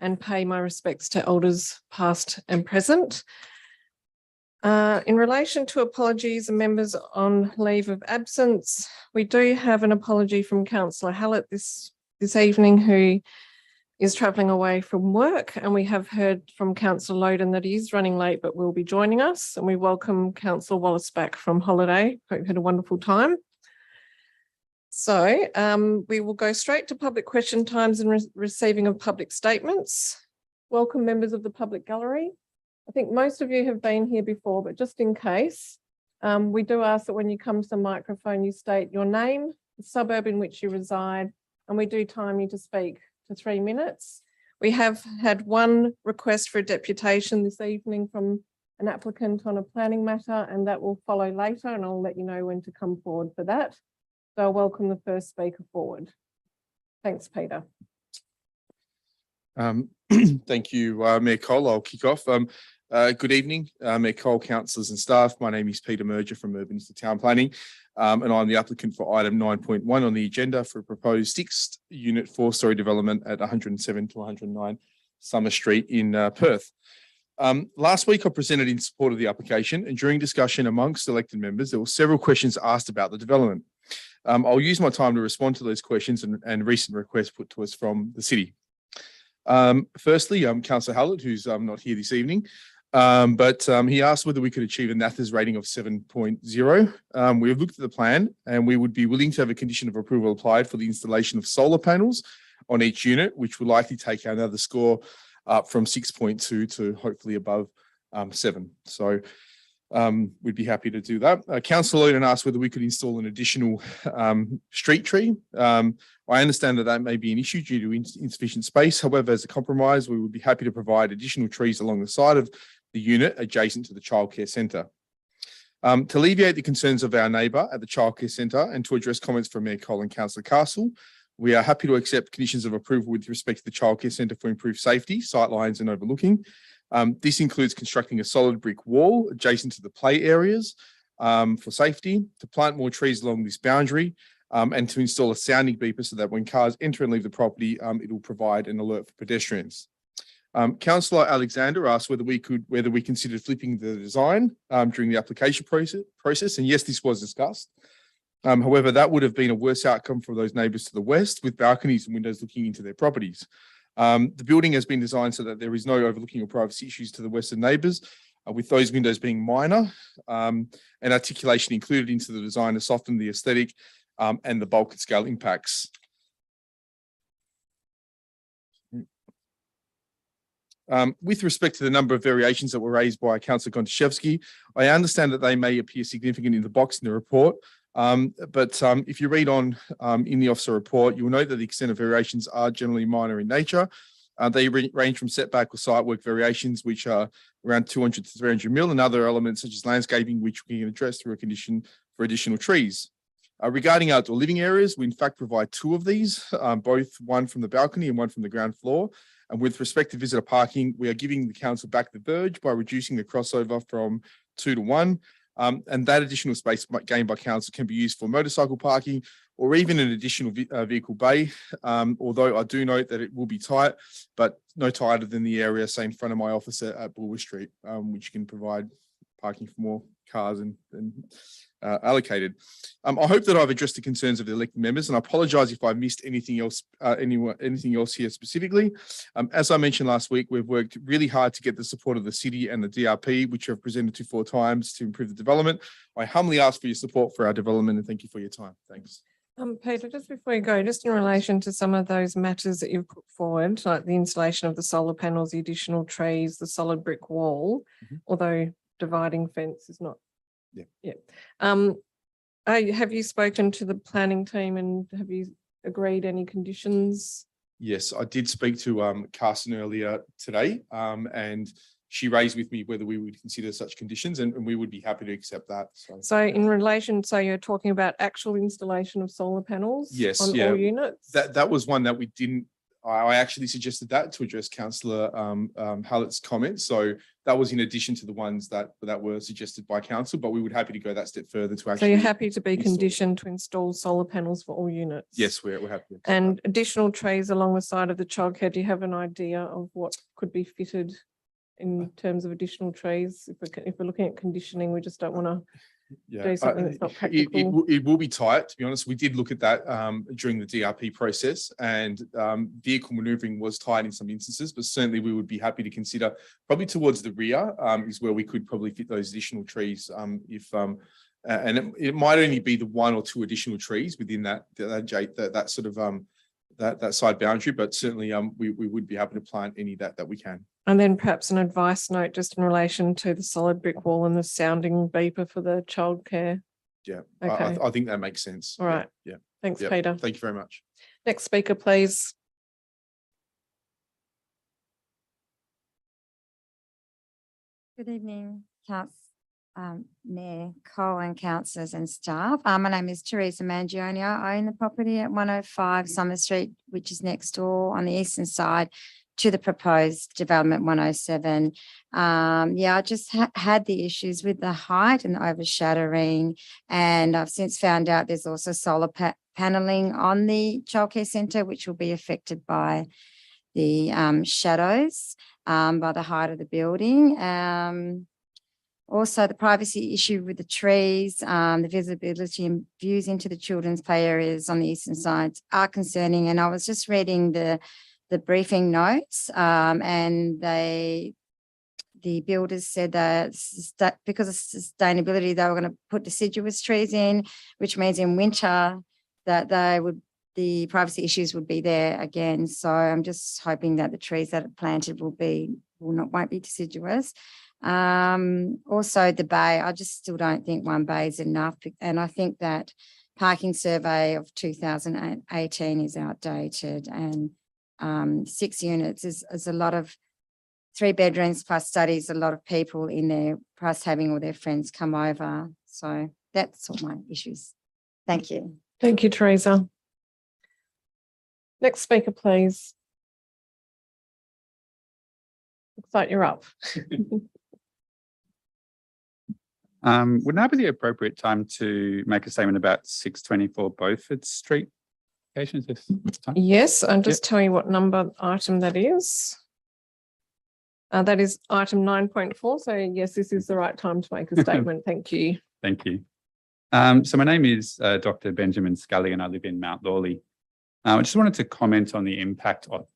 and pay my respects to elders past and present. In relation to apologies and members on leave of absence, we do have an apology from Councillor Hallett this evening, who is travelling away from work, and we have heard from Councillor Loden that he is running late but will be joining us, and we welcome Councillor Wallace back from holiday. Hope you had a wonderful time. So we will go straight to public question times and receiving of public statements. Welcome members of the public gallery. I think most of you have been here before, but just in case, we do ask that when you come to the microphone, you state your name, the suburb in which you reside, and we do time you to speak to 3 minutes. We have had one request for a deputation this evening from an applicant on a planning matter, and that will follow later, and I'll let you know when to come forward for that. So I'll welcome the first speaker forward. Thanks, Peter. Thank you, Mayor Cole. I'll kick off. Good evening, Mayor Cole, councillors and staff. My name is Peter Merger from Urban Institute Town Planning, and I'm the applicant for item 9.1 on the agenda for a proposed 6th unit 4-storey development at 107 to 109 Summer Street in Perth. Last week I presented in support of the application, and during discussion amongst elected members, there were several questions asked about the development. I'll use my time to respond to those questions and recent requests put to us from the city. Firstly, Councillor Hallett, who's not here this evening, but he asked whether we could achieve a NATHERS rating of 7.0. We have looked at the plan, and we would be willing to have a condition of approval applied for the installation of solar panels on each unit, which will likely take our NATHERS score up from 6.2 to hopefully above 7. So we'd be happy to do that. Councillor Loden asked whether we could install an additional street tree. I understand that may be an issue due to insufficient space. However, as a compromise, we would be happy to provide additional trees along the side of the unit adjacent to the childcare centre. To alleviate the concerns of our neighbour at the childcare centre and to address comments from Mayor Cole and Councillor Castle, we are happy to accept conditions of approval with respect to the childcare centre for improved safety, sightlines and overlooking. This includes constructing a solid brick wall adjacent to the play areas for safety, to plant more trees along this boundary, and to install a sounding beeper so that when cars enter and leave the property, it will provide an alert for pedestrians. Councillor Alexander asked whether we considered flipping the design during the application process, and yes, this was discussed. However, that would have been a worse outcome for those neighbours to the west with balconies and windows looking into their properties. The building has been designed so that there is no overlooking or privacy issues to the western neighbours, with those windows being minor and articulation included into the design to soften the aesthetic and the bulk and scale impacts. With respect to the number of variations that were raised by Councillor Gontaszewski, I understand that they may appear significant in the box in the report. But if you read on in the officer report, you'll note that the extent of variations are generally minor in nature. They range from setback or site work variations, which are around 200 to 300 mil, and other elements such as landscaping, which we can address through a condition for additional trees. Regarding outdoor living areas, we in fact provide 2 of these, both one from the balcony and one from the ground floor. And with respect to visitor parking, we are giving the council back the verge by reducing the crossover from 2 to 1. And that additional space gained by council can be used for motorcycle parking or even an additional vehicle bay, although I do note that it will be tight, but no tighter than the area, say, in front of my office at Bulwer Street, which can provide parking for more cars and allocated. I hope that I've addressed the concerns of the elected members, and I apologise if I missed anything else here specifically. As I mentioned last week, we've worked really hard to get the support of the city and the DRP, which I've presented to 4 times to improve the development. I humbly ask for your support for our development, and thank you for your time. Thanks. Peter, just before you go, just in relation to some of those matters that you've put forward, like the installation of the solar panels, the additional trees, the solid brick wall, although dividing fence is not. Have you spoken to the planning team and have you agreed any conditions? Yes, I did speak to Carson earlier today, and she raised with me whether we would consider such conditions, and we would be happy to accept that. So in relation, so you're talking about actual installation of solar panels? Yes, on all units? That was one that we didn't I actually suggested that to address Councillor Hallett's comments. So that was in addition to the ones that were suggested by council, but we would happy to go that step further to So actually. you're happy to be install. conditioned to install solar panels for all units? Yes, we're happy. And additional trees along the side of the childcare, do you have an idea of what could be fitted in terms of additional trees? If we're looking at conditioning, we just don't want to do something that's not practical. It will be tight, to be honest. We did look at that during the DRP process, and vehicle manoeuvring was tight in some instances, but certainly we would be happy to consider probably towards the rear is where we could probably fit those additional trees if and it might only be the 1 or 2 additional trees within that sort of that side boundary, but certainly we would be happy to plant any that we can. And then perhaps an advice note just in relation to the solid brick wall and the sounding beeper for the childcare. Yeah, Okay. I think that makes sense. All right. Yeah. Thanks, Yeah. Peter. Thank you very much. Next speaker, please. Good evening, Mayor Cole and councillors and staff. My name is Teresa Mangione. I own the property at 105 Summer Street, which is next door on the eastern side to the proposed development 107. I just had the issues with the height and the overshadowing, and I've since found out there's also solar paneling on the childcare centre, which will be affected by the shadows by the height of the building. Also, the privacy issue with the trees, the visibility and views into the children's play areas on the eastern sides are concerning. And I was just reading the briefing notes, and the builders said that because of sustainability, they were going to put deciduous trees in, which means in winter that the privacy issues would be there again. So I'm just hoping that the trees that are planted won't be deciduous. Also the bay, I just still don't think one bay is enough. And I think that parking survey of 2018 is outdated, and 6 units is a lot of 3 bedrooms plus studies, a lot of people in there, plus having all their friends come over. So that's all my issues. Thank you. Thank you, Teresa. Next speaker, please. Looks like you're up. Would now be the appropriate time to make a statement about 624 Beaufort Street locations this time? Yes, I'll just tell you what number item that is. That is item 9.4. So yes, this is the right time to make a statement. Thank you. Thank you. So my name is Dr. Benjamin Scully, and I live in Mount Lawley. I just wanted to comment on the impact of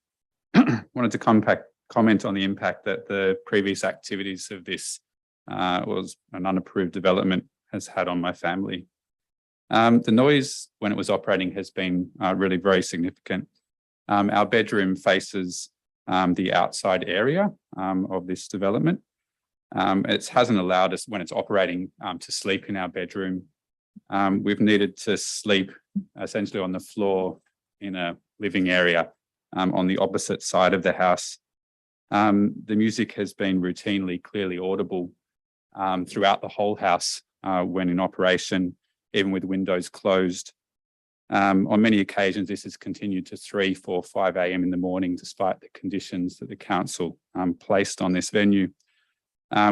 comment on the impact that the previous activities of this was an unapproved development has had on my family. The noise when it was operating has been really very significant. Our bedroom faces the outside area of this development. It hasn't allowed us, when it's operating, to sleep in our bedroom. We've needed to sleep essentially on the floor in a living area on the opposite side of the house. The music has been routinely clearly audible throughout the whole house when in operation, even with windows closed. On many occasions, this has continued to 3, 4, 5 a.m. in the morning, despite the conditions that the council placed on this venue.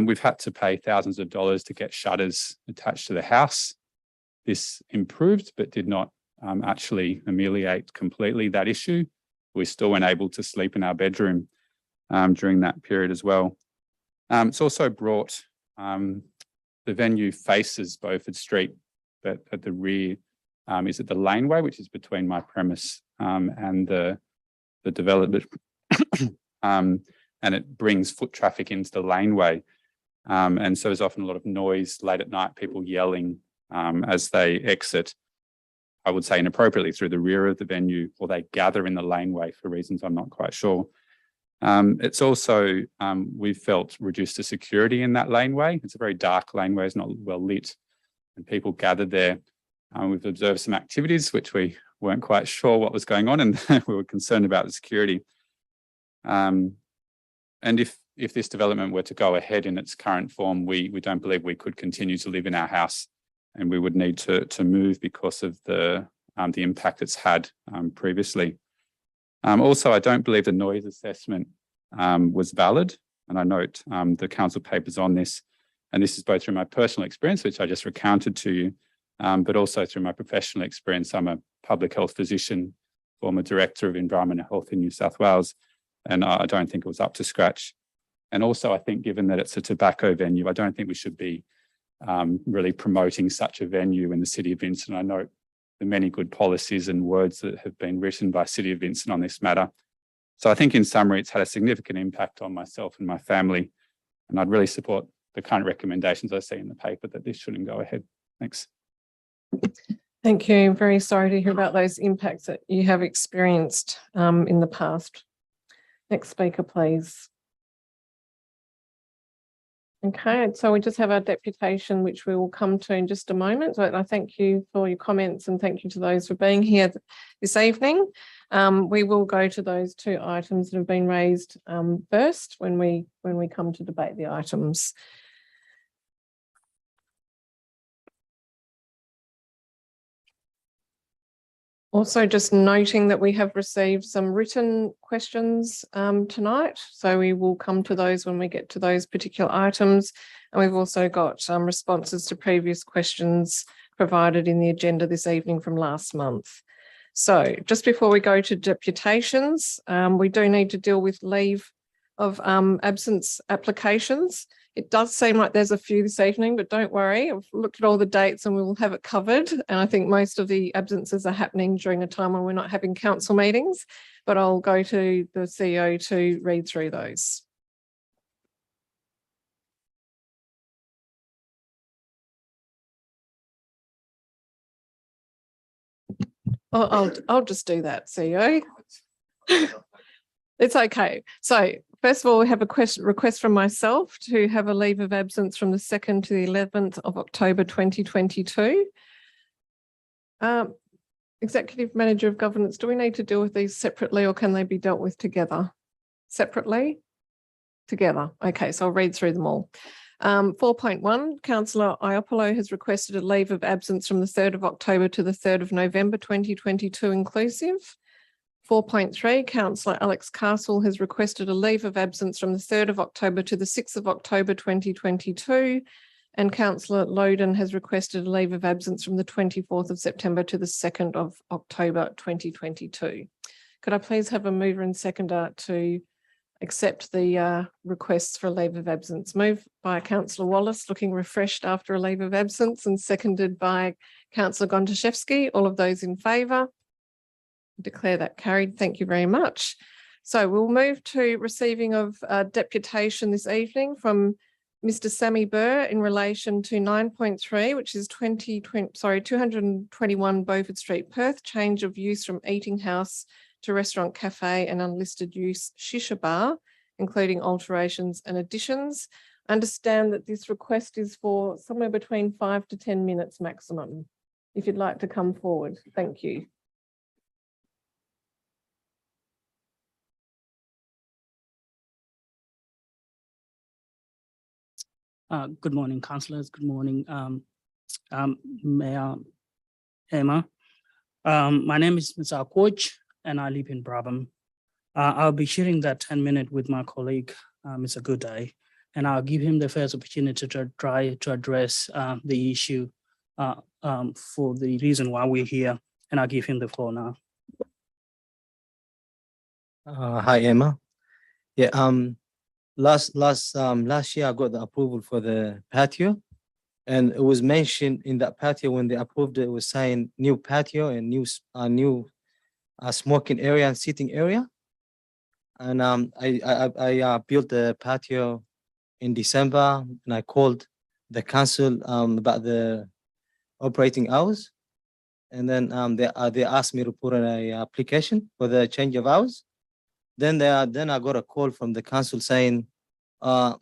We've had to pay thousands of dollars to get shutters attached to the house. This improved, but did not actually ameliorate completely that issue. We still weren't able to sleep in our bedroom during that period as well. It's also brought the venue faces Beaufort Street, but at the rear is at the laneway, which is between my premise and the development. And it brings foot traffic into the laneway. And so there's often a lot of noise late at night, people yelling as they exit, I would say inappropriately, through the rear of the venue, or they gather in the laneway for reasons I'm not quite sure. It's also, we've felt reduced to security in that laneway. It's a very dark laneway, it's not well lit, and people gathered there. We've observed some activities which we weren't quite sure what was going on, and we were concerned about the security. And if this development were to go ahead in its current form, we don't believe we could continue to live in our house, and we would need to move because of the impact it's had previously. Also, I don't believe the noise assessment was valid. And I note the council papers on this. And this is both through my personal experience, which I just recounted to you, but also through my professional experience. I'm a public health physician, former director of environment and health in New South Wales, and I don't think it was up to scratch. And also, I think given that it's a tobacco venue, I don't think we should be really promoting such a venue in the City of Vincent. I note the many good policies and words that have been written by City of Vincent on this matter. So I think in summary, it's had a significant impact on myself and my family, and I'd really support the current recommendations I see in the paper that this shouldn't go ahead. Thanks. Thank you. I'm very sorry to hear about those impacts that you have experienced in the past. Next speaker, please. Okay, so we just have our deputation, which we will come to in just a moment. But I thank you for your comments and thank you to those for being here this evening. We will go to those two items that have been raised first when we come to debate the items. Also, just noting that we have received some written questions tonight, so we will come to those when we get to those particular items. And we've also got responses to previous questions provided in the agenda this evening from last month. So just before we go to deputations, we do need to deal with leave of absence applications. It does seem like there's a few this evening, but don't worry. I've looked at all the dates and we will have it covered. And I think most of the absences are happening during a time when we're not having council meetings, but I'll go to the CEO to read through those. I'll just do that, CEO. It's okay. So first of all, we have a request from myself to have a leave of absence from the 2nd to the 11th of October 2022. Executive Manager of Governance, do we need to deal with these separately or can they be dealt with together? Separately? Together. Okay, so I'll read through them all. 4.1, Councillor Iopolo has requested a leave of absence from the 3rd of October to the 3rd of November 2022 inclusive. 4.3, Councillor Alex Castle has requested a leave of absence from the 3rd of October to the 6th of October 2022. And Councillor Loden has requested a leave of absence from the 24th of September to the 2nd of October 2022. Could I please have a mover and seconder to accept the requests for a leave of absence? Moved by Councillor Wallace, looking refreshed after a leave of absence, and seconded by Councillor Gontaszewski. All of those in favour? Declare that carried. Thank you very much. So we'll move to receiving of deputation this evening from Mr. Sammy Burr in relation to 9.3, which is 221 Beaufort Street, Perth, change of use from eating house to restaurant, cafe and unlisted use shisha bar, including alterations and additions. I understand that this request is for somewhere between 5 to 10 minutes maximum. If you'd like to come forward, thank you. Good morning, councillors. Good morning, Mayor Emma. My name is Mr. Akwoj and I live in Brabham. I'll be sharing that 10-minute with my colleague, Mr. Gooday, and I'll give him the first opportunity to try to address the issue for the reason why we're here, and I'll give him the floor now. Hi, Emma. Yeah, last year I got the approval for the patio, and it was mentioned in that patio when they approved it, it was saying new patio and new smoking area and seating area. And I built the patio in December, and I called the council about the operating hours, and then they asked me to put in a application for the change of hours. Then I got a call from the council saying, are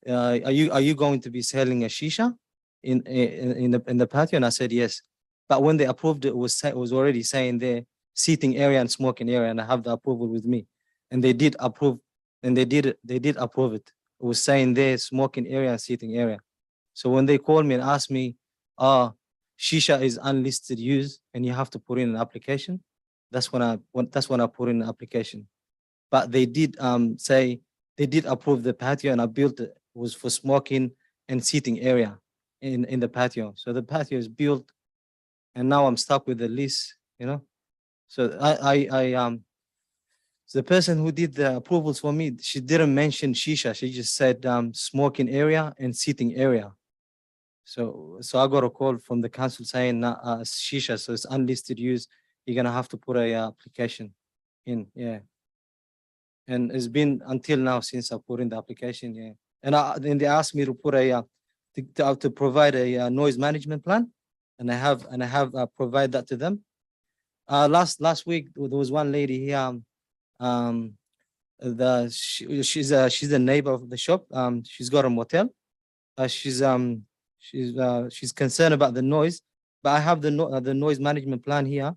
you going to be selling a shisha in the patio? And I said yes. But when they approved it, it was already saying there seating area and smoking area, and I have the approval with me. And they did approve, and they did approve it. It was saying there smoking area and seating area. So when they called me and asked me, shisha is unlisted use and you have to put in an application, That's when I put in the application. But they did say they did approve the patio, and I built it was for smoking and seating area in the patio. So the patio is built, and now I'm stuck with the lease, you know. So so the person who did the approvals for me, she didn't mention shisha. She just said smoking area and seating area. So I got a call from the council saying shisha, so it's unlisted use. You're gonna have to put a application in, yeah. And it's been until now since I put in the application, yeah. And then they asked me to put to provide a noise management plan, and I have provide that to them. Last week there was one lady here. She's a neighbor of the shop. She's got a motel. She's concerned about the noise, but I have the noise management plan here.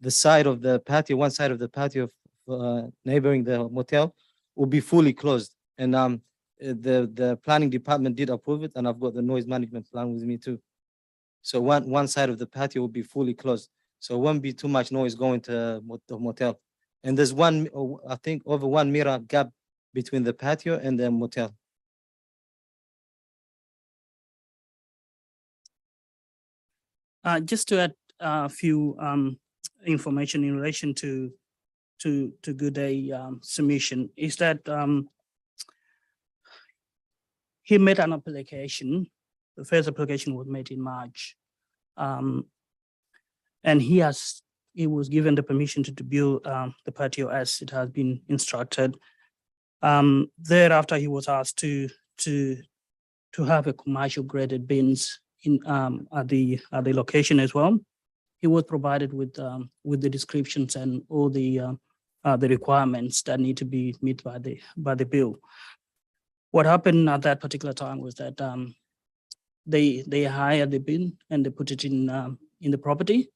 The side of the patio, one side of the patio neighboring the motel will be fully closed, and the planning department did approve it, and I've got the noise management plan with me too. So one side of the patio will be fully closed, so it won't be too much noise going to the motel. And there's I think over 1 meter gap between the patio and the motel. Just to add a few information in relation to Good Day submission is that he made an application. The first application was made in March, and he was given the permission to build the patio as it has been instructed. Thereafter, he was asked to have a commercial graded bins in at the location as well. He was provided with the descriptions and all the requirements that need to be met by the bill. What happened at that particular time was that they hired the bin and they put it in the property.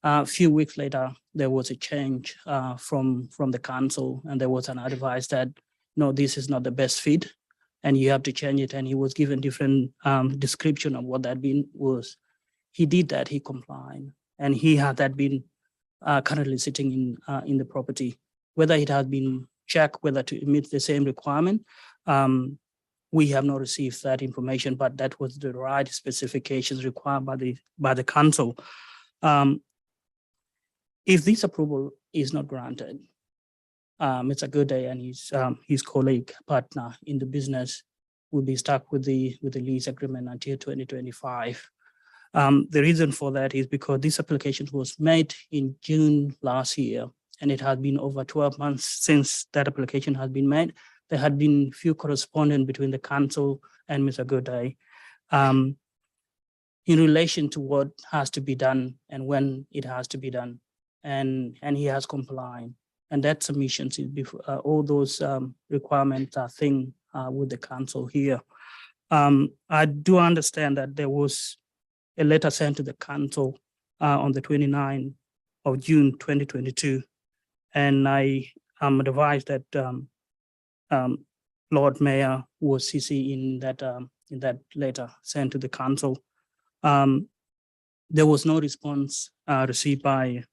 A few weeks later, there was a change from the council, and there was an advice that no, this is not the best fit, and you have to change it. And he was given different description of what that bin was. He did that. He complied, and he had that bin currently sitting in the property. Whether it has been checked whether to meet the same requirement, we have not received that information, but that was the right specifications required by the council. If this approval is not granted, Mr. Good Day and his colleague partner in the business will be stuck with the lease agreement until 2025. The reason for that is because this application was made in June last year, and it had been over 12 months since that application has been made. There had been few correspondence between the council and Mr. Good Day in relation to what has to be done and when it has to be done. And he has complied, and that submissions is before all those requirements are with the council here. I do understand that there was a letter sent to the council on the 29th of June 2022, and I am advised that Lord Mayor was CC in that letter sent to the council. There was no response received by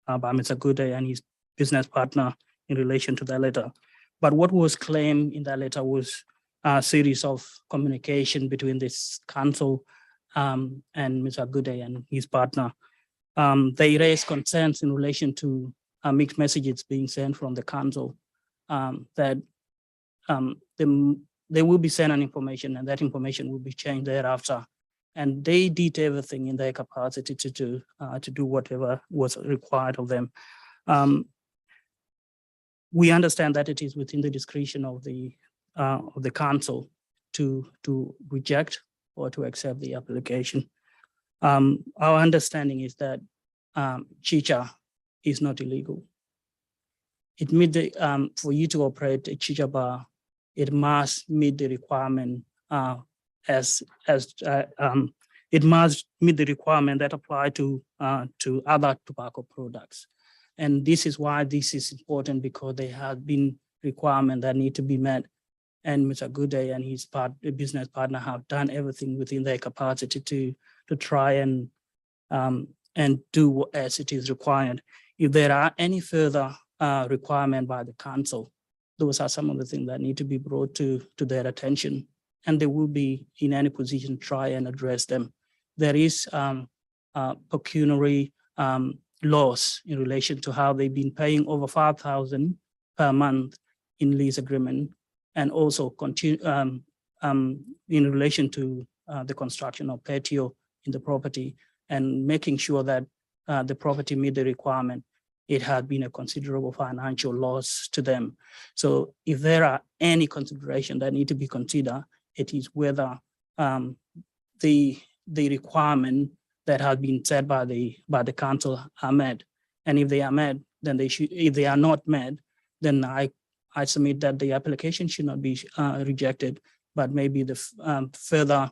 Mr. Good Day and his business partner in relation to that letter. But what was claimed in that letter was a series of communication between this council and Mr. Good Day and his partner. They raised concerns in relation to mixed messages being sent from the council that they will be sent an information, and that information will be changed thereafter. And they did everything in their capacity to do whatever was required of them. We understand that it is within the discretion of the council to reject or to accept the application. Our understanding is that chicha is not illegal. It meet for you to operate a chicha bar, it must meet the requirement it must meet the requirement that apply to other tobacco products. And this is why this is important, because there have been requirements that need to be met. And Mr. Good Day and his business partner have done everything within their capacity to try and do as it is required. If there are any further requirement by the council, those are some of the things that need to be brought to their attention, and they will be in any position to try and address them. There is pecuniary laws in relation to how they've been paying over 5,000 per month in lease agreement, and also continue in relation to the construction of patio in the property, and making sure that the property meet the requirement. It had been a considerable financial loss to them. So if there are any consideration that need to be considered, it is whether the requirement that has been set by the council are met. And if they are met, then they should, if they are not met, then I submit that the application should not be rejected, but maybe the further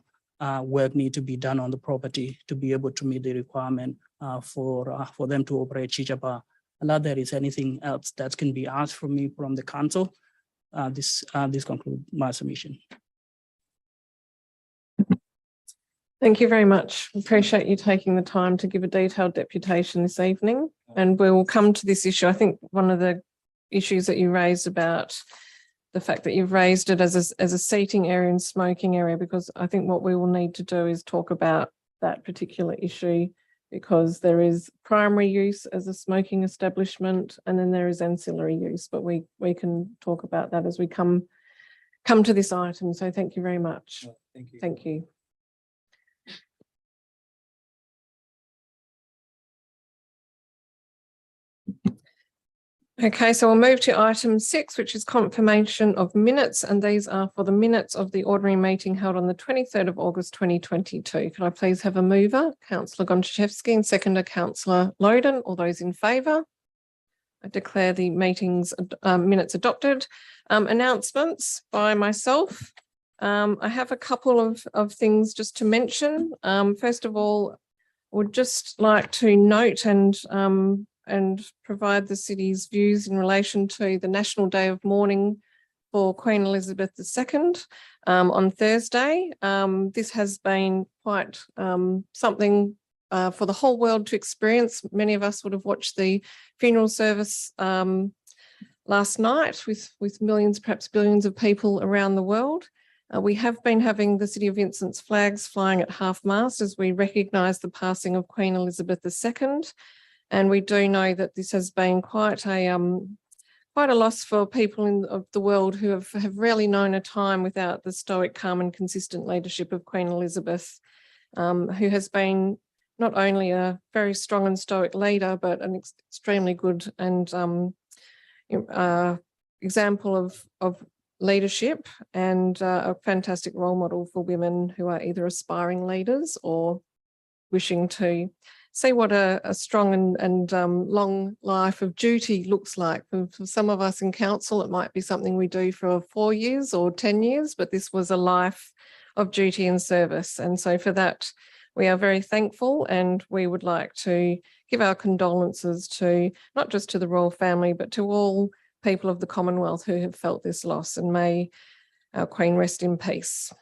work need to be done on the property to be able to meet the requirement for them to operate chicha bar. Unless there is anything else that can be asked from me from the council, this concludes my submission. Thank you very much. Appreciate you taking the time to give a detailed deputation this evening. And we will come to this issue. I think one of the issues that you raised about the fact that you've raised it as a seating area and smoking area, because I think what we will need to do is talk about that particular issue, because there is primary use as a smoking establishment and then there is ancillary use, but we can talk about that as we come to this item. So thank you very much. Thank you. Thank you. Okay, so we'll move to item 6, which is confirmation of minutes, and these are for the minutes of the ordinary meeting held on the 23rd of August 2022. Can I please have a mover, Councillor Gontaszewski, and seconder, Councillor Loden? All those in favour? I declare the meeting's minutes adopted. Announcements by myself. I have a couple of things just to mention. First of all, I would just like to note and provide the city's views in relation to the National Day of Mourning for Queen Elizabeth II on Thursday. This has been quite something for the whole world to experience. Many of us would have watched the funeral service last night with millions, perhaps billions of people around the world. We have been having the City of Vincent's flags flying at half-mast as we recognise the passing of Queen Elizabeth II. And we do know that this has been quite a loss for people of the world who have rarely known a time without the stoic, calm and consistent leadership of Queen Elizabeth, who has been not only a very strong and stoic leader, but an extremely good and example of leadership, and a fantastic role model for women who are either aspiring leaders or wishing to see what a strong and long life of duty looks like. For some of us in council, it might be something we do for 4 years or 10 years, but this was a life of duty and service. And so for that, we are very thankful, and we would like to give our condolences to not just to the royal family, but to all people of the Commonwealth who have felt this loss, and may our Queen rest in peace.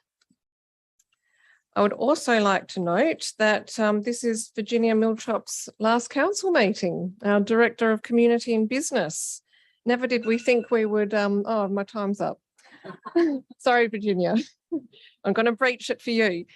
I would also like to note that this is Virginia Miltrop's last council meeting, our Director of Community and Business. Never did we think we would, oh, my time's up. Sorry, Virginia, I'm going to breach it for you.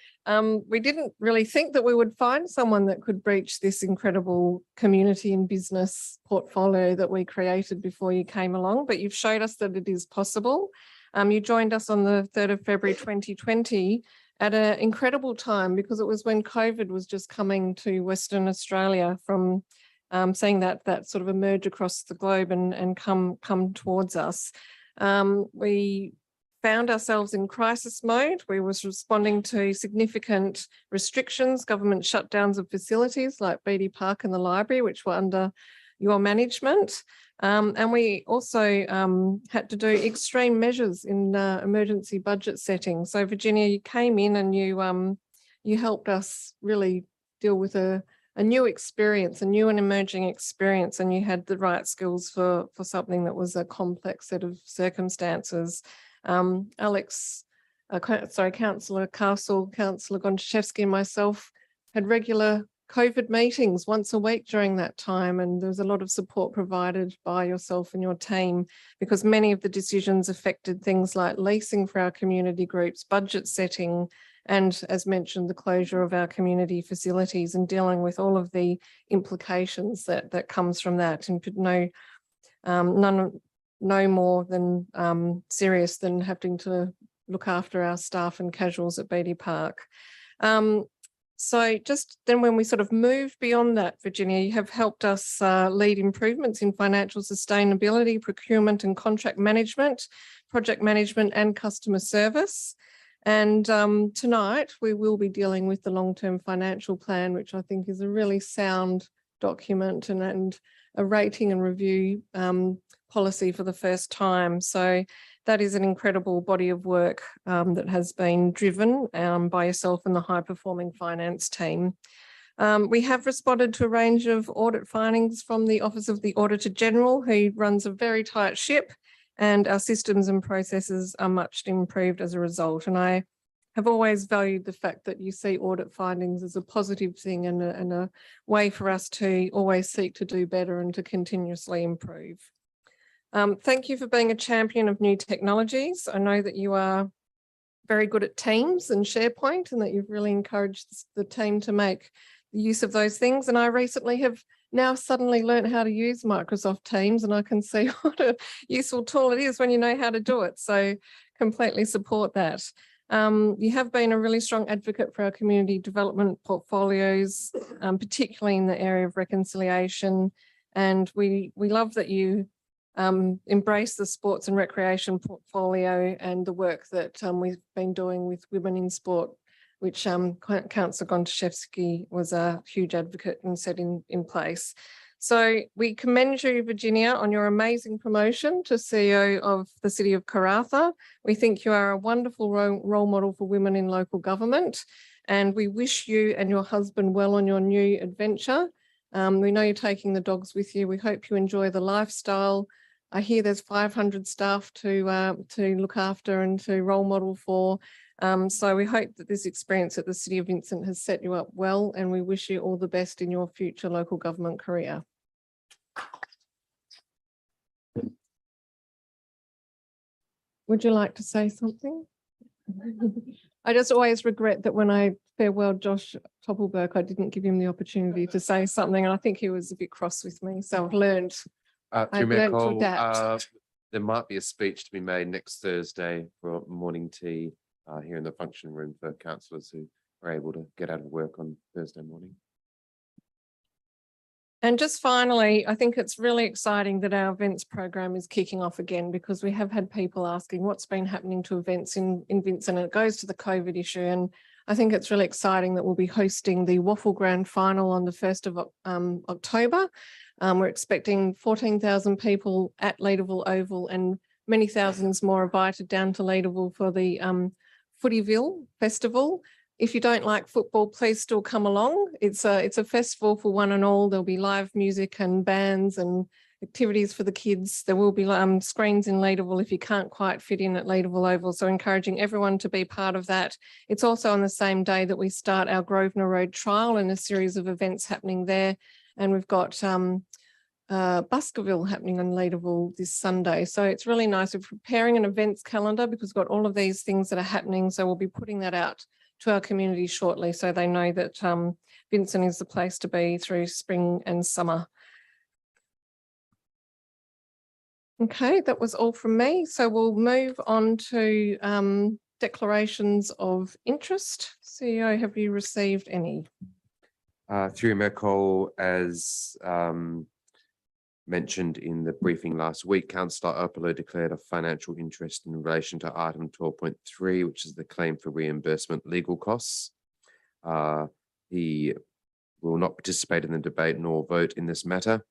We didn't really think that we would find someone that could breach this incredible community and business portfolio that we created before you came along, but you've showed us that it is possible. You joined us on the 3rd of February 2020 at an incredible time, because it was when COVID was just coming to Western Australia from seeing that sort of emerge across the globe and come towards us. We found ourselves in crisis mode. We was responding to significant restrictions, government shutdowns of facilities like Beatty Park and the library, which were under your management. And we also had to do extreme measures in emergency budget setting. So Virginia, you came in and you helped us really deal with a new experience, a new and emerging experience, and you had the right skills for something that was a complex set of circumstances. Councillor Castle, Councillor Gontaszewski and myself had regular COVID meetings once a week during that time, and there was a lot of support provided by yourself and your team, because many of the decisions affected things like leasing for our community groups, budget setting, and as mentioned, the closure of our community facilities and dealing with all of the implications that comes from that. And no more than serious than having to look after our staff and casuals at Beatty Park. So just then when we sort of moved beyond that, Virginia, you have helped us lead improvements in financial sustainability, procurement and contract management, project management and customer service. And tonight we will be dealing with the long-term financial plan, which I think is a really sound document and a rating and review policy for the first time. So that is an incredible body of work that has been driven by yourself and the high-performing finance team. We have responded to a range of audit findings from the Office of the Auditor General, who runs a very tight ship, and our systems and processes are much improved as a result. And I have always valued the fact that you see audit findings as a positive thing and a way for us to always seek to do better and to continuously improve. Thank you for being a champion of new technologies. I know that you are very good at Teams and SharePoint, and that you've really encouraged the team to make use of those things. And I recently have now suddenly learned how to use Microsoft Teams, and I can see what a useful tool it is when you know how to do it. So completely support that. You have been a really strong advocate for our community development portfolios, particularly in the area of reconciliation. And we love that you embrace the sports and recreation portfolio and the work that we've been doing with women in sport, which Councillor Gontaszewski was a huge advocate and set in place. So we commend you, Virginia, on your amazing promotion to CEO of the City of Karratha. We think you are a wonderful role model for women in local government, and we wish you and your husband well on your new adventure. We know you're taking the dogs with you. We hope you enjoy the lifestyle. I hear there's 500 staff to look after and to role model for. So we hope that this experience at the City of Vincent has set you up well, and we wish you all the best in your future local government career. Would you like to say something? I just always regret that when I farewelled Josh Toppelberg, I didn't give him the opportunity to say something, and I think he was a bit cross with me. So I've learned. Through Mayor learned to Cole, adapt. there might be a speech to be made next Thursday for morning tea here in the function room for councillors who are able to get out of work on Thursday morning. And just finally, I think it's really exciting that our events program is kicking off again, because we have had people asking what's been happening to events in Vincent, and it goes to the COVID issue. And I think it's really exciting that we'll be hosting the Waffle Grand Final on the 1st of October. We're expecting 14,000 people at Leederville Oval, and many thousands more invited down to Leederville for the Footyville Festival. If you don't like football, please still come along. It's a festival for one and all. There'll be live music and bands and activities for the kids. There will be screens in Leederville if you can't quite fit in at Leederville Oval. So encouraging everyone to be part of that. It's also on the same day that we start our Grosvenor Road trial and a series of events happening there. And we've got Baskerville happening on Leederville this Sunday. So it's really nice. We're preparing an events calendar because we've got all of these things that are happening. So we'll be putting that out to our community shortly, so they know that Vincent is the place to be through spring and summer. Okay, that was all from me. So we'll move on to declarations of interest. CEO, have you received any? Through Mayor Cole, as mentioned in the briefing last week, Councillor Opolo declared a financial interest in relation to item 12.3, which is the claim for reimbursement legal costs. He will not participate in the debate nor vote in this matter.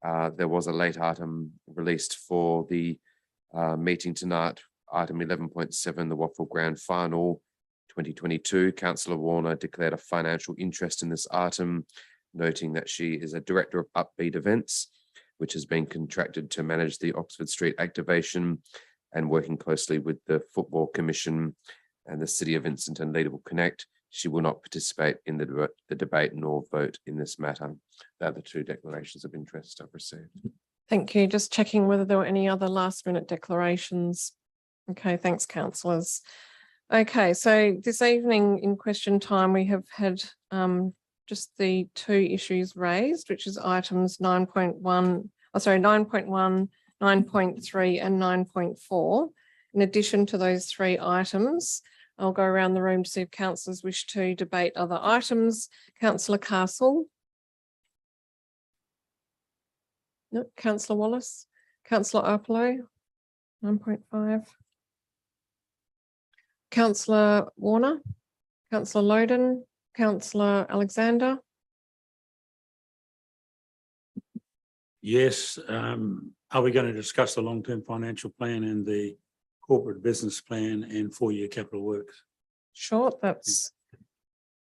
There was a late item released for the meeting tonight, item 11.7, the Waffle Grand Final 2022. Councillor Warner declared a financial interest in this item, noting that she is a director of Upbeat Events, which has been contracted to manage the Oxford Street activation, and working closely with the Football Commission and the City of Vincent and Leederville Connect she will not participate in the debate nor vote in this matter. They're the two declarations of interest I've received. Thank you. Just checking whether there were any other last minute declarations. Okay, thanks, councillors. Okay, so this evening in question time, we have had just the two issues raised, which is items 9.1, 9.1, 9.3 and 9.4. In addition to those three items, I'll go around the room to see if councillors wish to debate other items. Councillor Castle. No, Councillor Wallace, Councillor Arpalo, 9.5. Councillor Warner, Councillor Loden, Councillor Alexander. Yes, are we going to discuss the long-term financial plan and the corporate business plan and four-year capital works? Sure, that's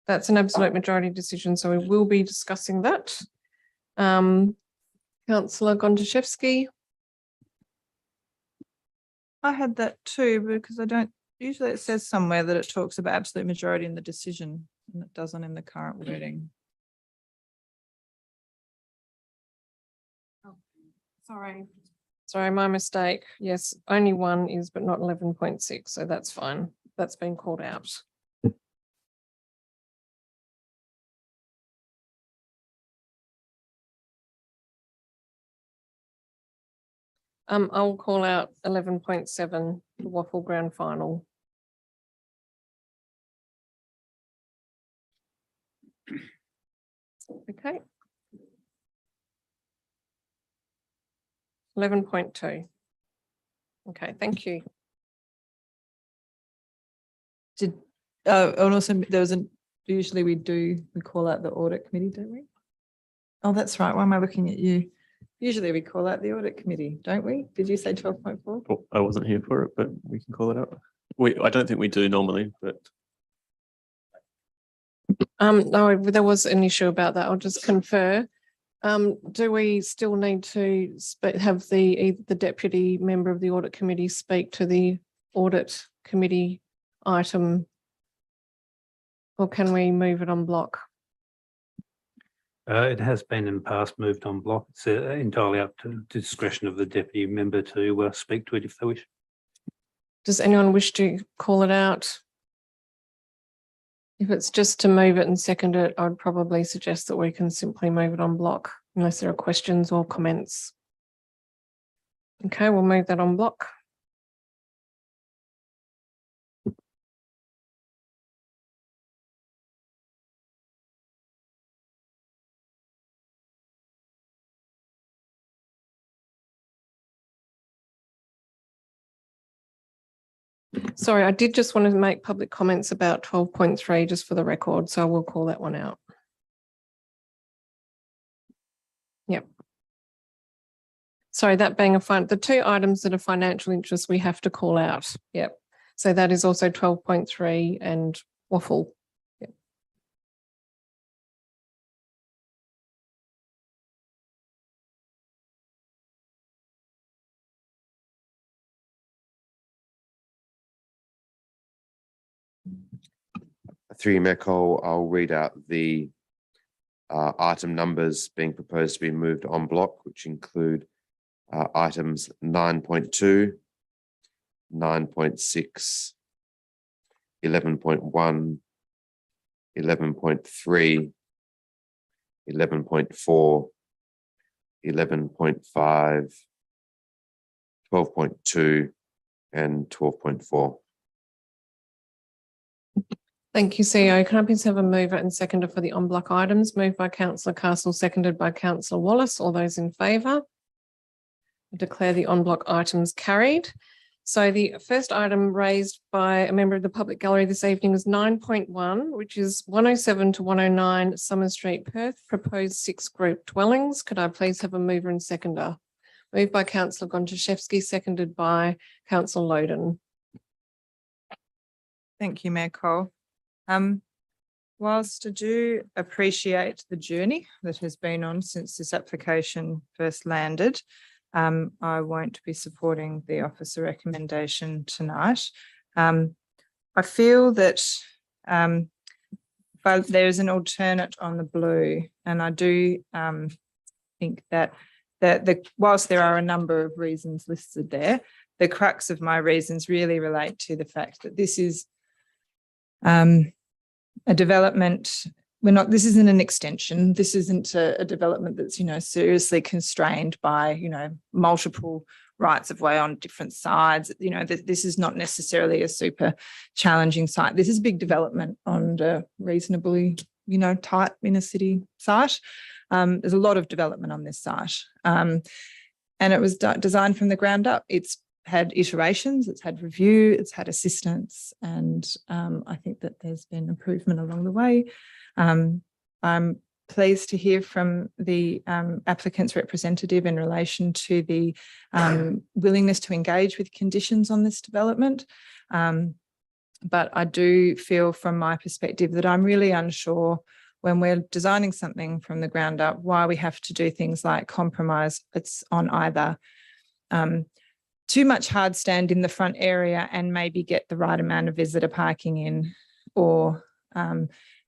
an absolute majority decision, so we will be discussing that. Councillor Gontaszewski. I had that too, because I don't, usually it says somewhere that it talks about absolute majority in the decision, and it doesn't in the current wording. Sorry, my mistake. Yes, only one is, but not 11.6, so that's fine. That's been called out. I'll call out 11.7, the Waffle Grand Final. Okay. 11.2. Okay, thank you. And also there was usually we call out the audit committee, don't we? Oh, that's right. Why am I looking at you? Usually we call out the audit committee, don't we? Did you say 12.4? Well, I wasn't here for it, but we can call it out. I don't think we do normally, but No, there was an issue about that. I'll just confer. Do we still need to have the deputy member of the audit committee speak to the audit committee item? Or can we move it on block? It has been in the past moved on block. It's entirely up to the discretion of the deputy member to speak to it if they wish. Does anyone wish to call it out? If it's just to move it and second it, I'd probably suggest that we can simply move it on block unless there are questions or comments. Okay, we'll move that on block. Sorry, I did just want to make public comments about 12.3 just for the record, so I will call that one out. Yep. Sorry, that being the two items that are financial interest we have to call out. Yep. So that is also 12.3 and waffle. Yep. Through you, Mayor Cole, I'll read out the item numbers being proposed to be moved en bloc, which include items 9.2, 9.6, 11.1, 11.3, 11.4, 11.5, 12.2, and 12.4. Thank you, CEO. Can I please have a mover and seconder for the en bloc items? Moved by Councillor Castle, seconded by Councillor Wallace. All those in favour? I declare the en bloc items carried. So the first item raised by a member of the public gallery this evening is 9.1, which is 107 to 109 Summer Street, Perth, proposed 6 group dwellings. Could I please have a mover and seconder? Moved by Councillor Gontaszewski, seconded by Councillor Loden. Thank you, Mayor Cole. Whilst I do appreciate the journey that has been on since this application first landed, I won't be supporting the officer recommendation tonight. I feel that but there's an alternate on the blue, and I do think that whilst there are a number of reasons listed there, the crux of my reasons really relate to the fact that this is a development. This isn't an extension. This isn't a development that's, seriously constrained by, multiple rights of way on different sides. This is not necessarily a super challenging site. This is a big development on a reasonably, tight inner city site. There's a lot of development on this site. And it was designed from the ground up. It's had iterations, it's had review, it's had assistance, and I think that there's been improvement along the way. I'm pleased to hear from the applicant's representative in relation to the willingness to engage with conditions on this development. But I do feel from my perspective that I'm really unsure when we're designing something from the ground up, why we have to do things like compromise. It's on either too much hard stand in the front area and maybe get the right amount of visitor parking in, or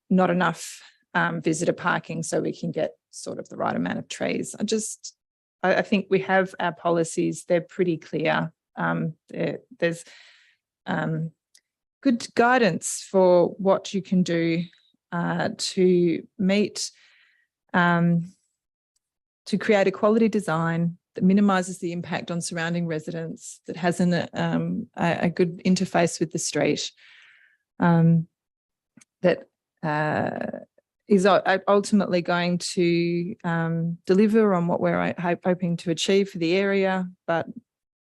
not enough visitor parking so we can get sort of the right amount of trees. I think we have our policies, they're pretty clear. There's good guidance for what you can do to meet, to create a quality design that minimises the impact on surrounding residents, that has a good interface with the street, that is ultimately going to deliver on what we're hoping to achieve for the area, but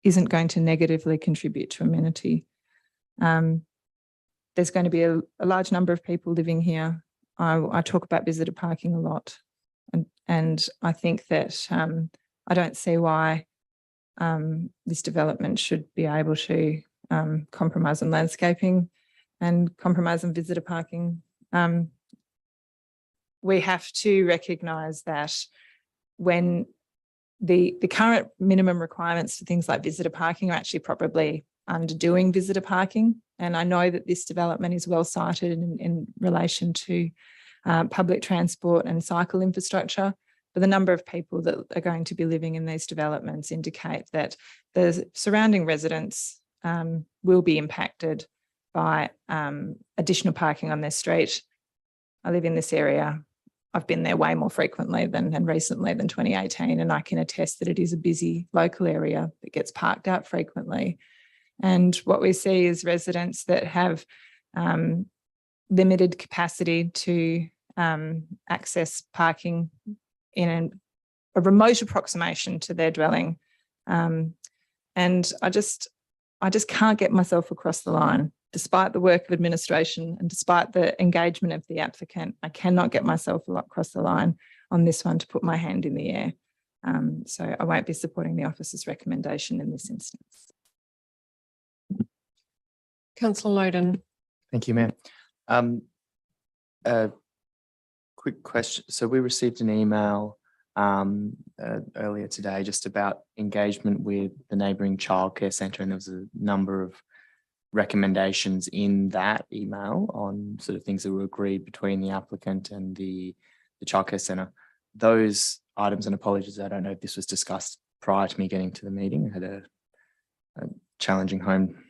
isn't going to negatively contribute to amenity. There's going to be a large number of people living here. I talk about visitor parking a lot, and I think that I don't see why this development should be able to compromise on landscaping and compromise on visitor parking. We have to recognise that when the current minimum requirements for things like visitor parking are actually probably underdoing visitor parking. And I know that this development is well cited in relation to public transport and cycle infrastructure, but the number of people that are going to be living in these developments indicate that the surrounding residents will be impacted by additional parking on their street. I live in this area. I've been there way more frequently and recently than 2018, and I can attest that it is a busy local area that gets parked out frequently. And what we see is residents that have limited capacity to access parking in a remote approximation to their dwelling. And I just can't get myself across the line. Despite the work of administration and despite the engagement of the applicant, I cannot get myself across the line on this one to put my hand in the air. So I won't be supporting the officer's recommendation in this instance. Councillor Loden. Thank you, Mayor. Quick question. So we received an email earlier today just about engagement with the neighbouring childcare centre, and there was a number of recommendations in that email on sort of things that were agreed between the applicant and the childcare centre. Those items, and apologies, I don't know if this was discussed prior to me getting to the meeting. I had a challenging home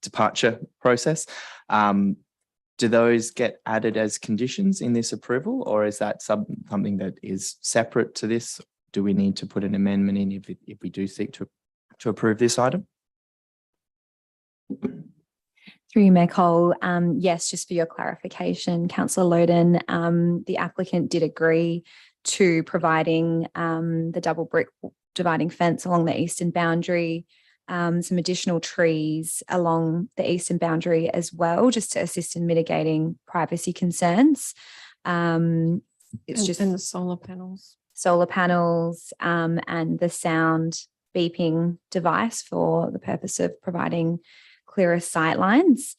departure process. Do those get added as conditions in this approval, or is that something that is separate to this? Do we need to put an amendment in if we do seek to approve this item? Through you, Mayor Cole, yes, just for your clarification, Councillor Loden, the applicant did agree to providing the double brick dividing fence along the eastern boundary, some additional trees along the eastern boundary as well, just to assist in mitigating privacy concerns. It's just the solar panels. And the sound beeping device for the purpose of providing clearer sightlines.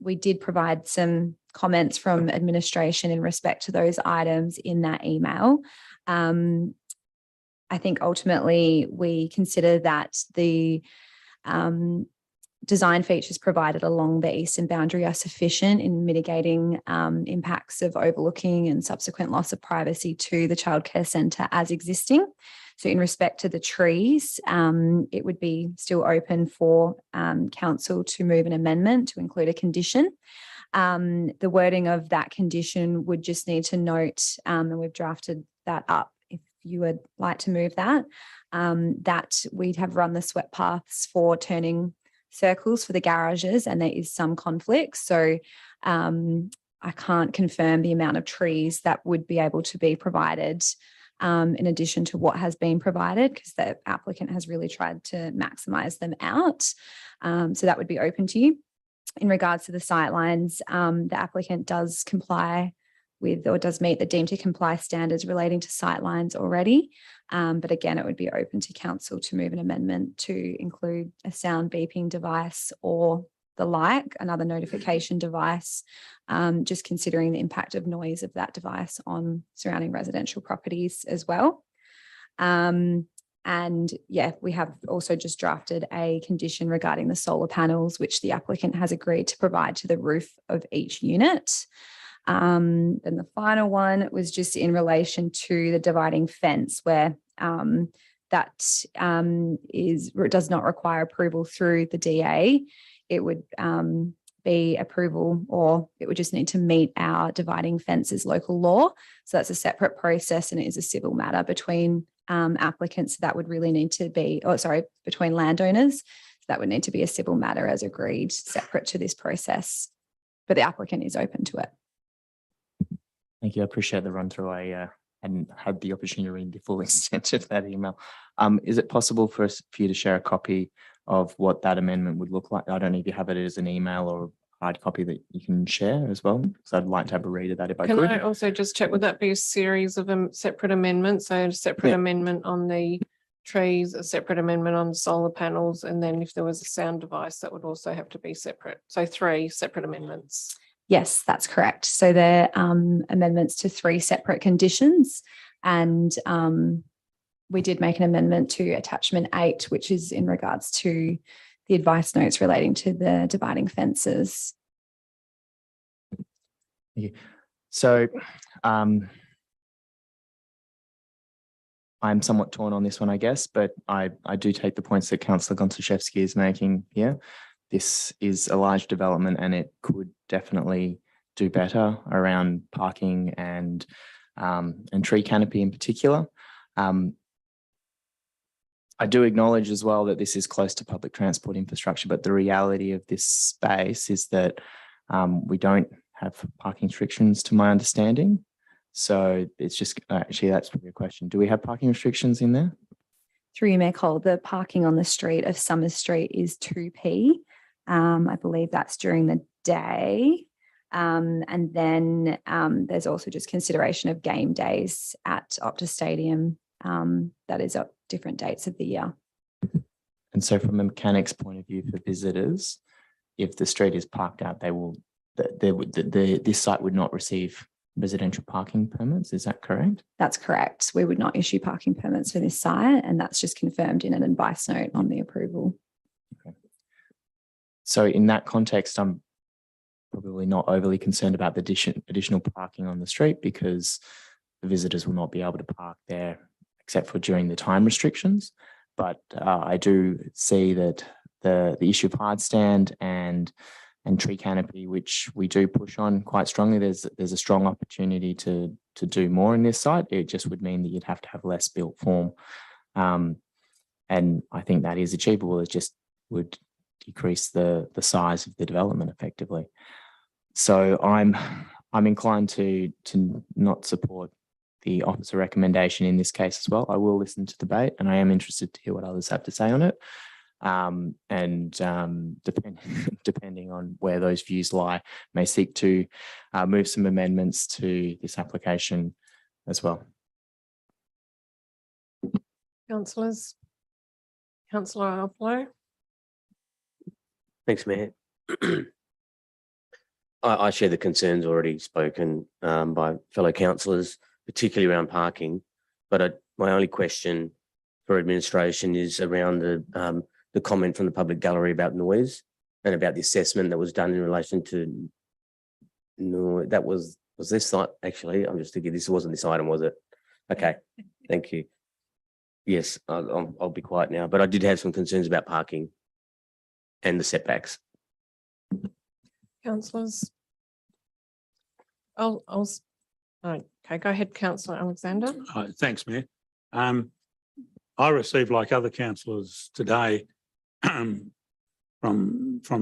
We did provide some comments from administration in respect to those items in that email. I think ultimately we consider that the design features provided along the eastern boundary are sufficient in mitigating impacts of overlooking and subsequent loss of privacy to the childcare centre as existing. So in respect to the trees, it would be still open for council to move an amendment to include a condition. The wording of that condition would just need to note, and we've drafted that up if you would like to move that, that we'd have run the swept paths for turning circles for the garages, and there is some conflict. So I can't confirm the amount of trees that would be able to be provided in addition to what has been provided, because the applicant has really tried to maximise them out. So that would be open to you. In regards to the sightlines, the applicant does comply with or does meet the deemed to comply standards relating to sightlines already. But again, it would be open to council to move an amendment to include a sound beeping device or the like, another notification device, just considering the impact of noise of that device on surrounding residential properties as well. And yeah, we have also just drafted a condition regarding the solar panels, which the applicant has agreed to provide to the roof of each unit. Then the final one was just in relation to the dividing fence, where that does not require approval through the DA. It would be approval, or it would just need to meet our dividing fences local law. So that's a separate process, and it is a civil matter between applicants. That would really need to be, between landowners. That would need to be a civil matter as agreed, separate to this process. But the applicant is open to it. Thank you. I appreciate the run through. I hadn't had the opportunity to read the full extent of that email. Is it possible for you to share a copy of what that amendment would look like? I don't know if you have it as an email or a hard copy that you can share as well, because I'd like to have a read of that if I could. Can I also just check, would that be a series of separate amendments? So a separate amendment on the trees, a separate amendment on solar panels, and then if there was a sound device, that would also have to be separate. So 3 separate amendments. Yes, that's correct. So they're amendments to 3 separate conditions, and we did make an amendment to attachment 8, which is in regards to the advice notes relating to the dividing fences. Thank you. So I'm somewhat torn on this one, I guess, but I do take the points that Councillor Gonczewski is making here. This is a large development and it could definitely do better around parking and tree canopy in particular. I do acknowledge as well that this is close to public transport infrastructure, but the reality of this space is that we don't have parking restrictions to my understanding. So it's just, actually that's probably a question. Do we have parking restrictions in there? Through you, Mayor Cole, the parking on the street of Summers Street is 2p. I believe that's during the day. And then there's also just consideration of game days at Optus Stadium. That is at different dates of the year. And so from a mechanics point of view for visitors, if the street is parked out, this site would not receive residential parking permits. Is that correct? That's correct. We would not issue parking permits for this site, and that's just confirmed in an advice note on the approval. Okay. So in that context, I'm probably not overly concerned about the additional parking on the street, because the visitors will not be able to park there except for during the time restrictions. But I do see that the issue of hard stand and tree canopy, which we do push on quite strongly, there's a strong opportunity to do more in this site. It just would mean that you'd have to have less built form. And I think that is achievable. It just would decrease the size of the development effectively. So I'm inclined to not support the officer recommendation in this case as well. I will listen to debate, and I am interested to hear what others have to say on it. Depending on where those views lie, may seek to move some amendments to this application as well. Councillors. Councillor Alflo. Thanks, Mayor. I share the concerns already spoken by fellow councillors, particularly around parking. But my only question for administration is around the the comment from the public gallery about noise and about the assessment that was done in relation to that was this site actually? I'm just thinking this wasn't this item, was it? Okay, thank you. Yes, I'll be quiet now, but I did have some concerns about parking and the setbacks. Councillors. Okay, go ahead, Councillor Alexander. Thanks, Mayor. I received, like other councillors today, from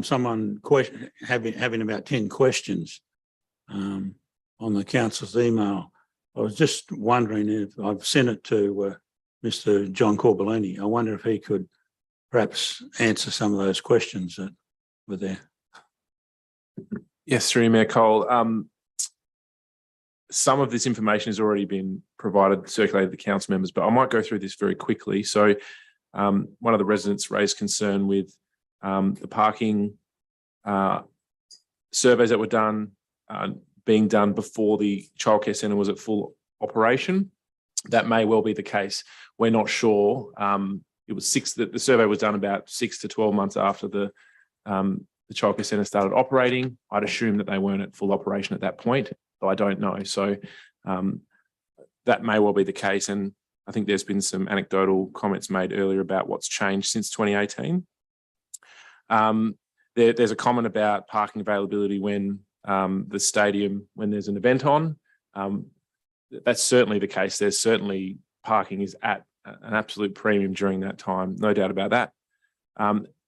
someone having about 10 questions on the council's email. I was just wondering if I've sent it to Mr. John Corbellini. I wonder if he could perhaps answer some of those questions that were there. Yes, through you, Mayor Cole. Some of this information has already been provided, circulated to council members, but I might go through this very quickly. So one of the residents raised concern with the parking surveys that were done, being done before the childcare centre was at full operation. That may well be the case. We're not sure. It was the survey was done about 6 to 12 months after the childcare centre started operating. I'd assume that they weren't at full operation at that point, but I don't know. So that may well be the case. And I think there's been some anecdotal comments made earlier about what's changed since 2018. There's a comment about parking availability when the stadium, when there's an event on. That's certainly the case. There's certainly parking is at an absolute premium during that time, no doubt about that.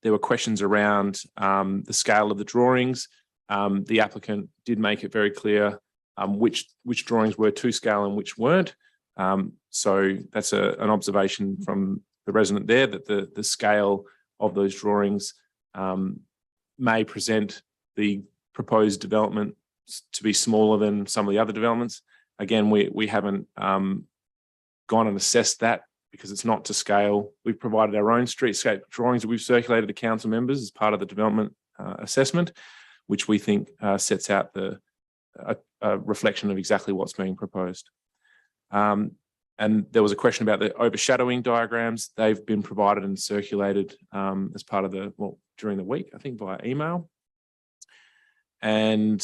There were questions around the scale of the drawings. The applicant did make it very clear which drawings were to scale and which weren't. So that's an observation from the resident there, that the scale of those drawings may present the proposed development to be smaller than some of the other developments. Again, we haven't gone and assessed that because it's not to scale. We've provided our own streetscape drawings that we've circulated to council members as part of the development assessment, which we think sets out a reflection of exactly what's being proposed. And there was a question about the overshadowing diagrams. They've been provided and circulated as part of during the week, I think, via email. And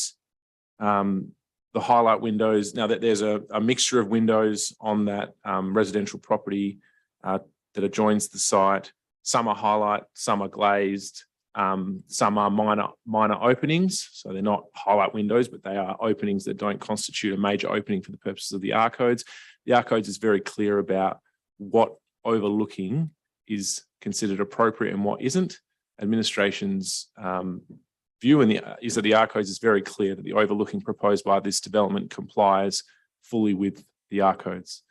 the highlight windows, now that there's a mixture of windows on that residential property that adjoins the site. Some are highlight, some are glazed, some are minor openings. So they're not highlight windows, but they are openings that don't constitute a major opening for the purposes of the R codes. The R codes is very clear about what overlooking is considered appropriate and what isn't. Administration's view is that the R codes is very clear that the overlooking proposed by this development complies fully with the R codes.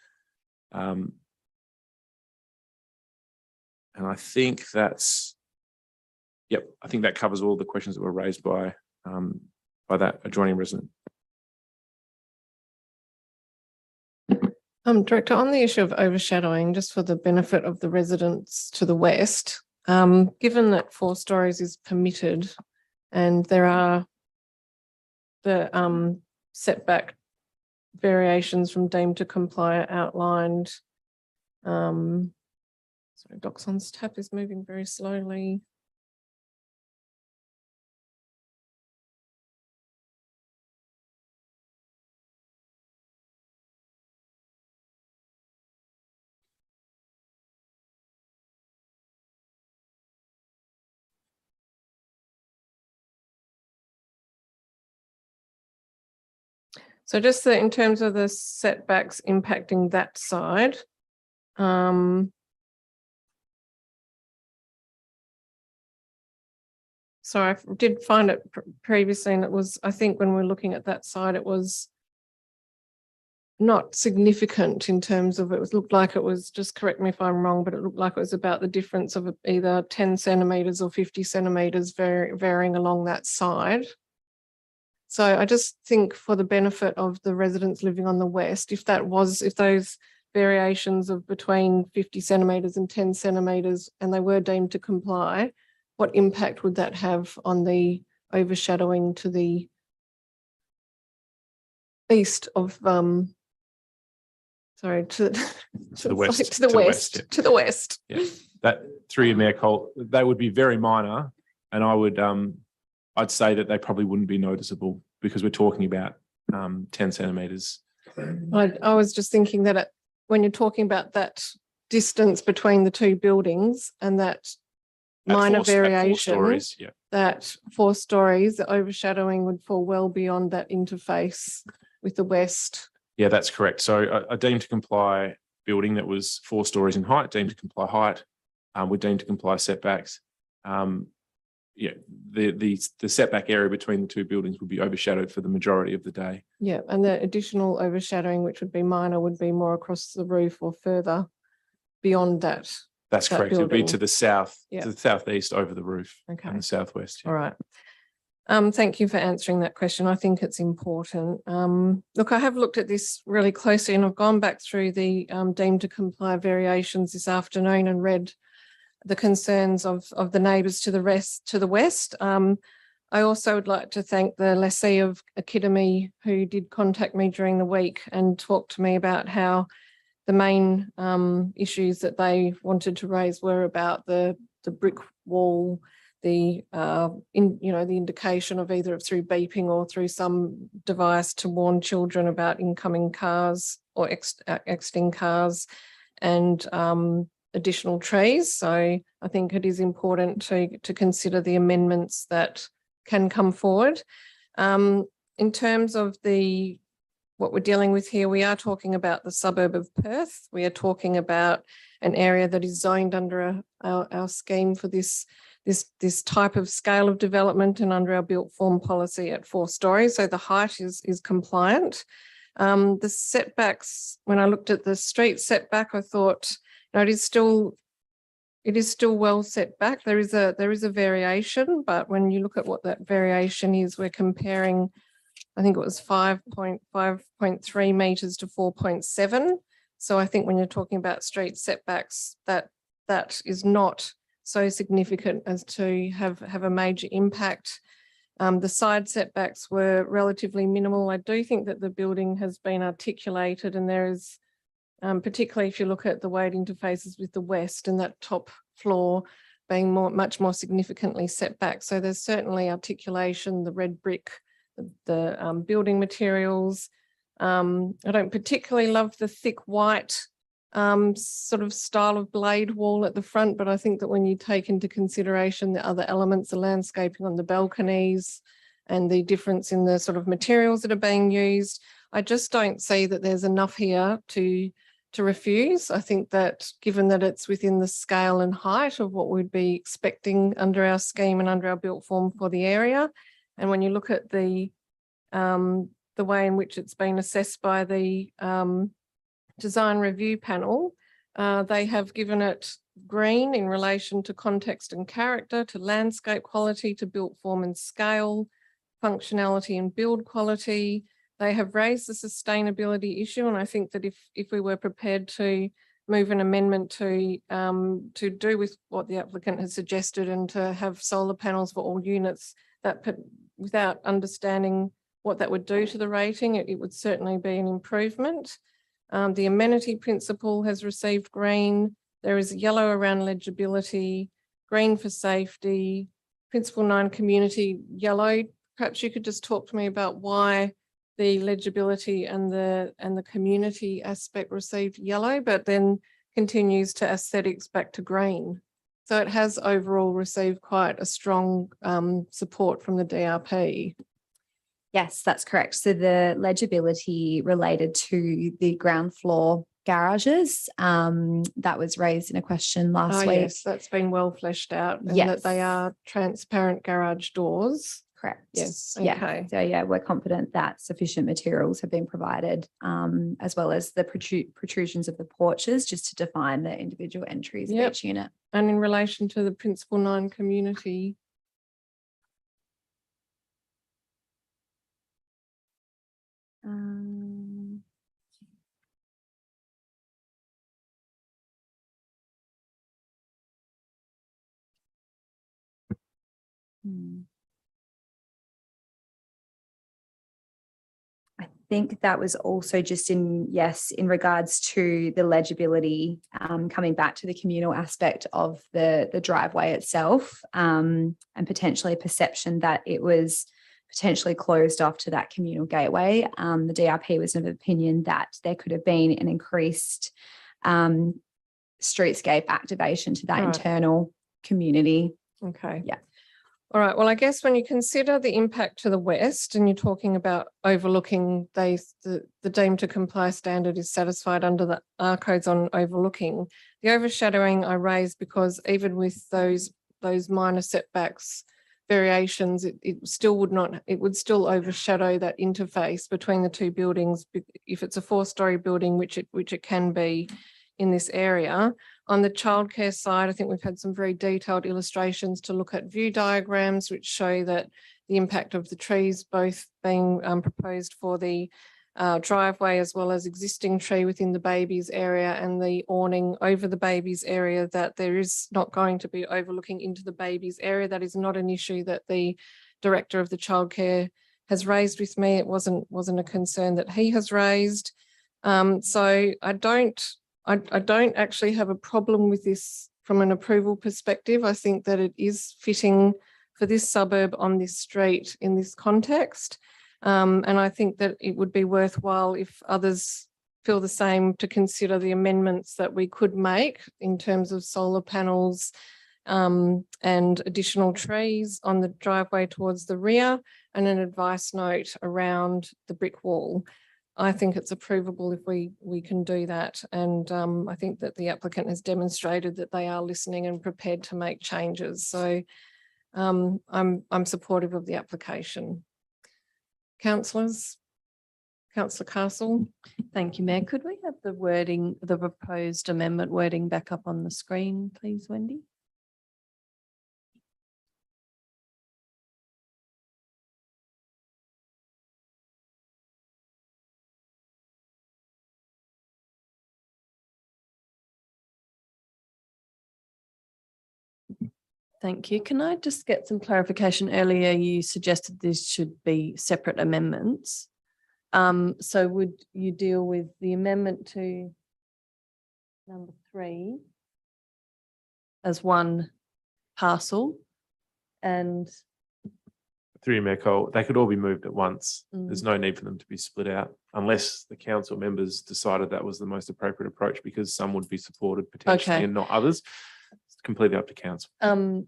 And I think that's, I think that covers all the questions that were raised by that adjoining resident. Director, on the issue of overshadowing, just for the benefit of the residents to the west, given that 4 stories is permitted and there are the setback variations from deemed to comply outlined. Sorry, Doxon's tab is moving very slowly. So just in terms of the setbacks impacting that side, so I did find it previously, and it was, I think when we were looking at that side, it was not significant in terms of, it looked like it was, just correct me if I'm wrong, but it looked like it was about the difference of either 10 centimetres or 50 centimetres varying along that side. So I just think for the benefit of the residents living on the west, if those variations of between 50 centimetres and 10 centimetres and they were deemed to comply, what impact would that have on the overshadowing to the east of, sorry, to the west. to the west. Yeah. To the west. Yeah. that through your Mayor Cole, they would be very minor. And I would, I'd say that they probably wouldn't be noticeable because we're talking about 10 centimetres. I was just thinking that when you're talking about that distance between the two buildings and that minor At 4 variation, stories, yeah. that 4 stories, the overshadowing would fall well beyond that interface with the west. Yeah, that's correct. So a deemed to comply building that was 4 stories in height, deemed to comply height, would deem to comply setbacks. Yeah, the setback area between the two buildings would be overshadowed for the majority of the day. Yeah, and the additional overshadowing, which would be minor, would be more across the roof or further beyond that. That's that correct. It would be to building. the south, Yeah. to the southeast over the roof Okay. and the southwest. yeah. All right. Thank you for answering that question. I think it's important. Look, I have looked at this really closely and I've gone back through the deemed to comply variations this afternoon and read the concerns of the neighbours to the west. I also would like to thank the lessee of Academy who did contact me during the week and talk to me about how the main issues that they wanted to raise were about the brick wall, the the indication of either through beeping or through some device to warn children about incoming cars or exiting cars, and additional trees. So I think it is important to consider the amendments that can come forward. In terms of what we're dealing with here, we are talking about the suburb of Perth. We are talking about an area that is zoned under our scheme for this type of scale of development and under our built form policy at 4 stories. So the height is compliant. The setbacks, when I looked at the street setback, I thought, it is still well set back. There is a variation, but when you look at what that variation is, we're comparing, I think it was 5.3 metres to 4.7. So I think when you're talking about street setbacks, that is not so significant as to have a major impact. The side setbacks were relatively minimal. I do think that the building has been articulated, and there is, particularly if you look at the weight interfaces with the west and that top floor being much more significantly set back. So there's certainly articulation, the red brick, the building materials. I don't particularly love the thick white sort of style of blade wall at the front, but I think that when you take into consideration the other elements, the landscaping on the balconies and the difference in the sort of materials that are being used, I just don't see that there's enough here to refuse. I think that given that it's within the scale and height of what we'd be expecting under our scheme and under our built form for the area, and when you look at the way in which it's been assessed by the design review panel, they have given it green in relation to context and character, to landscape quality, to built form and scale, functionality and build quality. They have raised the sustainability issue, and I think that if we were prepared to move an amendment to do with what the applicant has suggested and to have solar panels for all units, that without understanding what that would do to the rating, it would certainly be an improvement. The amenity principle has received green. There is yellow around legibility, green for safety, principle 9 community yellow. Perhaps you could just talk to me about why the legibility and the community aspect received yellow, but then continues to aesthetics back to green. So it has overall received quite a strong support from the DRP. Yes, that's correct. So the legibility related to the ground floor garages, that was raised in a question last week. Yes, that's been well fleshed out, and Yes. that they are transparent garage doors. Correct. Yes, Yeah. okay. So yeah, we're confident that sufficient materials have been provided, as well as the protrusions of the porches, just to define the individual entries of Yep. each unit. And in relation to the principle 9 community, I think that was also just in regards to the legibility, coming back to the communal aspect of the driveway itself, and potentially a perception that it was potentially closed off to that communal gateway. The DRP was of opinion that there could have been an increased streetscape activation to that Right. internal community. Okay. Yeah. All right. Well, I guess when you consider the impact to the west and you're talking about overlooking, the deemed to comply standard is satisfied under the R codes on overlooking. The overshadowing I raised because even with those minor setbacks variations, it still would not, it would still overshadow that interface between the two buildings if it's a 4-story building, which it can be in this area. On the childcare side, I think we've had some very detailed illustrations to look at view diagrams, which show that the impact of the trees both being proposed for the driveway as well as existing tree within the babies area and the awning over the babies area, that there is not going to be overlooking into the babies area. That is not an issue that the director of the childcare has raised with me. It wasn't a concern that he has raised. So I don't actually have a problem with this from an approval perspective. I think that it is fitting for this suburb on this street in this context. And I think that it would be worthwhile if others feel the same to consider the amendments that we could make in terms of solar panels and additional trees on the driveway towards the rear and an advice note around the brick wall. I think it's approvable if we can do that. And I think that the applicant has demonstrated that they are listening and prepared to make changes. So I'm supportive of the application. Councillors, Councillor Castle. Thank you, Mayor. Could we have the wording, the proposed amendment wording back up on the screen, please, Wendy? Thank you. Can I just get some clarification? Earlier, you suggested this should be separate amendments. So would you deal with the amendment to number 3 as one parcel and Through you, Mayor Cole, they could all be moved at once. There's no need for them to be split out unless the council members decided that was the most appropriate approach, because some would be supported potentially Okay. and not others. It's completely up to council. Can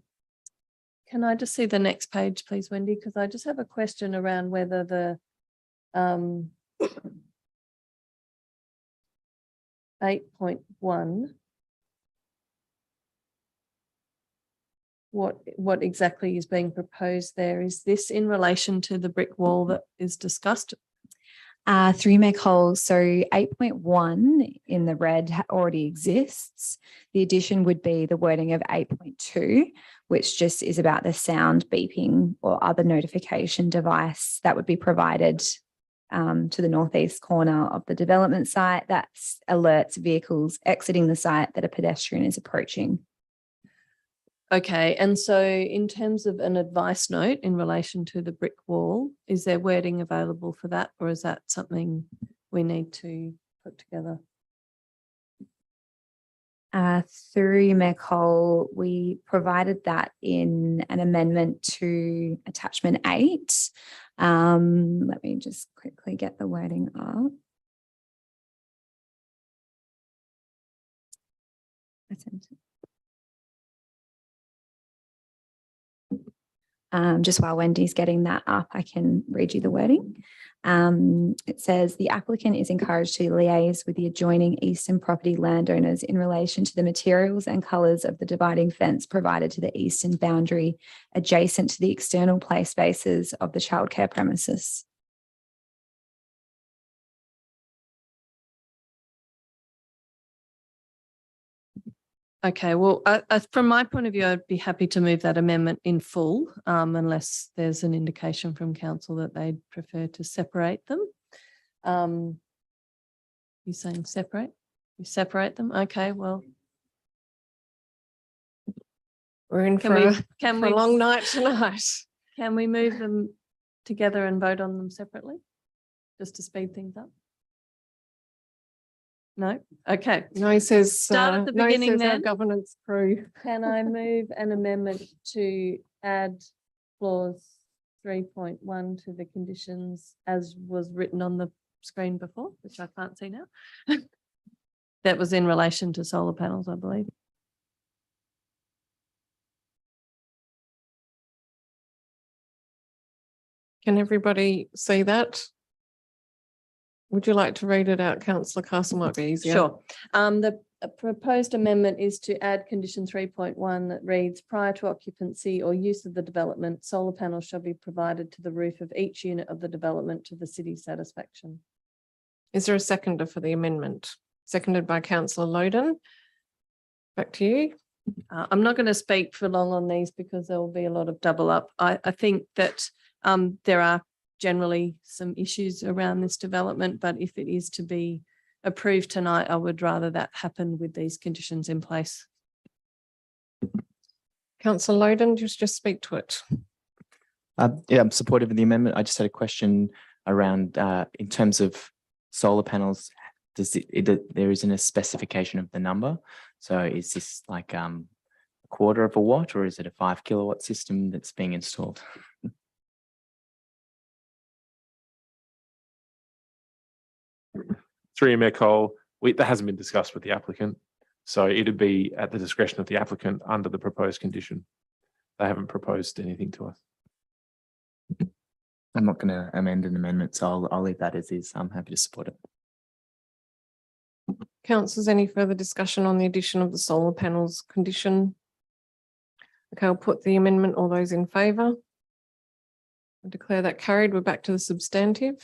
I just see the next page, please, Wendy? Because I just have a question around whether the 8.1, what exactly is being proposed there? Is this in relation to the brick wall that is discussed? Through you, Mayor Cole, so 8.1 in the red already exists. The addition would be the wording of 8.2, which just is about the sound beeping or other notification device that would be provided to the northeast corner of the development site that alerts vehicles exiting the site that a pedestrian is approaching. Okay, and so in terms of an advice note in relation to the brick wall, is there wording available for that, or is that something we need to put together? Through you, Mayor Cole, we provided that in an amendment to attachment 8. Let me just quickly get the wording up. Just while Wendy's getting that up, I can read you the wording. It says the applicant is encouraged to liaise with the adjoining eastern property landowners in relation to the materials and colours of the dividing fence provided to the eastern boundary adjacent to the external play spaces of the childcare premises. Okay, well, from my point of view, I'd be happy to move that amendment in full, unless there's an indication from council that they'd prefer to separate them. You saying separate? You separate them? Okay, well. We're in for a long night tonight. Can we move them together and vote on them separately? just to speed things up? No? Okay. No, he says. Start at the no, he beginning says our then. governance crew. Can I move an amendment to add clause 3.1 to the conditions as was written on the screen before, which I can't see now? That was in relation to solar panels, I believe. Can everybody see that? Would you like to read it out? Councillor Castle might be easier. Sure. The proposed amendment is to add condition 3.1 that reads, prior to occupancy or use of the development, solar panels shall be provided to the roof of each unit of the development to the city's satisfaction. Is there a seconder for the amendment? Seconded by councillor Loden. Back to you. I'm not going to speak for long on these because there will be a lot of double up. I think that there are generally some issues around this development, but if it is to be approved tonight, I would rather that happen with these conditions in place. Councillor Loden, just speak to it. Yeah, I'm supportive of the amendment. I just had a question around in terms of solar panels. There isn't a specification of the number. So is this like a quarter of a watt or is it a 5 kilowatt system that's being installed? Through you, Mayor Cole, that hasn't been discussed with the applicant. So it'd be at the discretion of the applicant under the proposed condition. They haven't proposed anything to us. I'm not going to amend an amendment, so I'll leave that as is. I'm happy to support it. Councillors, any further discussion on the addition of the solar panels condition? Okay, I'll put the amendment. All those in favour? I declare that carried. We're back to the substantive.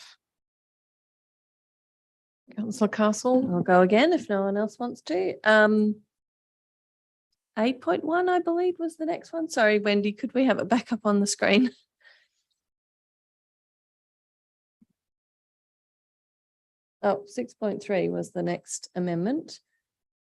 Councillor Castle. I'll go again if no one else wants to. 8.1, I believe, was the next one. Sorry, Wendy, could we have it back up on the screen? Oh, 6.3 was the next amendment.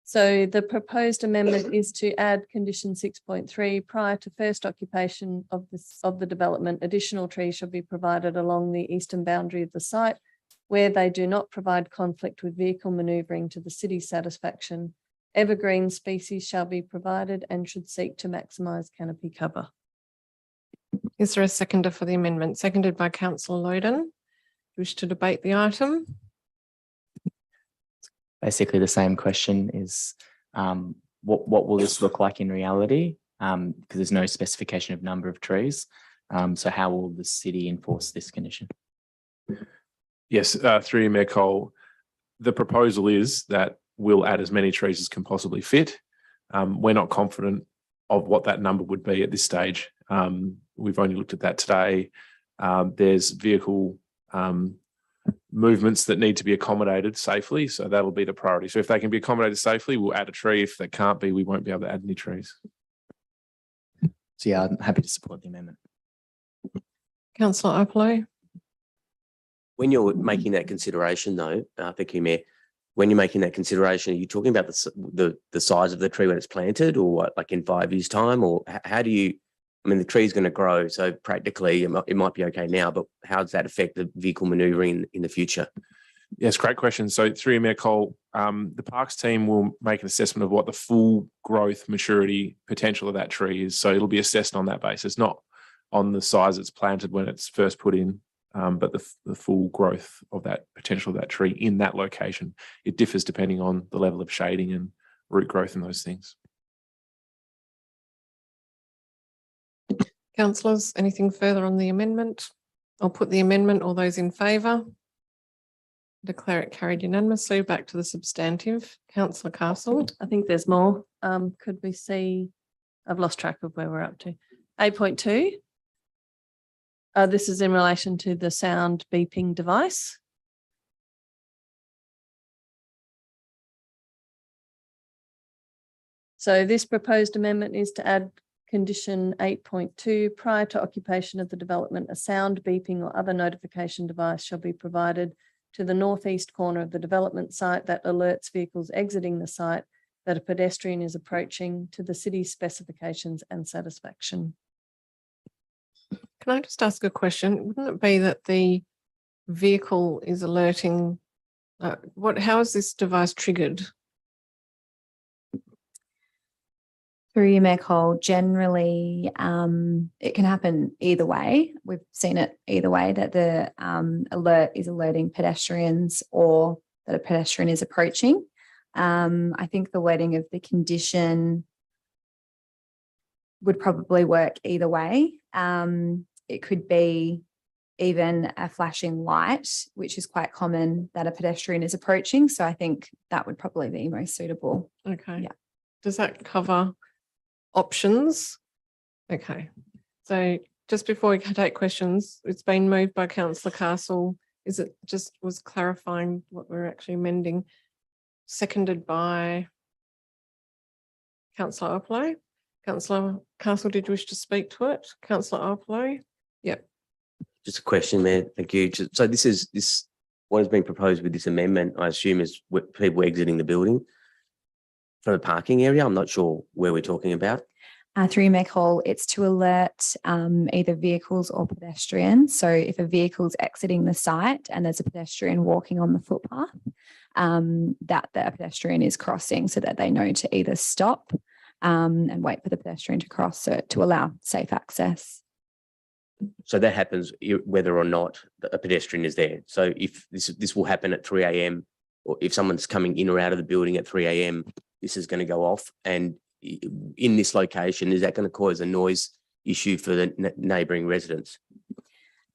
So the proposed amendment is to add condition 6.3, prior to first occupation of the development, additional trees shall be provided along the eastern boundary of the site where they do not provide conflict with vehicle manoeuvring to the city's satisfaction. Evergreen species shall be provided and should seek to maximise canopy cover. Is there a seconder for the amendment? Seconded by councillor Loden. Wish to debate the item? Basically, the same question is what will this look like in reality? Because there's no specification of number of trees. So how will the city enforce this condition? Yes, through you, Mayor Cole, the proposal is that we'll add as many trees as can possibly fit. We're not confident of what that number would be at this stage. We've only looked at that today. There's vehicle movements that need to be accommodated safely, so that'll be the priority. So if they can be accommodated safely, we'll add a tree. If they can't be, we won't be able to add any trees. So yeah, I'm happy to support the amendment. Councillor Opolo. When you're making that consideration though, thank you, Mayor, when you're making that consideration, are you talking about the size of the tree when it's planted or what, like in 5 years' time? Or how do you, I mean, the tree's going to grow, so practically it might be okay now, but how does that affect the vehicle manoeuvring in the future? Yes, great question. So through you, Mayor Cole, the Parks team will make an assessment of what the full growth maturity potential of that tree is. So it'll be assessed on that basis, not on the size it's planted when it's first put in. But the full growth of that potential of that tree in that location. It differs depending on the level of shading and root growth and those things. Councillors, anything further on the amendment? I'll put the amendment. All those in favour? Declare it carried unanimously. Back to the substantive. Councillor Castle. I think there's more. Could we see? I've lost track of where we're up to. 8.2. This is in relation to the sound beeping device. So this proposed amendment is to add condition 8.2, prior to occupation of the development, a sound beeping or other notification device shall be provided to the northeast corner of the development site that alerts vehicles exiting the site that a pedestrian is approaching to the city's specifications and satisfaction. Can I just ask a question? Wouldn't it be that the vehicle is alerting, how is this device triggered? Through you, Mayor Cole, generally, it can happen either way. We've seen it either way, that the alert is alerting pedestrians or that a pedestrian is approaching. I think the wording of the condition would probably work either way. It could be even a flashing light, which is quite common that a pedestrian is approaching. So I think that would probably be most suitable. Okay. Yeah. Does that cover options? Okay. So just before we can take questions, it's been moved by Councillor Castle. Is it just was clarifying what we're actually amending? Seconded by Councillor Opolo. Councillor Castle, did you wish to speak to it? Councillor Opolo? Yep. Just a question, Mayor. Thank you. So this what is being proposed with this amendment, I assume, is people exiting the building from the parking area. I'm not sure where we're talking about. Through you, Mayor Cole, it's to alert either vehicles or pedestrians. So if a vehicle's exiting the site and there's a pedestrian walking on the footpath, that the pedestrian is crossing, so that they know to either stop and wait for the pedestrian to cross, so to allow safe access. So that happens whether or not a pedestrian is there. So if this will happen at 3 a.m. or if someone's coming in or out of the building at 3 a.m, this is going to go off. And in this location, is that going to cause a noise issue for the neighbouring residents?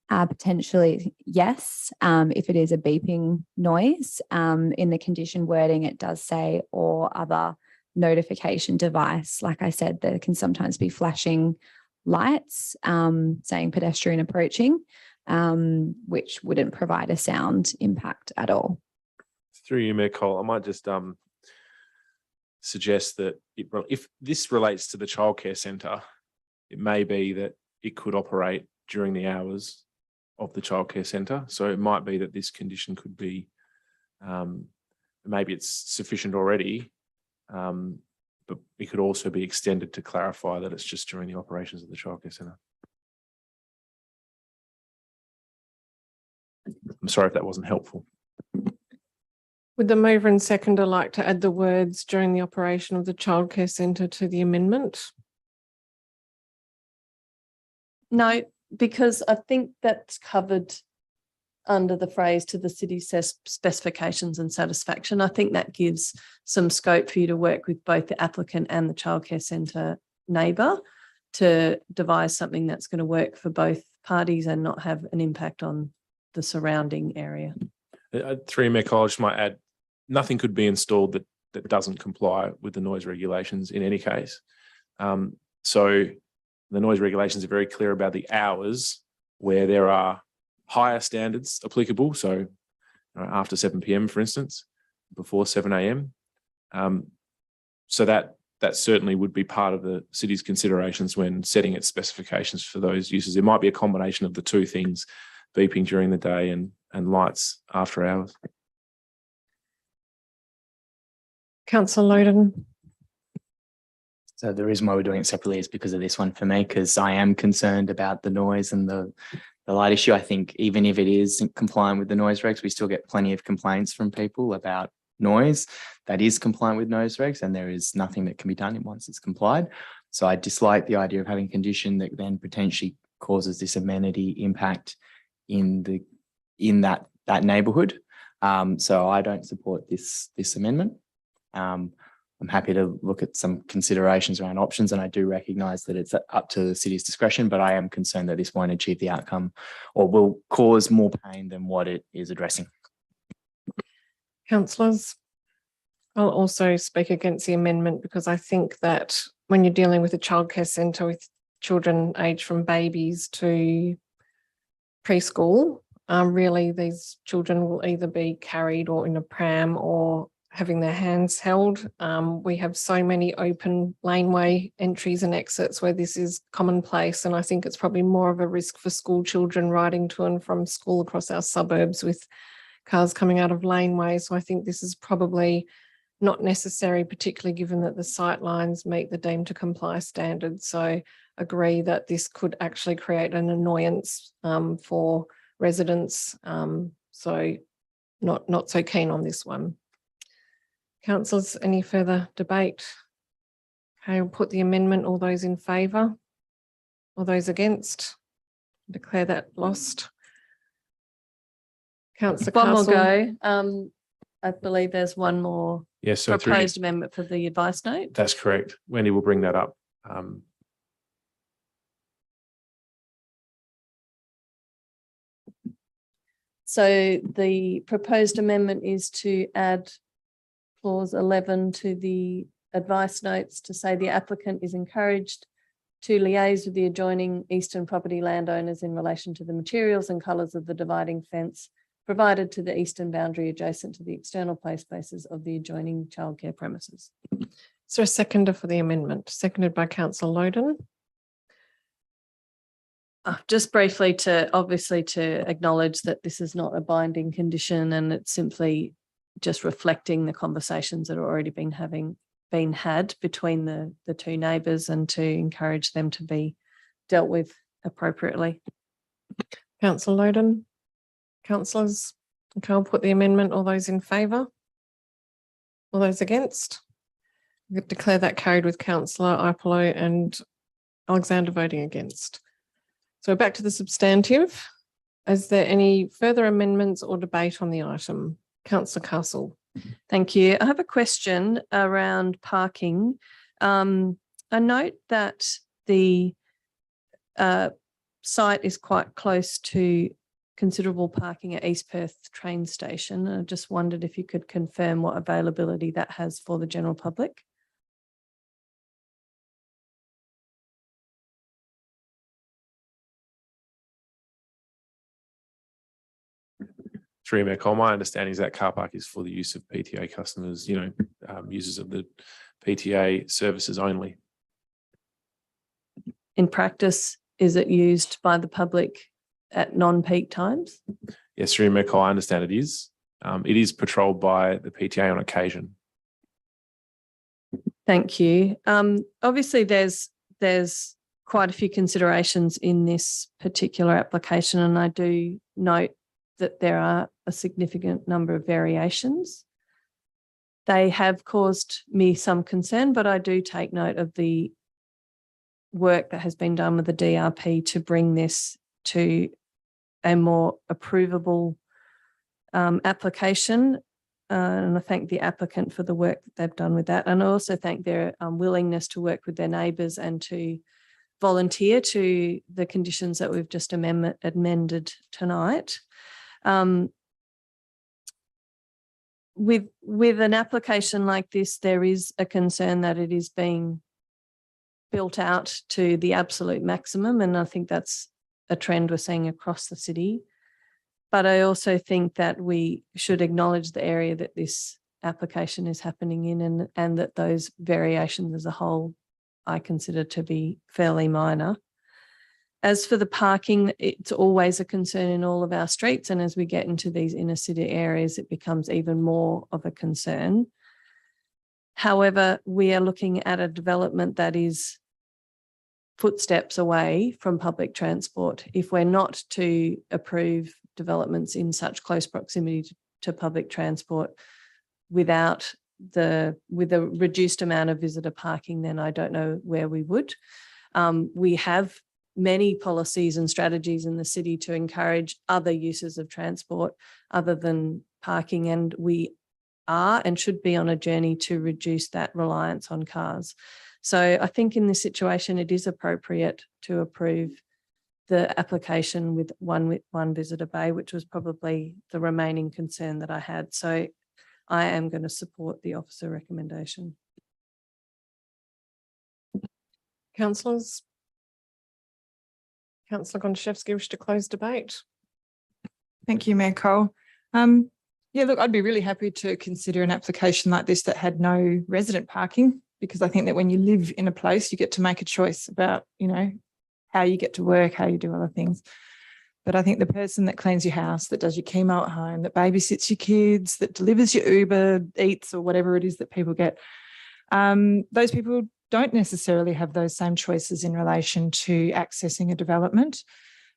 Potentially, yes. If it is a beeping noise, in the condition wording, it does say or other notification device. Like I said, there can sometimes be flashing lights saying pedestrian approaching, which wouldn't provide a sound impact at all. Through you, Mayor Cole, I might just suggest that if this relates to the childcare centre, it may be that it could operate during the hours of the childcare centre. So it might be that this condition could be, maybe it's sufficient already, but it could also be extended to clarify that it's just during the operations of the childcare centre. I'm sorry if that wasn't helpful. Would the mover and seconder like to add the words during the operation of the childcare centre to the amendment? No, because I think that's covered under the phrase to the city specifications and satisfaction. I think that gives some scope for you to work with both the applicant and the childcare centre neighbour to devise something that's going to work for both parties and not have an impact on the surrounding area. Through Mayor Cole, I just might add, nothing could be installed that doesn't comply with the noise regulations in any case. So the noise regulations are very clear about the hours where there are higher standards applicable. So after 7 p.m, for instance, before 7 a.m. So that certainly would be part of the city's considerations when setting its specifications for those uses. It might be a combination of the two things, beeping during the day and lights after hours. Councillor Loden. So the reason why we're doing it separately is because of this one for me, because I am concerned about the noise and the light issue. I think even if it is compliant with the noise regs, we still get plenty of complaints from people about noise that is compliant with noise regs, and there is nothing that can be done once it's complied. So I dislike the idea of having a condition that then potentially causes this amenity impact in that neighbourhood. So I don't support this amendment. I'm happy to look at some considerations around options, and I do recognise that it's up to the city's discretion, but I am concerned that this won't achieve the outcome or will cause more pain than what it is addressing. Councillors, I'll also speak against the amendment because I think that when you're dealing with a childcare centre with children aged from babies to preschool, really these children will either be carried or in a pram or having their hands held. We have so many open laneway entries and exits where this is commonplace, and I think it's probably more of a risk for school children riding to and from school across our suburbs with cars coming out of laneways. So I think this is probably not necessary, particularly given that the sight lines meet the deemed to comply standards. So I agree that this could actually create an annoyance for residents. So not so keen on this one. Councillors, any further debate? Okay, I'll put the amendment. All those in favour? All those against? Declare that lost. Councillor One more Castle. go. I believe there's one more Yes, so through, proposed amendment for the advice note. that's correct. Wendy will bring that up. So the proposed amendment is to add clause 11 to the advice notes to say the applicant is encouraged to liaise with the adjoining eastern property landowners in relation to the materials and colours of the dividing fence provided to the eastern boundary adjacent to the external play spaces of the adjoining childcare premises. Is there a seconder for the amendment? Seconded by Councillor Loden. Just briefly obviously to acknowledge that this is not a binding condition and it's simply just reflecting the conversations that are already been had between the two neighbours and to encourage them to be dealt with appropriately. Councillor Loden. Councillors, okay, I'll put the amendment. All those in favour? All those against? I declare that carried with Councillor Ipolo and Alexander voting against. So back to the substantive. Is there any further amendments or debate on the item? Councillor Castle. Thank you. I have a question around parking. I note that the site is quite close to considerable parking at East Perth train station. I just wondered if you could confirm what availability that has for the general public. Through Mayor Cole, my understanding is that car park is for the use of PTA customers, users of the PTA services only. In practice, is it used by the public at non-peak times? Yes, through Mayor Cole, I understand it is. It is patrolled by the PTA on occasion. Thank you. Obviously, there's quite a few considerations in this particular application, and I do note that there are a significant number of variations. They have caused me some concern, but I do take note of the work that has been done with the DRP to bring this to a more approvable application. And I thank the applicant for the work that they've done with that. And I also thank their willingness to work with their neighbours and to volunteer to the conditions that we've just amended tonight. With an application like this, there is a concern that it is being built out to the absolute maximum, and I think that's a trend we're seeing across the city. But I also think that we should acknowledge the area that this application is happening in, and that those variations as a whole I consider to be fairly minor. As for the parking, it's always a concern in all of our streets, and as we get into these inner city areas, it becomes even more of a concern. However, we are looking at a development that is footsteps away from public transport. If we're not to approve developments in such close proximity to public transport with a reduced amount of visitor parking, then I don't know where we would. We have many policies and strategies in the city to encourage other uses of transport other than parking, and we are and should be on a journey to reduce that reliance on cars. So I think in this situation, it is appropriate to approve the application with one visitor bay, which was probably the remaining concern that I had. So I am going to support the officer recommendation. Councillors? Councillor Gontaszewski, wish to close debate? Thank you, Mayor Cole. Yeah, look, I'd be really happy to consider an application like this that had no resident parking, because I think that when you live in a place, you get to make a choice about, how you get to work, how you do other things. But I think the person that cleans your house, that does your chemo at home, that babysits your kids, that delivers your Uber Eats or whatever it is that people get, those people don't necessarily have those same choices in relation to accessing a development.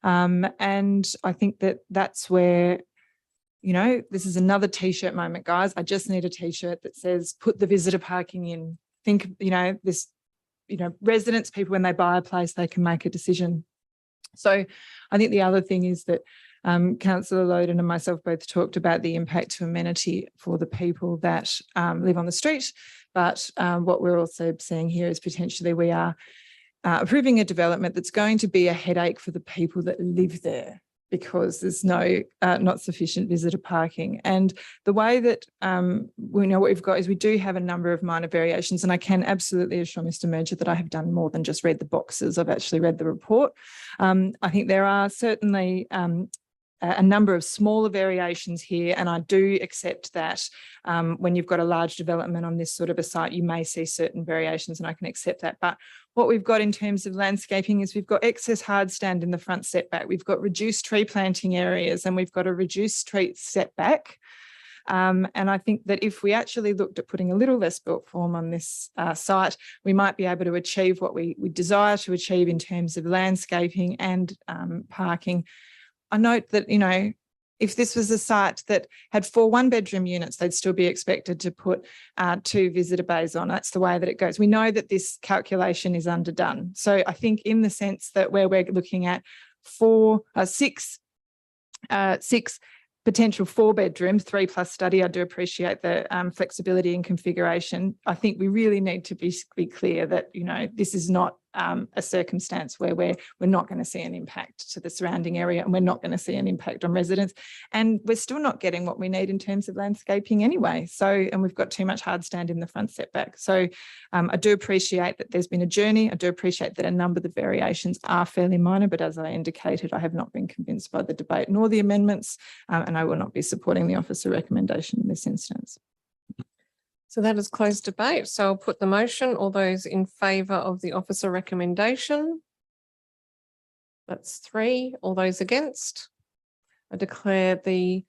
And I think that that's where, you know, this is another t-shirt moment, guys. I just need a t-shirt that says, put the visitor parking in. Think, you know, this, you know, residents, people, when they buy a place, they can make a decision. So I think the other thing is that Councillor Loden and myself both talked about the impact to amenity for the people that live on the street. But what we're also seeing here is potentially we are approving a development that's going to be a headache for the people that live there, because there's no not sufficient visitor parking. And the way that we know what we've got is we do have a number of minor variations, and I can absolutely assure Mr. Merger that I have done more than just read the boxes. I've actually read the report. I think there are certainly a number of smaller variations here, and I do accept that when you've got a large development on this sort of a site, you may see certain variations, and I can accept that. But what we've got in terms of landscaping is we've got excess hard stand in the front setback, we've got reduced tree planting areas, and we've got a reduced street setback. And I think that if we actually looked at putting a little less built form on this site, we might be able to achieve what we desire to achieve in terms of landscaping and parking. I note that, you know, if this was a site that had 4 one-bedroom units, they'd still be expected to put 2 visitor bays on. That's the way that it goes. We know that this calculation is underdone. So I think in the sense that where we're looking at 6 potential 4 bedrooms, 3+ study, I do appreciate the flexibility and configuration. I think we really need to be clear that, you know, this is not a circumstance where we're not going to see an impact to the surrounding area, and we're not going to see an impact on residents, and we're still not getting what we need in terms of landscaping anyway. So, and we've got too much hard stand in the front setback. So I do appreciate that there's been a journey. I do appreciate that a number of the variations are fairly minor, but as I indicated, I have not been convinced by the debate nor the amendments, and I will not be supporting the officer recommendation in this instance. So that is closed debate. So I'll put the motion. All those in favour of the officer recommendation? That's 3. All those against? I declare the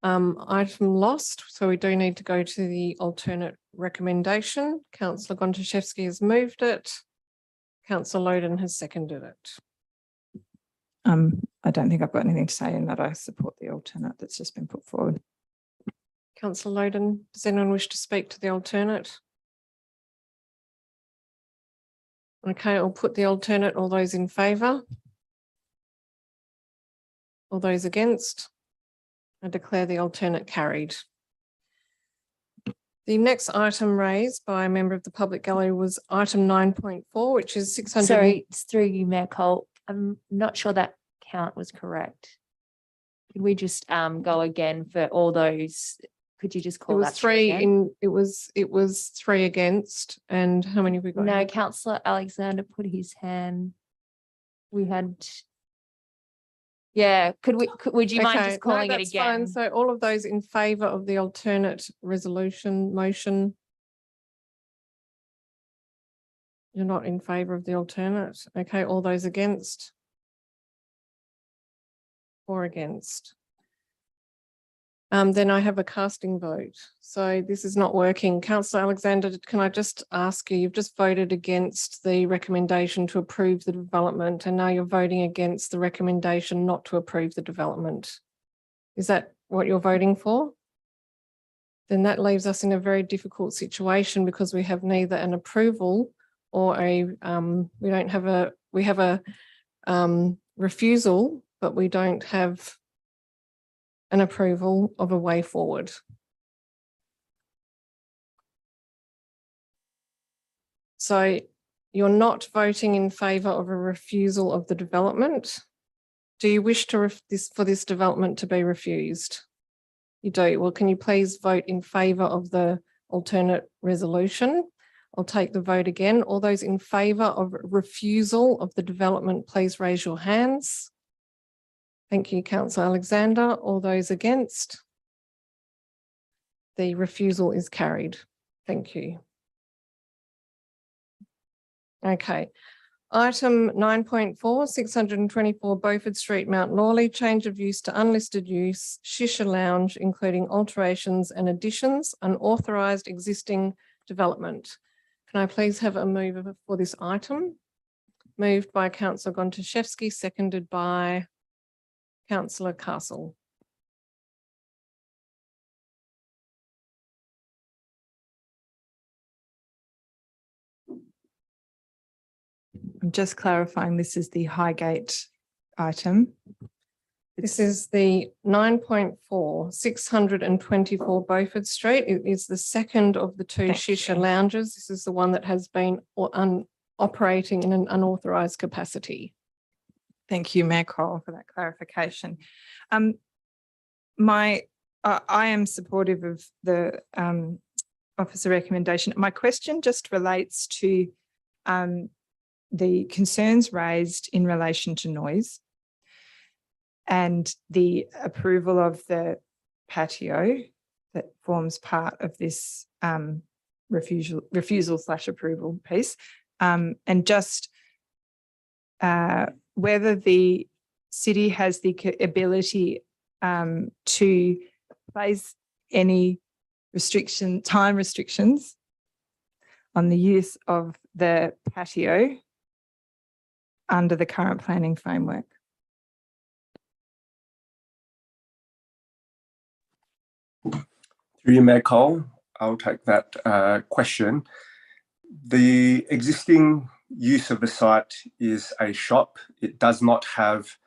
item lost. So we do need to go to the alternate recommendation. Councillor Gontaszewski has moved it. Councillor Loden has seconded it. I don't think I've got anything to say in that I support the alternate that's just been put forward. Councillor Loden, does anyone wish to speak to the alternate? Okay, I'll put the alternate. All those in favour? All those against? I declare the alternate carried. The next item raised by a member of the public gallery was item 9.4, which is 600. Sorry, it's through you, Mayor Cole. I'm not sure that count was correct. Could we just go again for all those? Could you just call It was that? 3 again? it was 3 against, and how many have we got? No, here? Councillor Alexander put his hand. We had. Yeah, would you mind Okay, just no, calling it that's fine. again? So all of those in favour of the alternate resolution motion? You're not in favour of the alternate. Okay, all those against? 4 against. Then I have a casting vote. So this is not working. Councillor Alexander, can I just ask you, you've just voted against the recommendation to approve the development, and now you're voting against the recommendation not to approve the development. Is that what you're voting for? Then that leaves us in a very difficult situation, because we have neither an approval or we have a refusal, but we don't have an approval of a way forward. So you're not voting in favour of a refusal of the development. Do you wish to for this development to be refused? You do. Well, can you please vote in favour of the alternate resolution? I'll take the vote again. All those in favour of refusal of the development, please raise your hands. Thank you, Councillor Alexander. All those against? The refusal is carried. Thank you. Okay. Item 9.4, 624 Beaufort Street, Mount Lawley, change of use to unlisted use, Shisha Lounge, including alterations and additions, unauthorised existing development. Can I please have a mover for this item? Moved by councillor Gontaszewski, seconded by councillor Castle. I'm just clarifying, this is the Highgate item. This is the 9.4, 624 Beaufort Street. It is the second of the two Thank shisha you. lounges. This is the one that has been operating in an unauthorised capacity. Thank you, Mayor Cole, for that clarification. I am supportive of the officer recommendation. My question just relates to the concerns raised in relation to noise and the approval of the patio that forms part of this refusal/approval piece, and just whether the city has the ability to place any time restrictions on the use of the patio under the current planning framework. Through you, Mayor Cole, I'll take that question. The existing use of the site is a shop. It does not have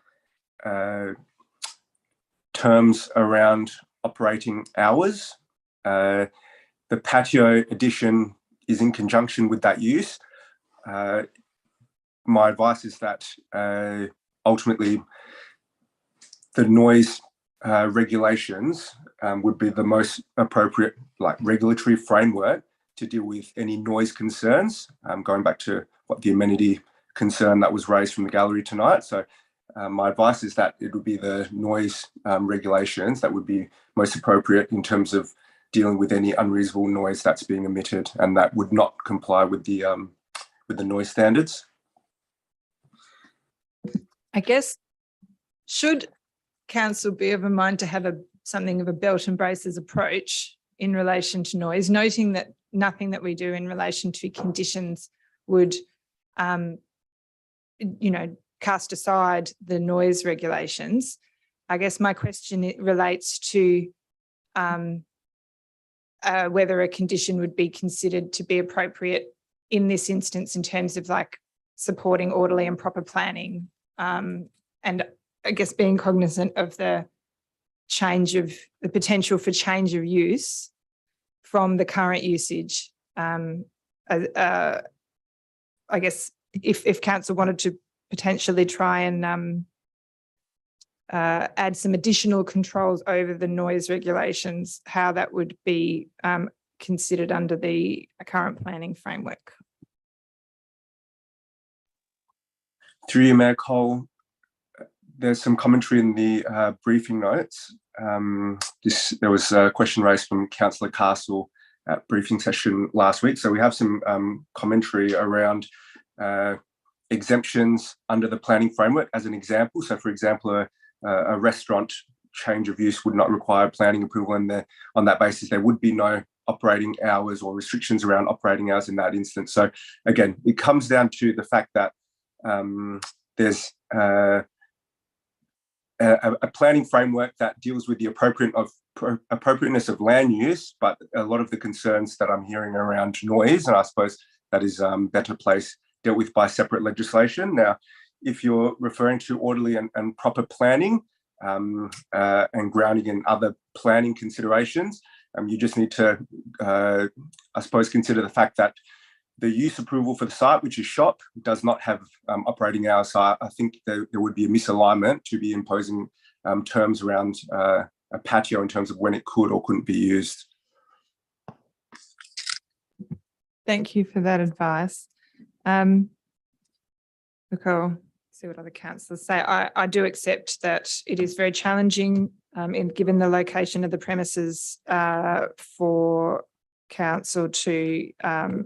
terms around operating hours. The patio addition is in conjunction with that use. My advice is that ultimately the noise regulations would be the most appropriate regulatory framework to deal with any noise concerns, going back to what the amenity concern that was raised from the gallery tonight. So my advice is that it would be the noise regulations that would be most appropriate in terms of dealing with any unreasonable noise that's being emitted, and that would not comply with the noise standards. I guess, should council be of a mind to have something of a belt and braces approach in relation to noise, noting that nothing that we do in relation to conditions would, cast aside the noise regulations. I guess my question relates to whether a condition would be considered to be appropriate in this instance in terms of supporting orderly and proper planning, and I guess being cognizant of the potential for change of use from the current usage. I guess if council wanted to potentially try and add some additional controls over the noise regulations, how that would be considered under the current planning framework. Through you, Mayor Cole, there's some commentary in the briefing notes. There was a question raised from Councillor Castle at briefing session last week. So we have some commentary around exemptions under the planning framework as an example. So for example, a restaurant change of use would not require planning approval, and on that basis, there would be no operating hours or restrictions around operating hours in that instance. So again, it comes down to the fact that there's a planning framework that deals with the appropriateness of land use, but a lot of the concerns that I'm hearing around noise, and I suppose that is better placed dealt with by separate legislation. Now, if you're referring to orderly and proper planning and grounding in other planning considerations, you just need to, I suppose, consider the fact that the use approval for the site, which is shop, does not have operating hours. So I think there would be a misalignment to be imposing terms around a patio in terms of when it could or couldn't be used. Thank you for that advice. Look, I'll see what other councillors say. I do accept that it is very challenging given the location of the premises for council to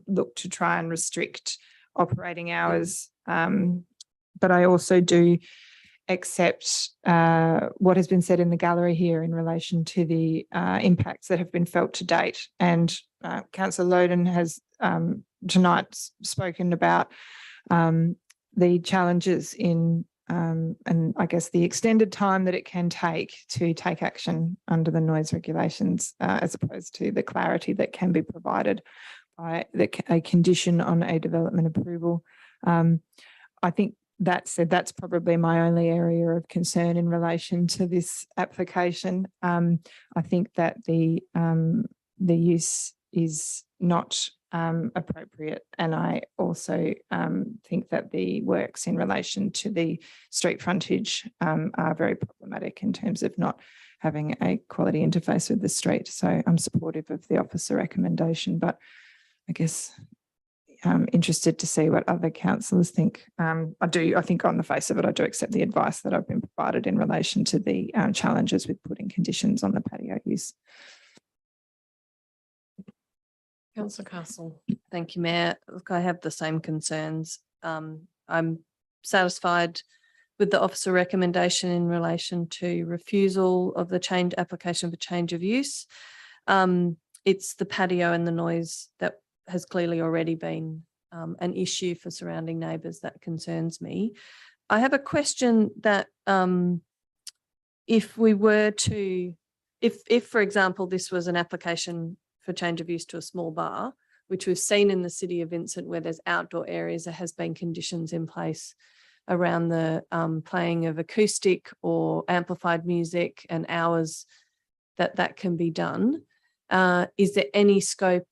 look to try and restrict operating hours. But I also do accept what has been said in the gallery here in relation to the impacts that have been felt to date. And Councillor Loden has tonight spoken about the challenges in and I guess the extended time that it can take to take action under the noise regulations, as opposed to the clarity that can be provided by a condition on a development approval. I think that said, that's probably my only area of concern in relation to this application. I think that the use is not appropriate, and I also think that the works in relation to the street frontage are very problematic in terms of not having a quality interface with the street. So I'm supportive of the officer recommendation, but I guess I'm interested to see what other councillors think. I think on the face of it, I do accept the advice that I've been provided in relation to the challenges with putting conditions on the patio use. Councillor Castle. Thank you, Mayor. Look, I have the same concerns. I'm satisfied with the officer recommendation in relation to refusal of the application for change of use. It's the patio and the noise that has clearly already been an issue for surrounding neighbours that concerns me. I have a question that if we were to, if for example, this was an application for change of use to a small bar, which we've seen in the city of Vincent where there's outdoor areas, there has been conditions in place around the playing of acoustic or amplified music and hours that can be done. Is there any scope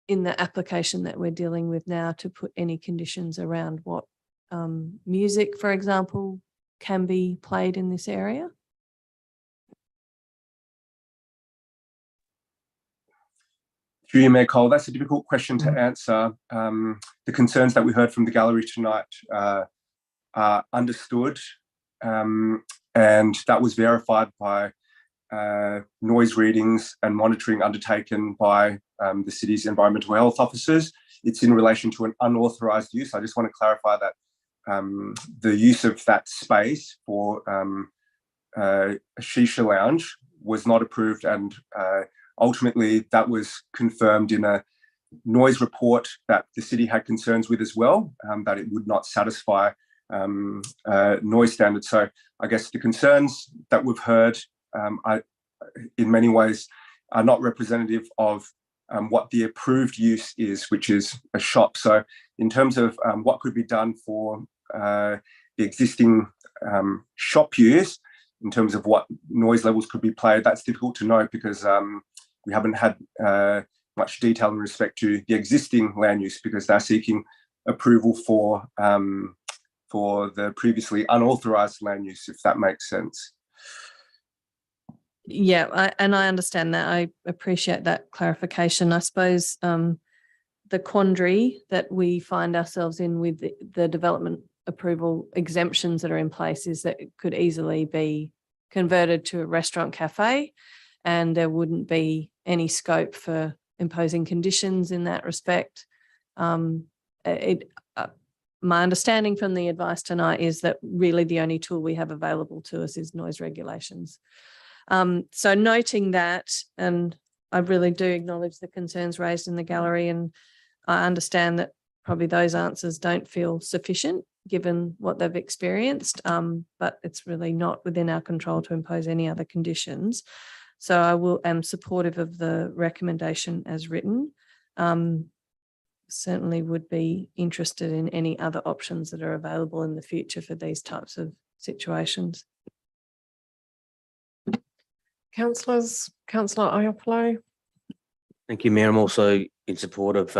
in the application that we're dealing with now to put any conditions around what music, for example, can be played in this area? Through you, Mayor Cole, that's a difficult question to answer. The concerns that we heard from the gallery tonight are understood, and that was verified by noise readings and monitoring undertaken by the city's environmental health officers. It's in relation to an unauthorised use. I just want to clarify that the use of that space for a shisha lounge was not approved, and ultimately that was confirmed in a noise report that the city had concerns with as well, that it would not satisfy noise standards. So I guess the concerns that we've heard in many ways are not representative of what the approved use is, which is a shop. So in terms of what could be done for the existing shop use, in terms of what noise levels could be played, that's difficult to know because we haven't had much detail in respect to the existing land use because they're seeking approval for the previously unauthorised land use, if that makes sense. Yeah, and I understand that. I appreciate that clarification. I suppose the quandary that we find ourselves in with the development approval exemptions that are in place is that it could easily be converted to a restaurant cafe, and there wouldn't be any scope for imposing conditions in that respect. My understanding from the advice tonight is that really the only tool we have available to us is noise regulations. So noting that, and I really do acknowledge the concerns raised in the gallery, and I understand that probably those answers don't feel sufficient given what they've experienced, but it's really not within our control to impose any other conditions. So I am supportive of the recommendation as written. Certainly would be interested in any other options that are available in the future for these types of situations. Councillors, Councillor Iapolo. Thank you, Mayor. I'm also in support of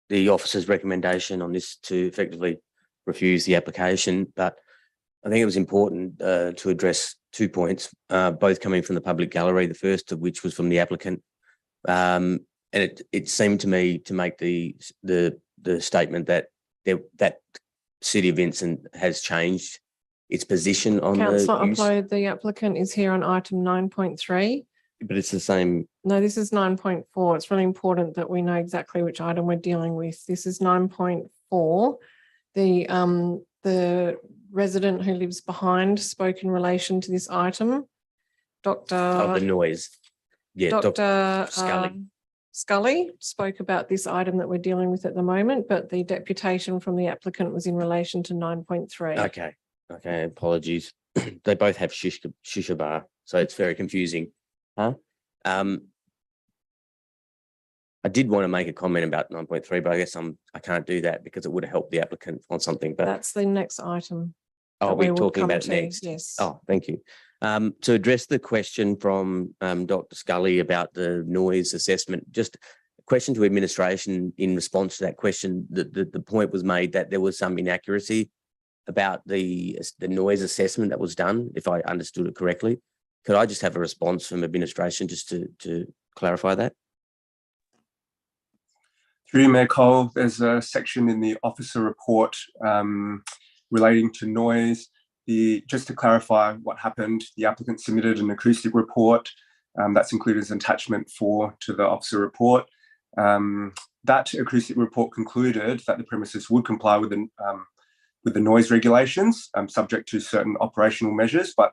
the officer's recommendation on this to effectively refuse the application, but I think it was important to address 2 points, both coming from the public gallery, the first of which was from the applicant. And it seemed to me to make the statement that that City of Vincent has changed its position on Councillor the use. Iapolo, the applicant is here on item 9.3. But it's the same. No, this is 9.4. It's really important that we know exactly which item we're dealing with. This is 9.4. The resident who lives behind spoke in relation to this item. Of the noise. Yeah, Dr. Scully. Scully spoke about this item that we're dealing with at the moment, but the deputation from the applicant was in relation to 9.3. Okay, okay, apologies. They both have shisha bar, so it's very confusing. Huh? I did want to make a comment about 9.3, but I guess I can't do that because it would have helped the applicant on something, but. That's the next item. Oh, that we we're will talking come about it to, next. yes. Oh, thank you. To address the question from Dr. Scully about the noise assessment, just a question to administration in response to that question. The point was made that there was some inaccuracy about the noise assessment that was done, if I understood it correctly. Could I just have a response from administration just to clarify that? Through you, Mayor Cole, there's a section in the officer report relating to noise. Just to clarify what happened, the applicant submitted an acoustic report that's included as attachment 4 to the officer report. That acoustic report concluded that the premises would comply with the noise regulations, subject to certain operational measures. But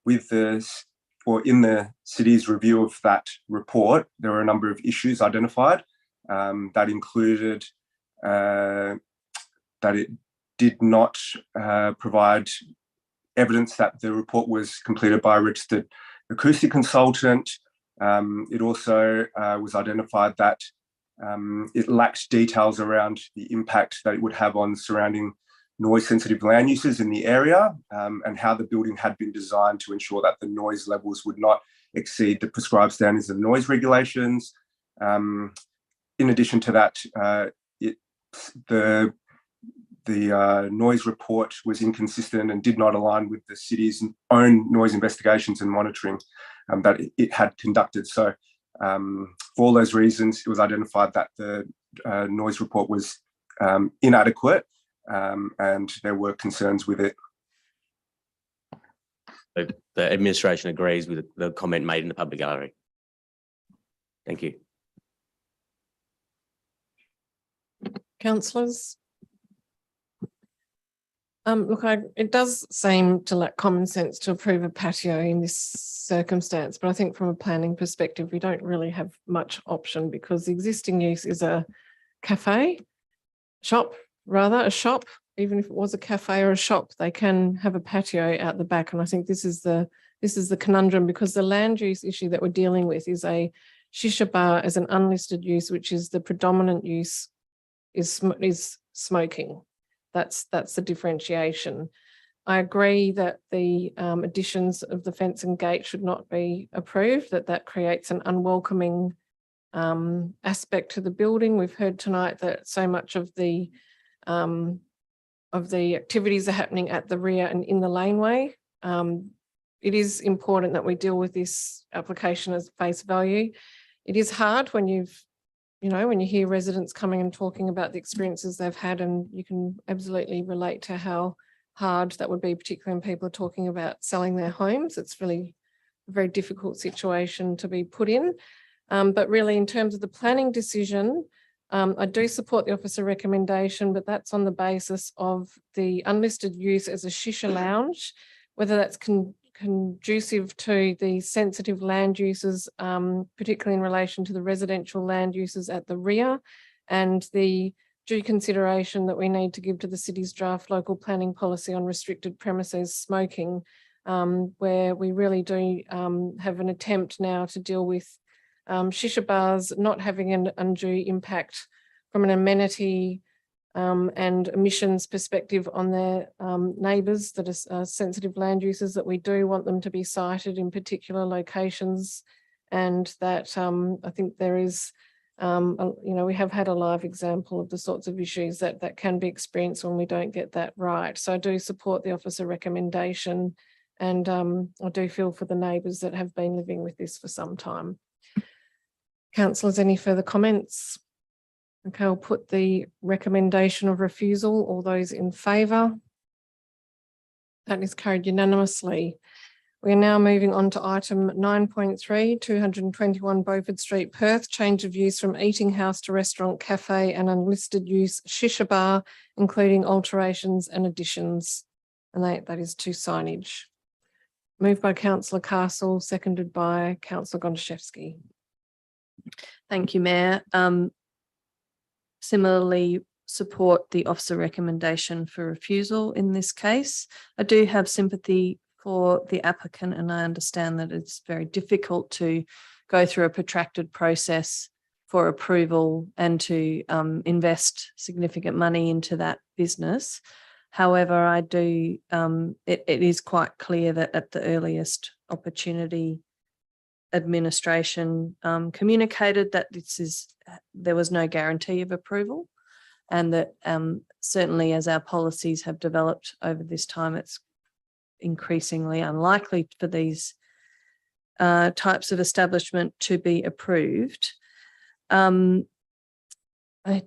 with this, or in the city's review of that report, there were a number of issues identified that included that it did not provide evidence that the report was completed by a registered acoustic consultant. It also was identified that it lacked details around the impact that it would have on surrounding noise sensitive land uses in the area, and how the building had been designed to ensure that the noise levels would not exceed the prescribed standards of noise regulations. In addition to that, the noise report was inconsistent and did not align with the city's own noise investigations and monitoring that it had conducted. So for all those reasons, it was identified that the noise report was inadequate and there were concerns with it. The administration agrees with the comment made in the public gallery. Thank you. Councillors? Look, it does seem to lack common sense to approve a patio in this circumstance, but I think from a planning perspective, we don't really have much option because the existing use is a shop, even if it was a cafe or a shop, they can have a patio out the back. And I think this is the conundrum, because the land use issue that we're dealing with is a shisha bar as an unlisted use, which is the predominant use is smoking. That's the differentiation. I agree that the additions of the fence and gate should not be approved, that creates an unwelcoming aspect to the building. We've heard tonight that so much of the activities are happening at the rear and in the laneway. It is important that we deal with this application as face value. It is hard when you hear residents coming and talking about the experiences they've had, and you can absolutely relate to how hard that would be, particularly when people are talking about selling their homes. It's really a very difficult situation to be put in. But really, in terms of the planning decision, I do support the officer recommendation, but that's on the basis of the unlisted use as a shisha lounge, whether that's conducive to the sensitive land uses, particularly in relation to the residential land uses at the rear, and the due consideration that we need to give to the city's draft local planning policy on restricted premises smoking, where we really do have an attempt now to deal with shisha bars not having an undue impact from an amenity and emissions perspective on their neighbours that are sensitive land uses, that we do want them to be sited in particular locations, and that I think there is, we have had a live example of the sorts of issues that can be experienced when we don't get that right. So I do support the officer recommendation, and I do feel for the neighbours that have been living with this for some time. Councillors, any further comments? Okay, I'll put the recommendation of refusal. All those in favour? That is carried unanimously. We are now moving on to item 9.3, 221 Beaufort Street, Perth, change of use from eating house to restaurant, cafe and unlisted use shisha bar, including alterations and additions. And that is to signage. Moved by Councillor Castle, seconded by Councillor Gontaszewski. Thank you, Mayor. Similarly, support the officer recommendation for refusal in this case. I do have sympathy for the applicant, and I understand that it's very difficult to go through a protracted process for approval and to invest significant money into that business. However, I do, it is quite clear that at the earliest opportunity, administration communicated that there was no guarantee of approval, and that certainly as our policies have developed over this time, it's increasingly unlikely for these types of establishment to be approved. I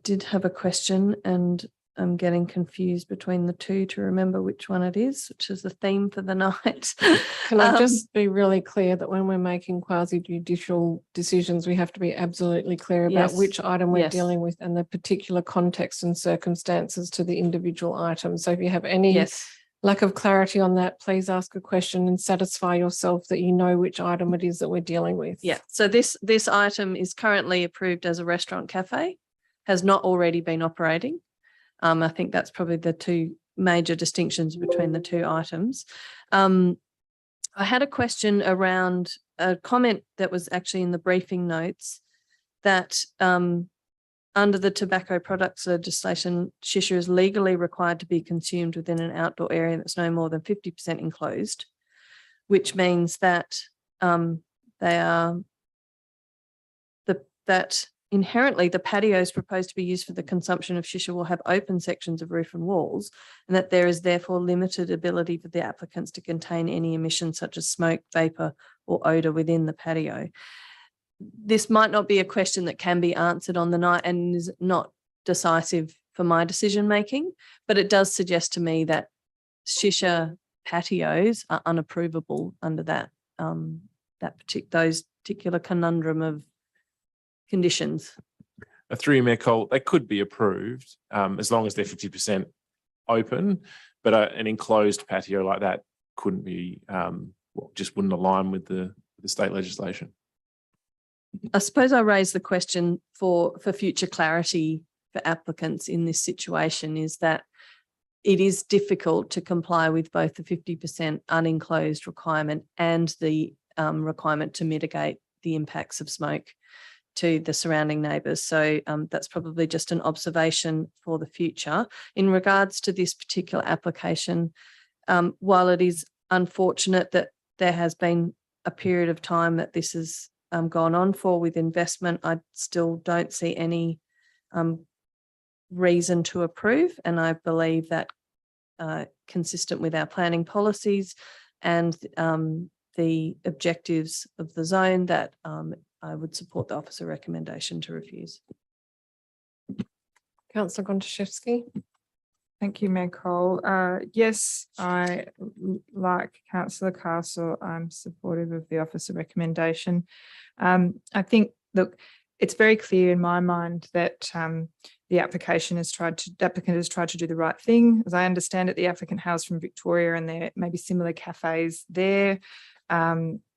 did have a question, and I'm getting confused between the two to remember which one it is, which is the theme for the night. Can I just be really clear that when we're making quasi judicial decisions, we have to be absolutely clear about Yes. which item we're Yes. dealing with and the particular context and circumstances to the individual item. So if you have any Yes. lack of clarity on that, please ask a question and satisfy yourself that you know which item it is that we're dealing with. Yeah, so this item is currently approved as a restaurant cafe, has not already been operating. I think that's probably the two major distinctions between the two items. I had a question around a comment that was actually in the briefing notes that under the tobacco products legislation, shisha is legally required to be consumed within an outdoor area that's no more than 50% enclosed, which means that that inherently the patios proposed to be used for the consumption of shisha will have open sections of roof and walls, and that there is therefore limited ability for the applicants to contain any emissions such as smoke, vapor, or odor within the patio. This might not be a question that can be answered on the night and is not decisive for my decision making, but it does suggest to me that shisha patios are unapprovable under those particular conundrum of conditions. Through you, Mayor Cole, they could be approved as long as they're 50% open, but an enclosed patio like that couldn't be, just wouldn't align with the state legislation. I suppose I raise the question for future clarity for applicants in this situation, is that it is difficult to comply with both the 50% unenclosed requirement and the requirement to mitigate the impacts of smoke to the surrounding neighbours. So that's probably just an observation for the future. In regards to this particular application, while it is unfortunate that there has been a period of time that this has gone on for with investment, I still don't see any reason to approve. And I believe that consistent with our planning policies and the objectives of the zone, that I would support the officer recommendation to refuse. Councillor Gontaszewski. Thank you, Mayor Cole. Yes, like Councillor Castle, I'm supportive of the officer recommendation. I think, look, it's very clear in my mind that the applicant has tried to do the right thing. As I understand it, the applicant hails from Victoria, and there may be similar cafes there.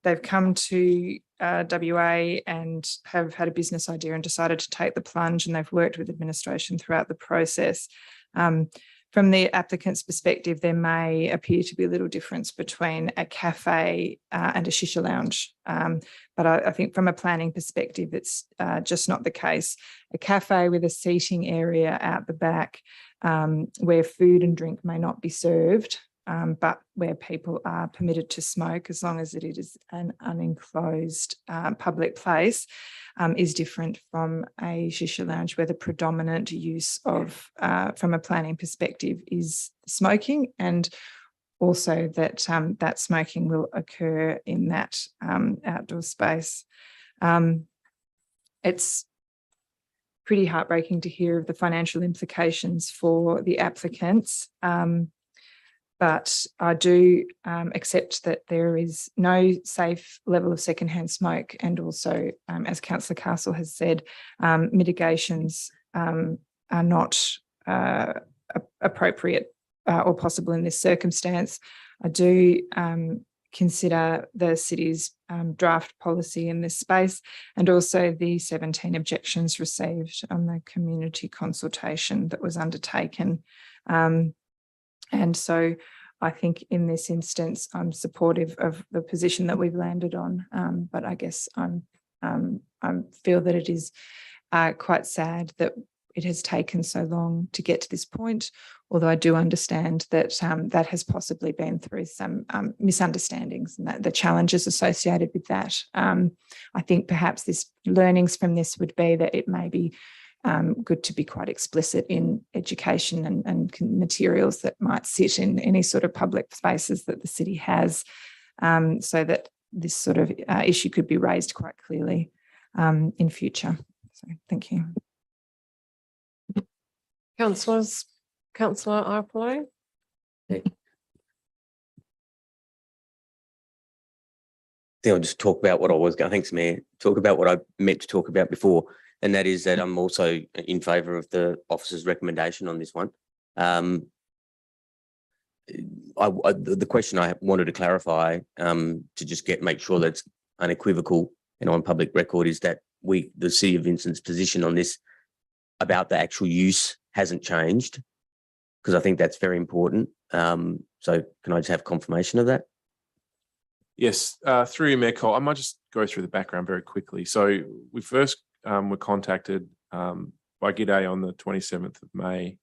They've come to WA and have had a business idea and decided to take the plunge, and they've worked with administration throughout the process. From the applicant's perspective, there may appear to be a little difference between a cafe and a shisha lounge. But I think from a planning perspective, it's just not the case. A cafe with a seating area out the back where food and drink may not be served, but where people are permitted to smoke as long as it is an unenclosed public place, is different from a shisha lounge where the predominant use of, from a planning perspective, is smoking, and also that that smoking will occur in that outdoor space. It's pretty heartbreaking to hear of the financial implications for the applicants. But I do accept that there is no safe level of secondhand smoke, and also, as Councillor Castle has said, mitigations are not appropriate or possible in this circumstance. I do consider the city's draft policy in this space, and also the 17 objections received on the community consultation that was undertaken. And so I think in this instance, I'm supportive of the position that we've landed on, but I guess I feel that it is quite sad that it has taken so long to get to this point, although I do understand that that has possibly been through some misunderstandings and that the challenges associated with that. I think perhaps this learnings from this would be that it may be good to be quite explicit in education and materials that might sit in any sort of public spaces that the city has, so that this sort of issue could be raised quite clearly in future. So thank you. Councillor Arpaio. I think I'll just talk about what I was going, thanks, Mayor, talk about what I meant to talk about before, and that is that I'm also in favour of the officer's recommendation on this one. The question I wanted to clarify, to just make sure that's unequivocal and on public record, is that the City of Vincent's position on this about the actual use hasn't changed, because I think that's very important. So can I just have confirmation of that? Yes, through you, Mayor Cole, I might just go through the background very quickly. So we first were contacted by G'day on the 27th of May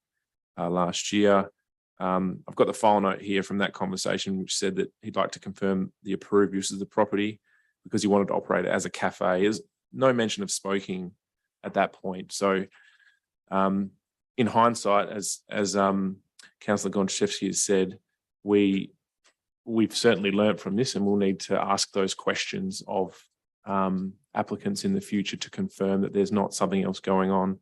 last year. I've got the file note here from that conversation, which said that he'd like to confirm the approved use of the property because he wanted to operate it as a cafe. There's no mention of smoking at that point. So in hindsight, as Councillor Gontaszewski has said, we've certainly learnt from this, and we'll need to ask those questions of applicants in the future to confirm that there's not something else going on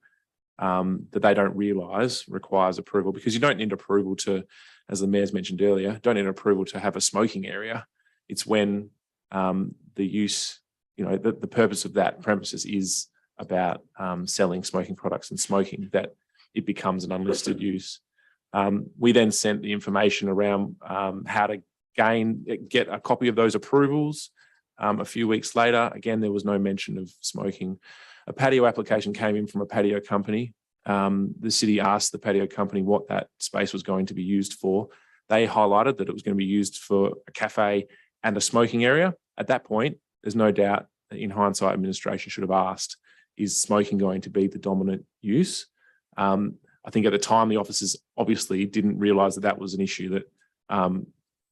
that they don't realise requires approval, because you don't need approval to, as the Mayor's mentioned earlier, don't need approval to have a smoking area. It's when the use, the purpose of that premises is about selling smoking products and smoking, that it becomes an unlisted use. We then sent the information around how to get a copy of those approvals. A few weeks later, again, there was no mention of smoking. A patio application came in from a patio company. The city asked the patio company what that space was going to be used for. They highlighted that it was going to be used for a cafe and a smoking area. At that point, there's no doubt that in hindsight, administration should have asked, is smoking going to be the dominant use? I think at the time, the officers obviously didn't realise that that was an issue that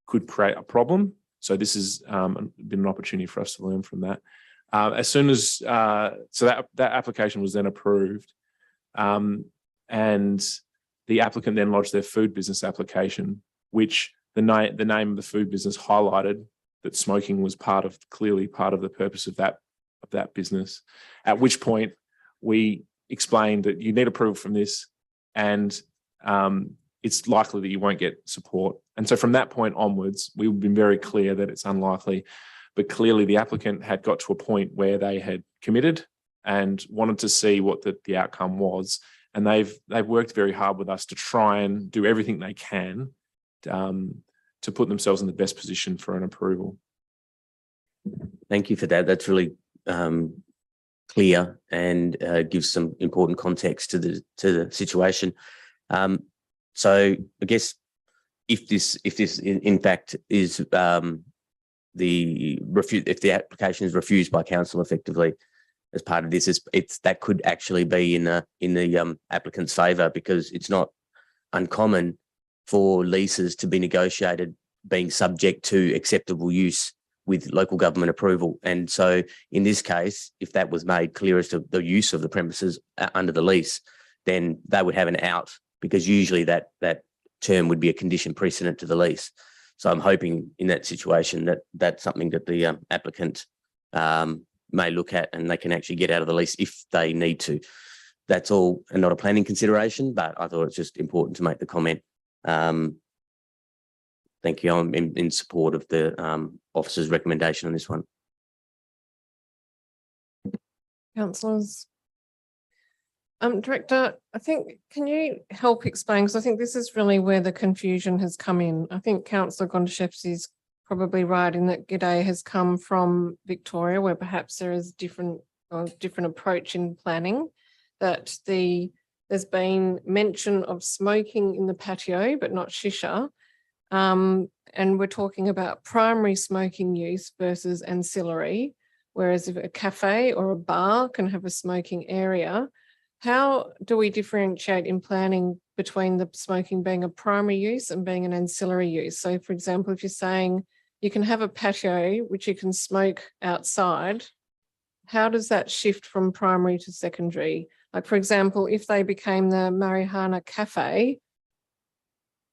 could create a problem. So this has been an opportunity for us to learn from that. As soon as, so that application was then approved, and the applicant then lodged their food business application, which the name of the food business highlighted that smoking was clearly part of the purpose of that business. At which point we explained that you need approval from this, and it's likely that you won't get support. And so from that point onwards, we've been very clear that it's unlikely, but clearly the applicant had got to a point where they had committed and wanted to see what the outcome was. And they've worked very hard with us to try and do everything they can to put themselves in the best position for an approval. Thank you for that. That's really clear and gives some important context to the situation. So I guess if this in fact is if the application is refused by council effectively as part of this, that could actually be in the applicant's favour, because it's not uncommon for leases to be negotiated being subject to acceptable use with local government approval. And so in this case, if that was made clear as to the use of the premises under the lease, then they would have an out, because usually that term would be a condition precedent to the lease. So I'm hoping in that situation that that's something that the applicant may look at, and they can actually get out of the lease if they need to. That's all, and not a planning consideration, but I thought it's just important to make the comment. Thank you. I'm in support of the officer's recommendation on this one. Councillors. Director, I think, can you help explain, because I think this is really where the confusion has come in. I think Councillor Gontaszewski's probably right in that G'day has come from Victoria, where perhaps there is different approach in planning, that there's been mention of smoking in the patio, but not shisha. And we're talking about primary smoking use versus ancillary, whereas if a cafe or a bar can have a smoking area, how do we differentiate in planning between the smoking being a primary use and being an ancillary use? So for example, if you're saying you can have a patio which you can smoke outside, how does that shift from primary to secondary? Like, for example, if they became the Marihana Cafe,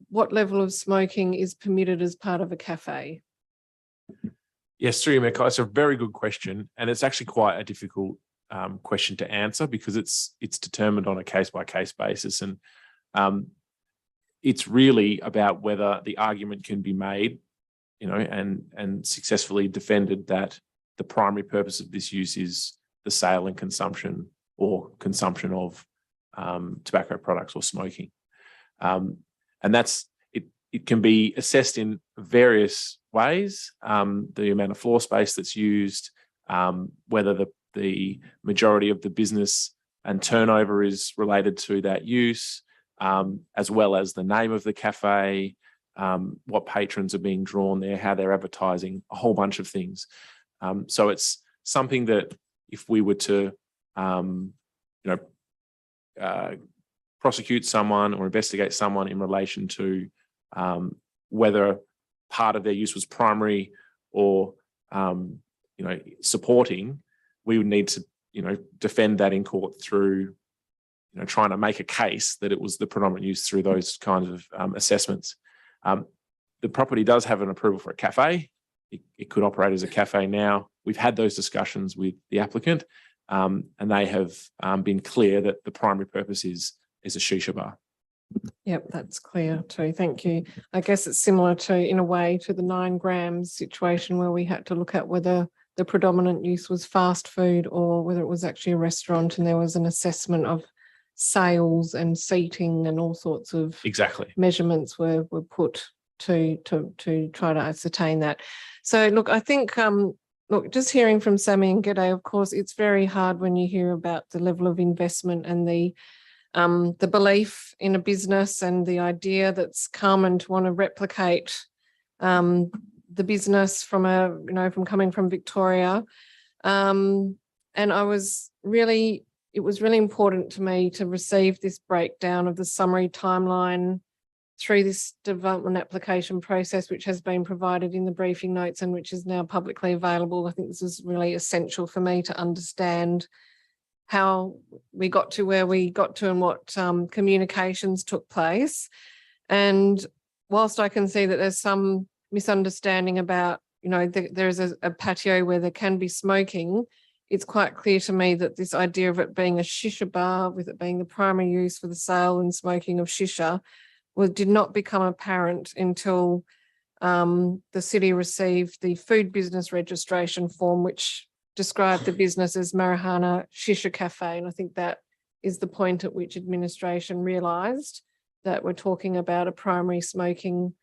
what level of smoking is permitted as part of a cafe? Yes, through you, Mayor Cole, it's a very good question, and it's actually quite a difficult question to answer because it's determined on a case-by-case basis, and it's really about whether the argument can be made, you know, and successfully defended that the primary purpose of this use is the sale and consumption or consumption of tobacco products or smoking. And that's, it can be assessed in various ways, the amount of floor space that's used, whether the majority of the business and turnover is related to that use, as well as the name of the cafe, what patrons are being drawn there, how they're advertising, a whole bunch of things. So it's something that if we were to, prosecute someone or investigate someone in relation to whether part of their use was primary or, supporting, we would need to, defend that in court through, trying to make a case that it was the predominant use through those kinds of assessments. The property does have an approval for a cafe. It could operate as a cafe now. We've had those discussions with the applicant, and they have been clear that the primary purpose is a shisha bar. Yep, that's clear too. Thank you. I guess it's similar to, in a way, to the 9 grams situation where we had to look at whether the predominant use was fast food or whether it was actually a restaurant, and there was an assessment of sales and seating and all sorts of measurements were put to try to ascertain that. So look, I think just hearing from Sammy and G'day, of course, it's very hard when you hear about the level of investment and the belief in a business and the idea that's come and to want to replicate the business from from coming from Victoria. And it was really important to me to receive this breakdown of the summary timeline through this development application process, which has been provided in the briefing notes and which is now publicly available. I think this is really essential for me to understand how we got to where we got to and what communications took place. And whilst I can see that there's some misunderstanding about, there is a patio where there can be smoking, it's quite clear to me that this idea of it being a shisha bar, with it being the primary use for the sale and smoking of shisha, did not become apparent until the city received the food business registration form, which described the business as Marihana Shisha Cafe. And I think that is the point at which administration realised that we're talking about a primary smoking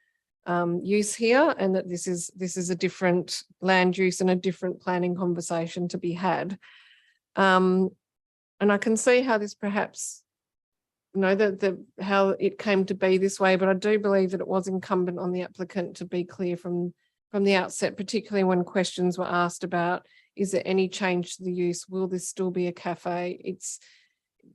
use here, and that this is a different land use and a different planning conversation to be had. And I can see how this perhaps, how it came to be this way, but I do believe that it was incumbent on the applicant to be clear from the outset, particularly when questions were asked about, is there any change to the use? Will this still be a cafe?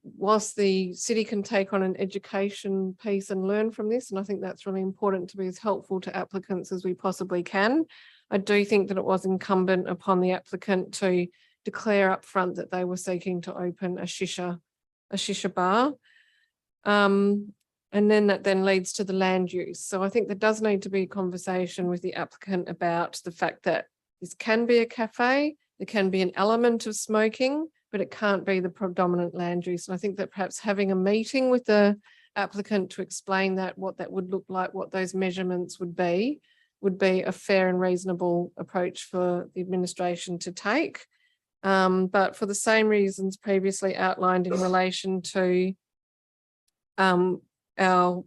Whilst the city can take on an education piece and learn from this, and I think that's really important to be as helpful to applicants as we possibly can, I do think that it was incumbent upon the applicant to declare up front that they were seeking to open a shisha bar. And then that then leads to the land use. So I think there does need to be a conversation with the applicant about the fact that this can be a cafe, there can be an element of smoking, but it can't be the predominant land use. And I think that perhaps having a meeting with the applicant to explain that, what that would look like, what those measurements would be a fair and reasonable approach for the administration to take. But for the same reasons previously outlined in relation to our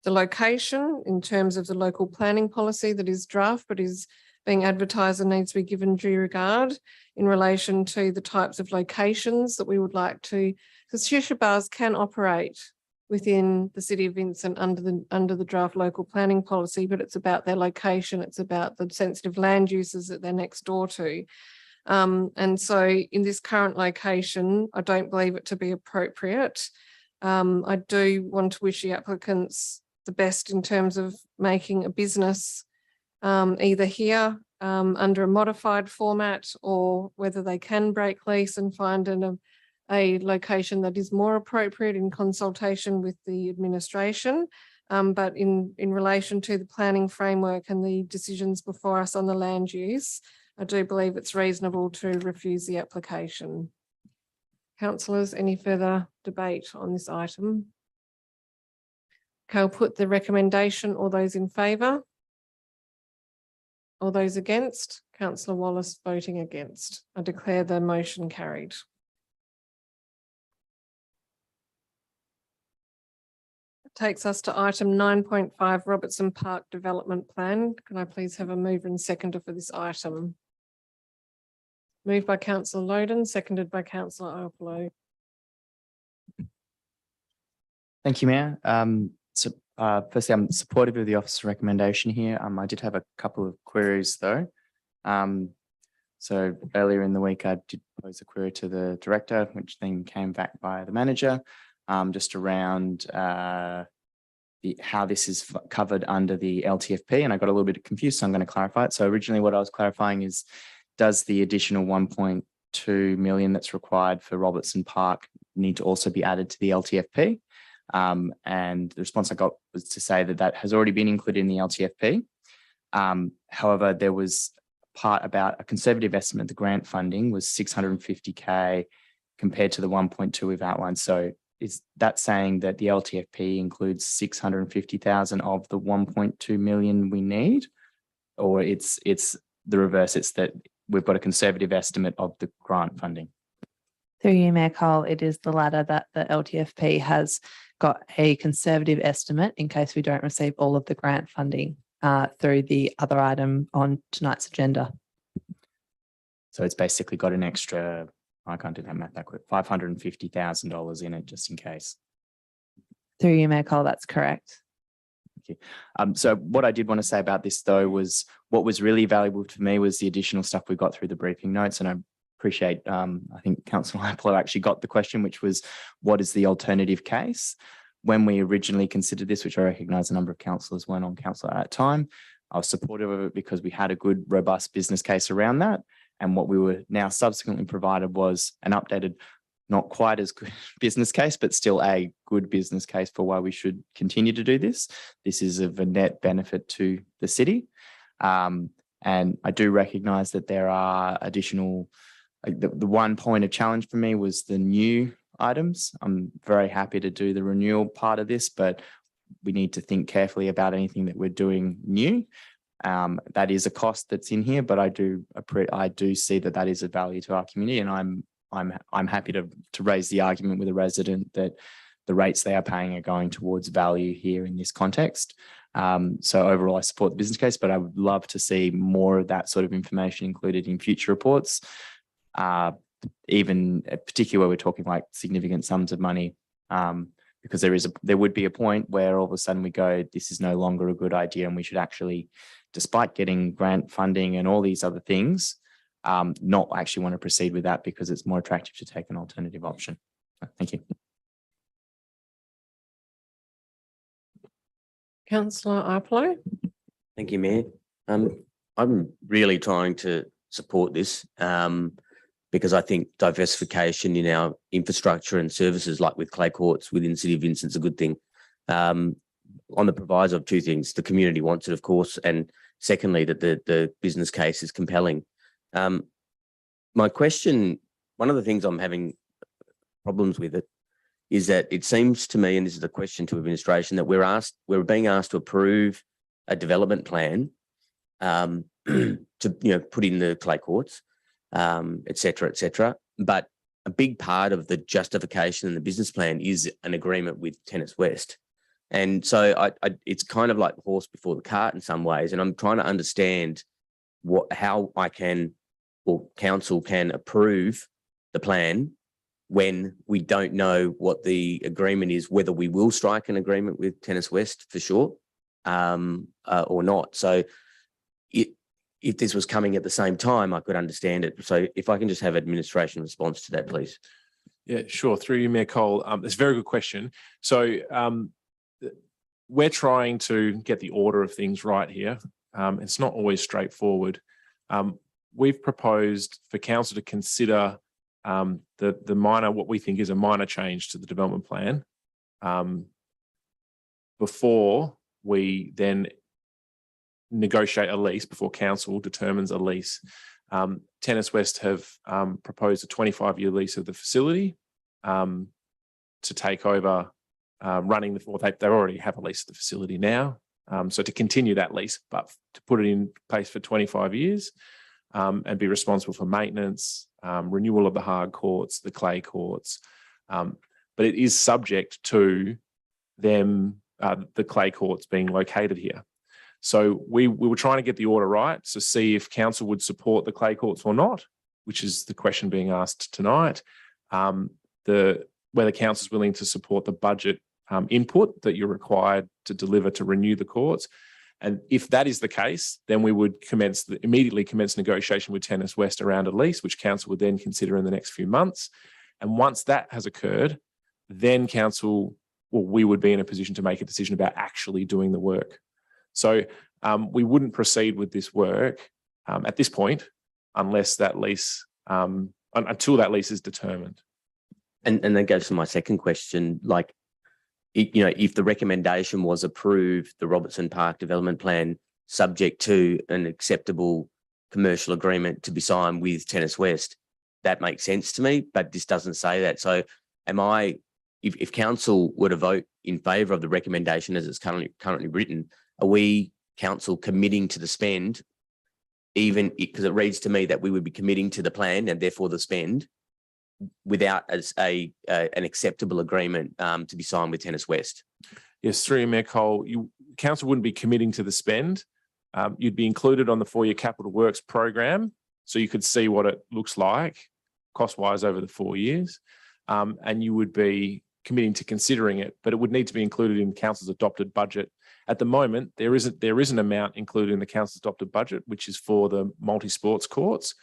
The location in terms of the local planning policy that is draft but is being advertised and needs to be given due regard in relation to the types of locations that we would like to, because shisha bars can operate within the City of Vincent under the draft local planning policy, but it's about their location, it's about the sensitive land uses that they're next door to. And so in this current location, I don't believe it to be appropriate. I do want to wish the applicants the best in terms of making a business either here under a modified format, or whether they can break lease and find a location that is more appropriate in consultation with the administration. But in relation to the planning framework and the decisions before us on the land use, I do believe it's reasonable to refuse the application. Councillors, any further debate on this item? Okay, I'll put the recommendation. All those in favour? All those against? Councillor Wallace voting against. I declare the motion carried. Takes us to item 9.5, Robertson Park Development Plan. Can I please have a mover and seconder for this item? Moved by Councillor Loden, seconded by Councillor Opolo. Thank you, Mayor. Firstly, I'm supportive of the officer's recommendation here. I did have a couple of queries though. So earlier in the week, I did pose a query to the director, which then came back by the manager, just around how this is covered under the LTFP, and I got a little bit confused, so I'm going to clarify it. So originally what I was clarifying is, does the additional 1.2 million that's required for Robertson Park need to also be added to the LTFP? And the response I got was to say that that has already been included in the LTFP. However, there was a part about a conservative estimate of the grant funding was 650K compared to the 1.2 we've outlined. So is that saying that the LTFP includes 650,000 of the 1.2 million we need? Or it's the reverse, it's that we've got a conservative estimate of the grant funding? Through you, Mayor Cole, it is the latter, that the LTFP has got a conservative estimate in case we don't receive all of the grant funding through the other item on tonight's agenda. So it's basically got an extra, I can't do that math that quick, $550,000 in it just in case. Through you, Mayor Cole, that's correct. Thank you. So what I did want to say about this though was what was really valuable to me was the additional stuff we got through the briefing notes, and I appreciate, I think Councillor Apollo actually got the question, which was, what is the alternative case? When we originally considered this, which I recognise a number of councillors weren't on council at that time, I was supportive of it because we had a good, robust business case around that. And what we were now subsequently provided was an updated, not quite as good business case, but still a good business case for why we should continue to do this. This is of a net benefit to the city. And I do recognise that there are additional, the one point of challenge for me was the new items. I'm very happy to do the renewal part of this, but we need to think carefully about anything that we're doing new. That is a cost that's in here, but I do see that that is a value to our community, and I'm happy to raise the argument with a resident that the rates they are paying are going towards value here in this context. So overall, I support the business case, but I would love to see more of that sort of information included in future reports. Even particularly where we're talking like significant sums of money, because there would be a point where all of a sudden we go, this is no longer a good idea, and we should actually, despite getting grant funding and all these other things, not actually want to proceed with that because it's more attractive to take an alternative option. Thank you. Councillor Apollo. Thank you, Mayor. I'm really trying to support this because I think diversification in our infrastructure and services, like with clay courts within the City of Vincent, is a good thing. On the proviso of two things: the community wants it, of course, and secondly, that the business case is compelling. My question, one of the things I'm having problems with it, is that it seems to me, and this is a question to administration, that we're being asked to approve a development plan to put in the clay courts, et cetera, but a big part of the justification in the business plan is an agreement with Tennis West. And so it's kind of like the horse before the cart in some ways. And I'm trying to understand how I can, or council can approve the plan when we don't know what the agreement is, whether we will strike an agreement with Tennis West for sure, or not. So if this was coming at the same time, I could understand it. So if I can just have administration response to that, please. Yeah, sure. Through you, Mayor Cole. It's a very good question. So we're trying to get the order of things right here. It's not always straightforward. We've proposed for council to consider the minor, what we think is a minor change to the development plan before we then negotiate a lease, before council determines a lease. Tennis West have proposed a 25-year lease of the facility to take over running they already have a lease of the facility now. So to continue that lease, but to put it in place for 25 years and be responsible for maintenance, renewal of the hard courts, the clay courts. But it is subject to them, the clay courts being located here. So we were trying to get the order right to see if council would support the clay courts or not, which is the question being asked tonight. Whether council is willing to support the budget input that you're required to deliver to renew the courts. And if that is the case, then we would immediately commence negotiation with Tennis West around a lease, which council would then consider in the next few months. And once that has occurred, then we would be in a position to make a decision about actually doing the work. So we wouldn't proceed with this work at this point unless that lease, until that lease is determined. And that goes to my second question, like, if the recommendation was approved, the Robertson Park Development Plan, subject to an acceptable commercial agreement to be signed with Tennis West, that makes sense to me, but this doesn't say that. So if council were to vote in favour of the recommendation as it's currently written, are we, council, committing to the spend, even because it reads to me that we would be committing to the plan and therefore the spend without an acceptable agreement to be signed with Tennis West? Yes, through you, Mayor Cole, council wouldn't be committing to the spend. You'd be included on the 4-year capital works program, so you could see what it looks like cost-wise over the 4 years, and you would be committing to considering it, but it would need to be included in council's adopted budget. At the moment, there is an amount included in the council's adopted budget, which is for the multi-sports courts,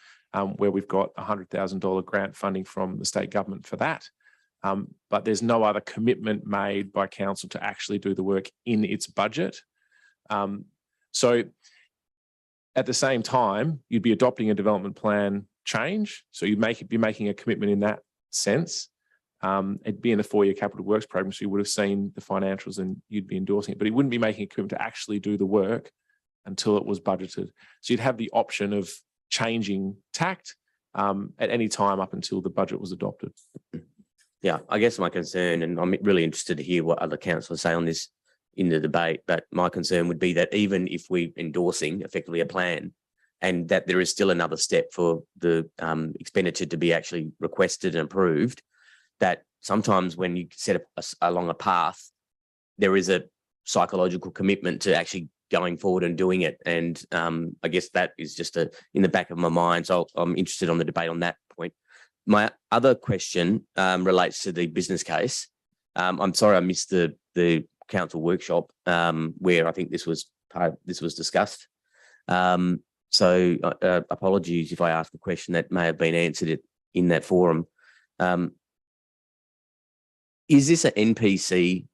where we've got $100,000 grant funding from the state government for that. But there's no other commitment made by council to actually do the work in its budget. So at the same time, you'd be adopting a development plan change. So you'd be making a commitment in that sense. It'd be in the 4-year capital works program, so you would have seen the financials and you'd be endorsing it, but you wouldn't be making a commitment to actually do the work until it was budgeted. So you'd have the option of changing tact at any time up until the budget was adopted. Yeah, I guess my concern, and I'm really interested to hear what other councillors say on this in the debate, but my concern would be that even if we're endorsing effectively a plan and that there is still another step for the expenditure to be actually requested and approved, that sometimes when you set along a path, there is a psychological commitment to actually going forward and doing it. And I guess that is just in the back of my mind. So I'm interested on the debate on that point. My other question relates to the business case. I'm sorry I missed the council workshop where I think this was discussed. So apologies if I ask a question that may have been answered in that forum. Is this an NPC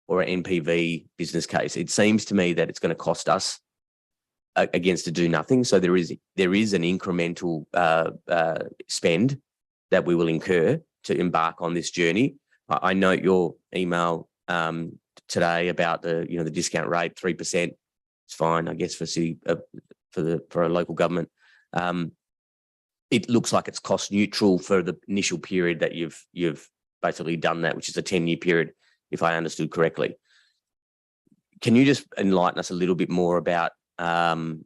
or an NPV business case? It seems to me that it's going to cost us against to do nothing. So there is an incremental spend that we will incur to embark on this journey. I note your email today about the discount rate, 3%. It's fine, I guess, for a local government. It looks like it's cost neutral for the initial period that you've basically done that, which is a 10-year period, if I understood correctly. Can you just enlighten us a little bit more about the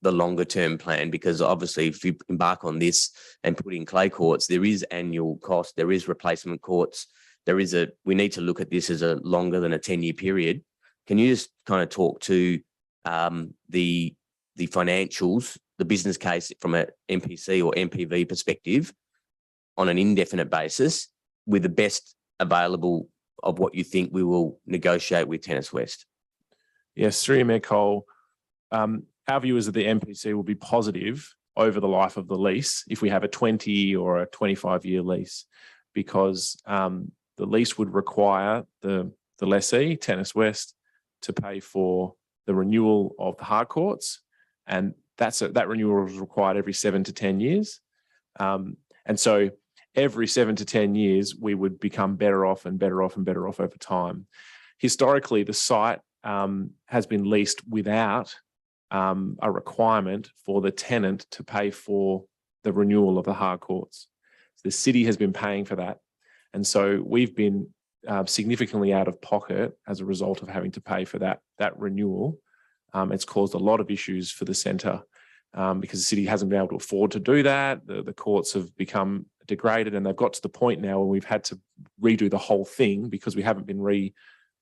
longer term plan? Because obviously if you embark on this and put in clay courts, there is annual cost, there is replacement courts, we need to look at this as a longer than a 10-year period. Can you just kind of talk to the financials, the business case from a MPC or MPV perspective on an indefinite basis with the best available of what you think we will negotiate with Tennis West? Yes, through you, Mayor Cole. Our view is that the MPC will be positive over the life of the lease if we have a 20 or a 25-year lease, because the lease would require the lessee, Tennis West, to pay for the renewal of the hard courts, and that renewal is required every 7 to 10 years. And so every 7 to 10 years, we would become better off and better off and better off over time. Historically, the site has been leased without a requirement for the tenant to pay for the renewal of the hard courts. So the city has been paying for that. And so we've been significantly out of pocket as a result of having to pay for that renewal. It's caused a lot of issues for the centre because the city hasn't been able to afford to do that. The courts have become degraded, and they've got to the point now where we've had to redo the whole thing because we haven't been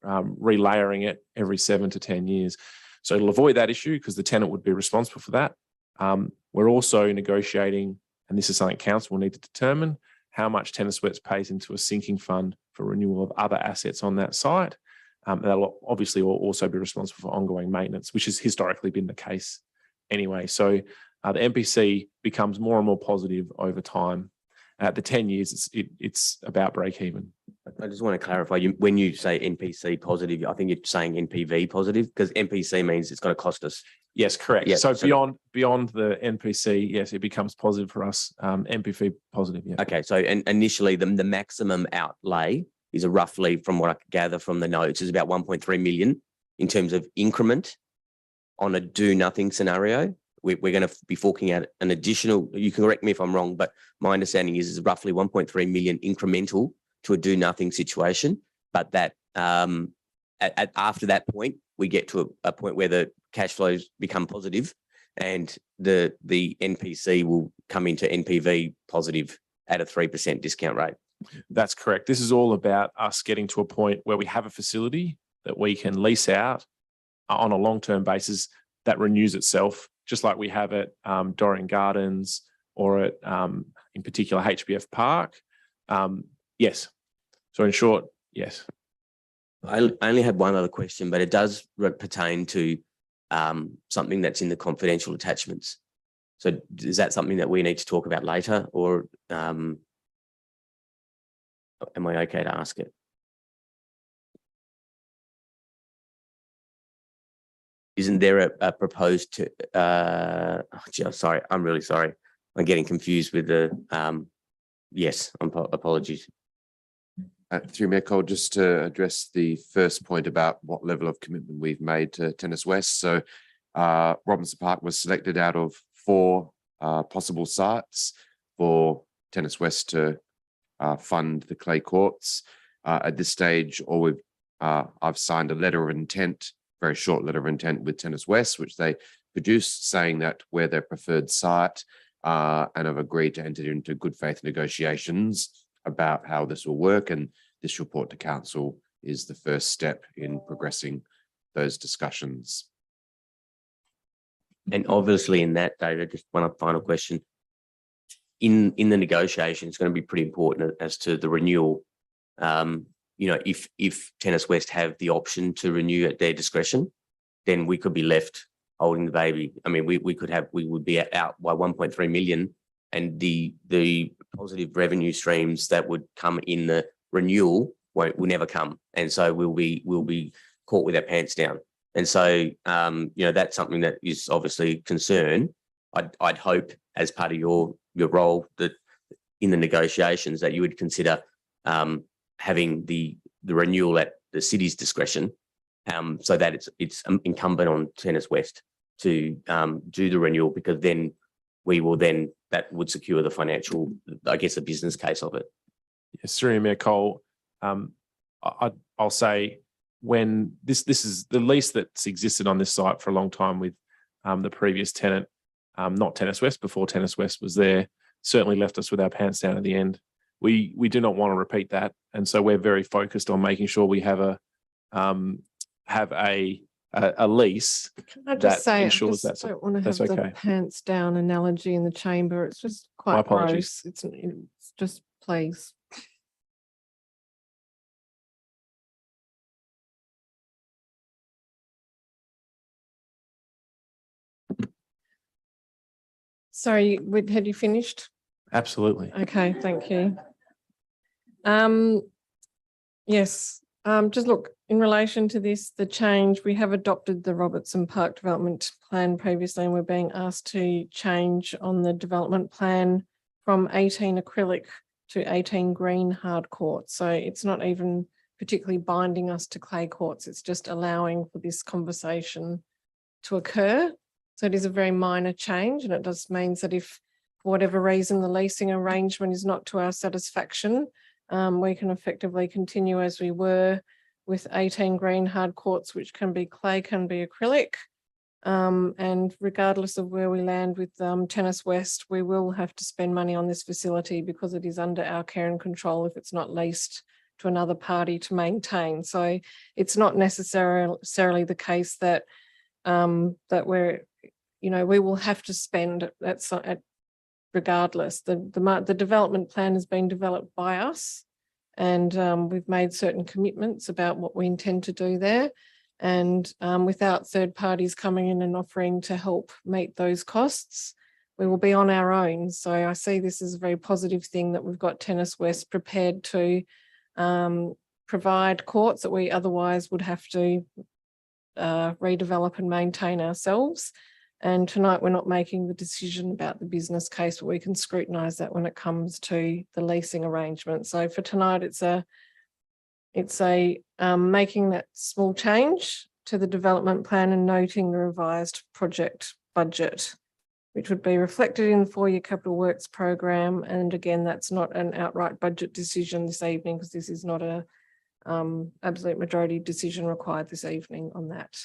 relayering it every 7 to 10 years. So it'll avoid that issue because the tenant would be responsible for that. We're also negotiating, and this is something council will need to determine, how much Tennis West pays into a sinking fund for renewal of other assets on that site. That'll obviously also be responsible for ongoing maintenance, which has historically been the case anyway. So the MPC becomes more and more positive over time. At the 10 years, it's about break even. I just want to clarify, when you say NPC positive, I think you're saying NPV positive, because NPC means it's going to cost us. Yes, correct. Yeah, so beyond the NPC, yes, it becomes positive for us. NPV positive, yeah. Okay, so initially the maximum outlay is roughly, from what I could gather from the notes, is about 1.3 million in terms of increment on a do nothing scenario. We're going to be forking out an additional, you can correct me if I'm wrong, but my understanding is roughly 1.3 million incremental to a do nothing situation. But that after that point, we get to a point where the cash flows become positive and the NPC will come into NPV positive at a 3% discount rate. That's correct. This is all about us getting to a point where we have a facility that we can lease out on a long-term basis that renews itself, just like we have at Dorrien Gardens or at, in particular, HBF Park. Yes. So in short, yes. I only had one other question, but it does pertain to something that's in the confidential attachments. So is that something that we need to talk about later, or am I okay to ask it? Isn't there a proposed sorry, I'm really sorry. I'm getting confused with the, yes, apologies. Through Mayor Cole, just to address the first point about what level of commitment we've made to Tennis West. So Robinson Park was selected out of 4 possible sites for Tennis West to fund the clay courts. At this stage, I've signed a letter of intent, very short letter of intent with Tennis West, which they produced, saying that we're their preferred site and have agreed to enter into good faith negotiations about how this will work. And this report to council is the first step in progressing those discussions. And obviously in that, David, just one final question. In the negotiation, it's going to be pretty important as to the renewal. If Tennis West have the option to renew at their discretion, then we could be left holding the baby. I mean, we would be out by 1.3 million, and the positive revenue streams that would come in the renewal will never come, and so we'll be caught with our pants down. And so that's something that is obviously a concern. I'd hope, as part of your role, that in the negotiations that you would consider having the renewal at the city's discretion, so that it's incumbent on Tennis West to do the renewal, because then that would secure the financial, I guess, the business case of it. Yes, through Mayor Cole, I'll say, when this is the lease that's existed on this site for a long time with the previous tenant, not Tennis West, before Tennis West was there, certainly left us with our pants down at the end. we do not want to repeat that. And so we're very focused on making sure we have a lease Can I that just say, I ensures just that's, don't want to that's have the okay. pants down analogy in the chamber. It's just My quite apologies. gross. It's just, please. Sorry, had you finished? Absolutely. Okay, thank you. Yes, just look, in relation to this, the change, we have adopted the Robertson Park Development Plan previously, and we're being asked to change on the development plan from 18 acrylic to 18 green hard courts. So it's not even particularly binding us to clay courts. It's just allowing for this conversation to occur. So it is a very minor change, and it just means that if for whatever reason the leasing arrangement is not to our satisfaction, we can effectively continue as we were with 18 green hard courts, which can be clay, can be acrylic. And regardless of where we land with Tennis West, we will have to spend money on this facility because it is under our care and control if it's not leased to another party to maintain. So it's not necessarily the case that that we're, we will have to spend, that's regardless. The development plan has been developed by us, and we've made certain commitments about what we intend to do there. And without third parties coming in and offering to help meet those costs, we will be on our own. So I see this as a very positive thing that we've got Tennis West prepared to provide courts that we otherwise would have to redevelop and maintain ourselves. And tonight we're not making the decision about the business case, but we can scrutinise that when it comes to the leasing arrangement. So for tonight, it's a making that small change to the development plan and noting the revised project budget, which would be reflected in the 4-year capital works program. And again, that's not an outright budget decision this evening, because this is not a absolute majority decision required this evening on that.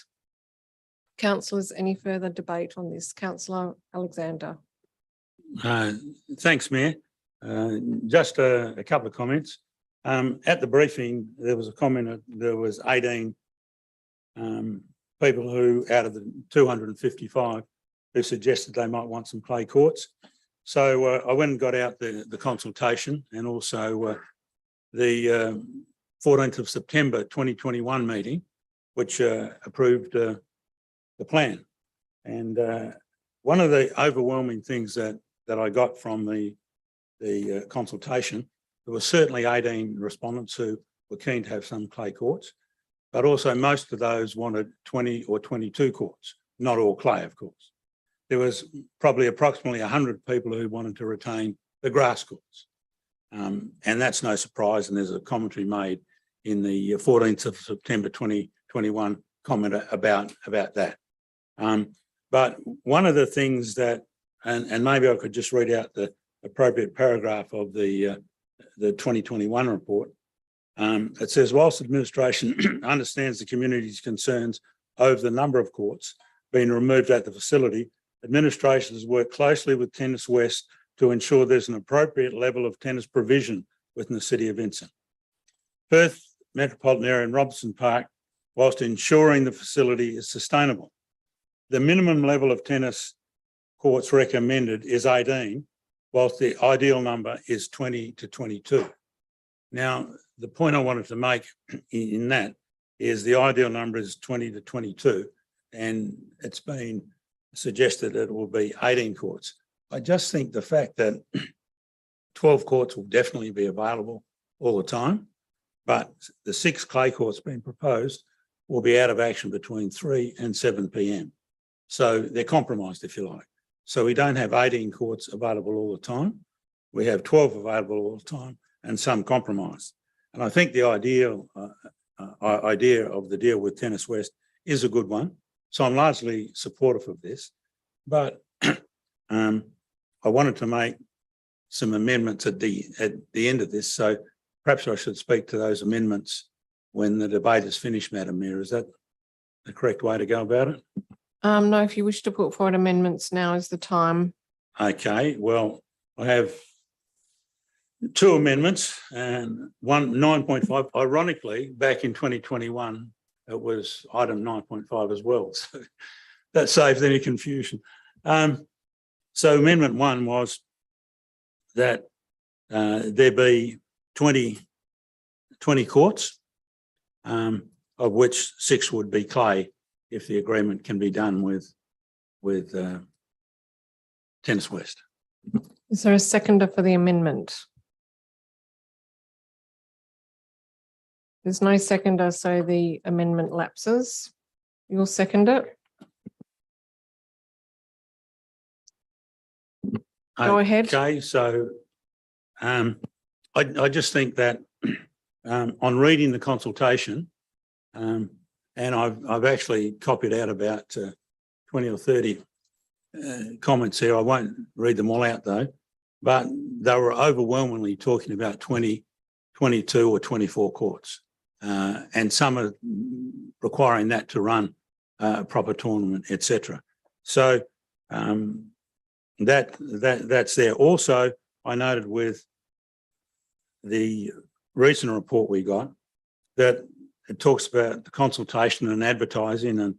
Councillors, any further debate on this? Councillor Alexander. Thanks, Mayor. Just a couple of comments. At the briefing, there was a comment that there was 18 people who, out of the 255, who suggested they might want some clay courts. So I went and got out the consultation, and also the 14th of September 2021 meeting, which approved the plan. And one of the overwhelming things that I got from the consultation, there were certainly 18 respondents who were keen to have some clay courts, but also most of those wanted 20 or 22 courts, not all clay, of course. There was probably approximately 100 people who wanted to retain the grass courts. And that's no surprise, and there's a commentary made in the 14th of September 2021 comment about that. But one of the things that, and maybe I could just read out the appropriate paragraph of the 2021 report. It says, whilst administration understands the community's concerns over the number of courts being removed at the facility, administration has worked closely with Tennis West to ensure there's an appropriate level of tennis provision within the City of Vincent. Perth Metropolitan Area and Robertson Park, whilst ensuring the facility is sustainable. The minimum level of tennis courts recommended is 18, whilst the ideal number is 20 to 22. Now, the point I wanted to make in that is the ideal number is 20 to 22, and it's been suggested that it will be 18 courts. I just think the fact that 12 courts will definitely be available all the time, but the 6 clay courts being proposed will be out of action between 3 and 7 p.m. So they're compromised, if you like. So we don't have 18 courts available all the time. We have 12 available all the time and some compromised. And I think the idea of the deal with Tennis West is a good one. So I'm largely supportive of this, but I wanted to make some amendments at the end of this. So perhaps I should speak to those amendments when the debate is finished, Madam Mayor. Is that the correct way to go about it? No, if you wish to put forward amendments, now is the time. Okay, well, I have two amendments and one 9.5. Ironically, back in 2021, it was item 9.5 as well. So that saves any confusion. So amendment 1 was that there be 20 courts, of which 6 would be clay if the agreement can be done with Tennis West. Is there a seconder for the amendment? There's no seconder, so the amendment lapses. You'll second it? Go ahead. Okay, so I just think that on reading the consultation, and I've actually copied out about 20 or 30 comments here. I won't read them all out though, but they were overwhelmingly talking about 20, 22 or 24 courts. And some are requiring that to run a proper tournament, etc. So that's there. Also, I noted with the recent report we got that it talks about the consultation and advertising, and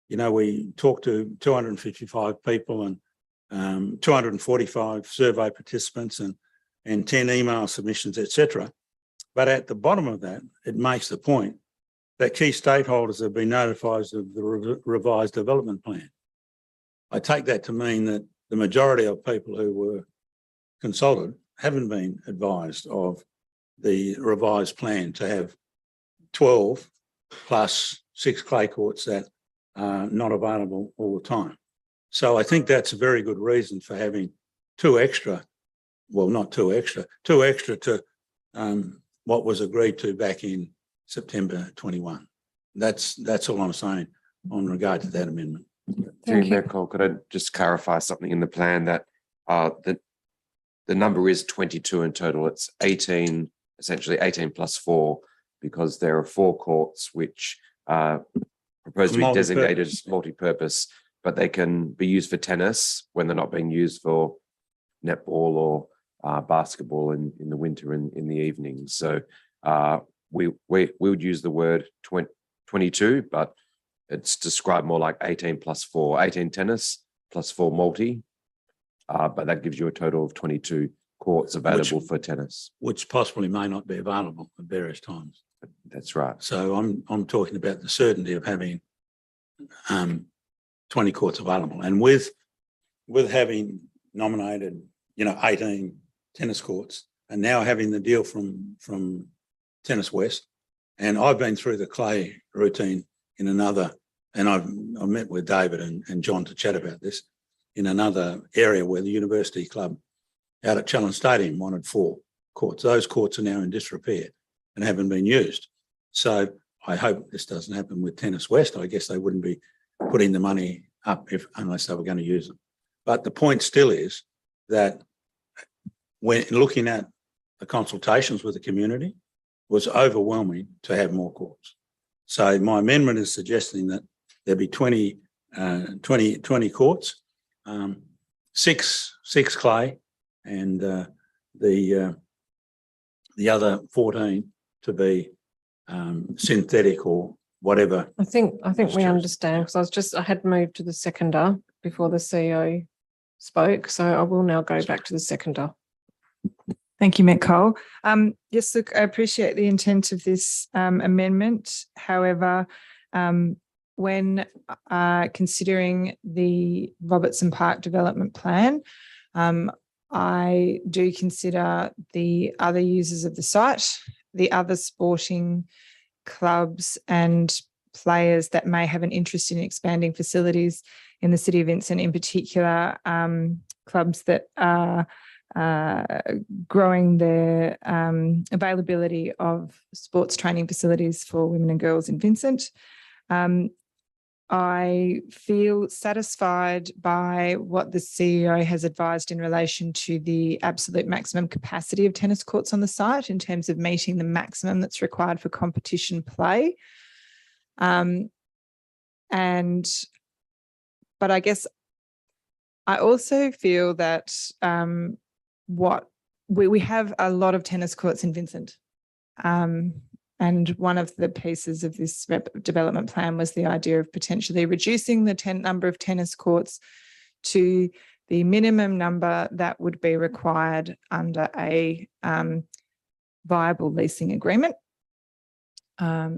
we talked to 255 people and 245 survey participants and 10 email submissions, etc. But at the bottom of that, it makes the point that key stakeholders have been notified of the revised development plan. I take that to mean that the majority of people who were consulted haven't been advised of the revised plan to have 12 plus 6 clay courts that are not available all the time. So I think that's a very good reason for having 2 extra, well, not 2 extra, 2 extra to what was agreed to back in September 21. That's all I'm saying on regard to that amendment. Through Mayor Cole, could I just clarify something in the plan that the number is 22 in total. It's 18, essentially 18 plus 4, because there are 4 courts which are proposed to be designated as multi-purpose, but they can be used for tennis when they're not being used for netball or basketball in the winter and in the evenings. So we would use the word 22, but it's described more like 18 plus 4, 18 tennis plus 4 multi, but that gives you a total of 22 courts available for tennis. Which possibly may not be available at various times. That's right. So I'm talking about the certainty of having 20 courts available, and with having nominated 18 tennis courts, and now having the deal from Tennis West, and I've been through the clay routine in another, and I've met with David and John to chat about this in another area where the University Club out at Challenge Stadium wanted 4 courts. Those courts are now in disrepair and haven't been used. So I hope this doesn't happen with Tennis West. I guess they wouldn't be putting the money up unless they were going to use them. But the point still is that when looking at the consultations with the community, was overwhelming to have more courts. So my amendment is suggesting that there be 20 courts, 6 clay, and the other 14 to be synthetic or whatever. I think we understand, because I had moved to the seconder before the CEO spoke, so I will now go back to the seconder. Thank you, Matt Cole. Yes, look, I appreciate the intent of this amendment. However, when considering the Robertson Park development plan, I do consider the other users of the site, the other sporting clubs and players that may have an interest in expanding facilities in the City of Vincent, in particular, clubs that are growing their availability of sports training facilities for women and girls in Vincent. I feel satisfied by what the CEO has advised in relation to the absolute maximum capacity of tennis courts on the site in terms of meeting the maximum that's required for competition play. But I guess I also feel that what we have a lot of tennis courts in Vincent. And one of the pieces of this development plan was the idea of potentially reducing the number of tennis courts to the minimum number that would be required under a viable leasing agreement. At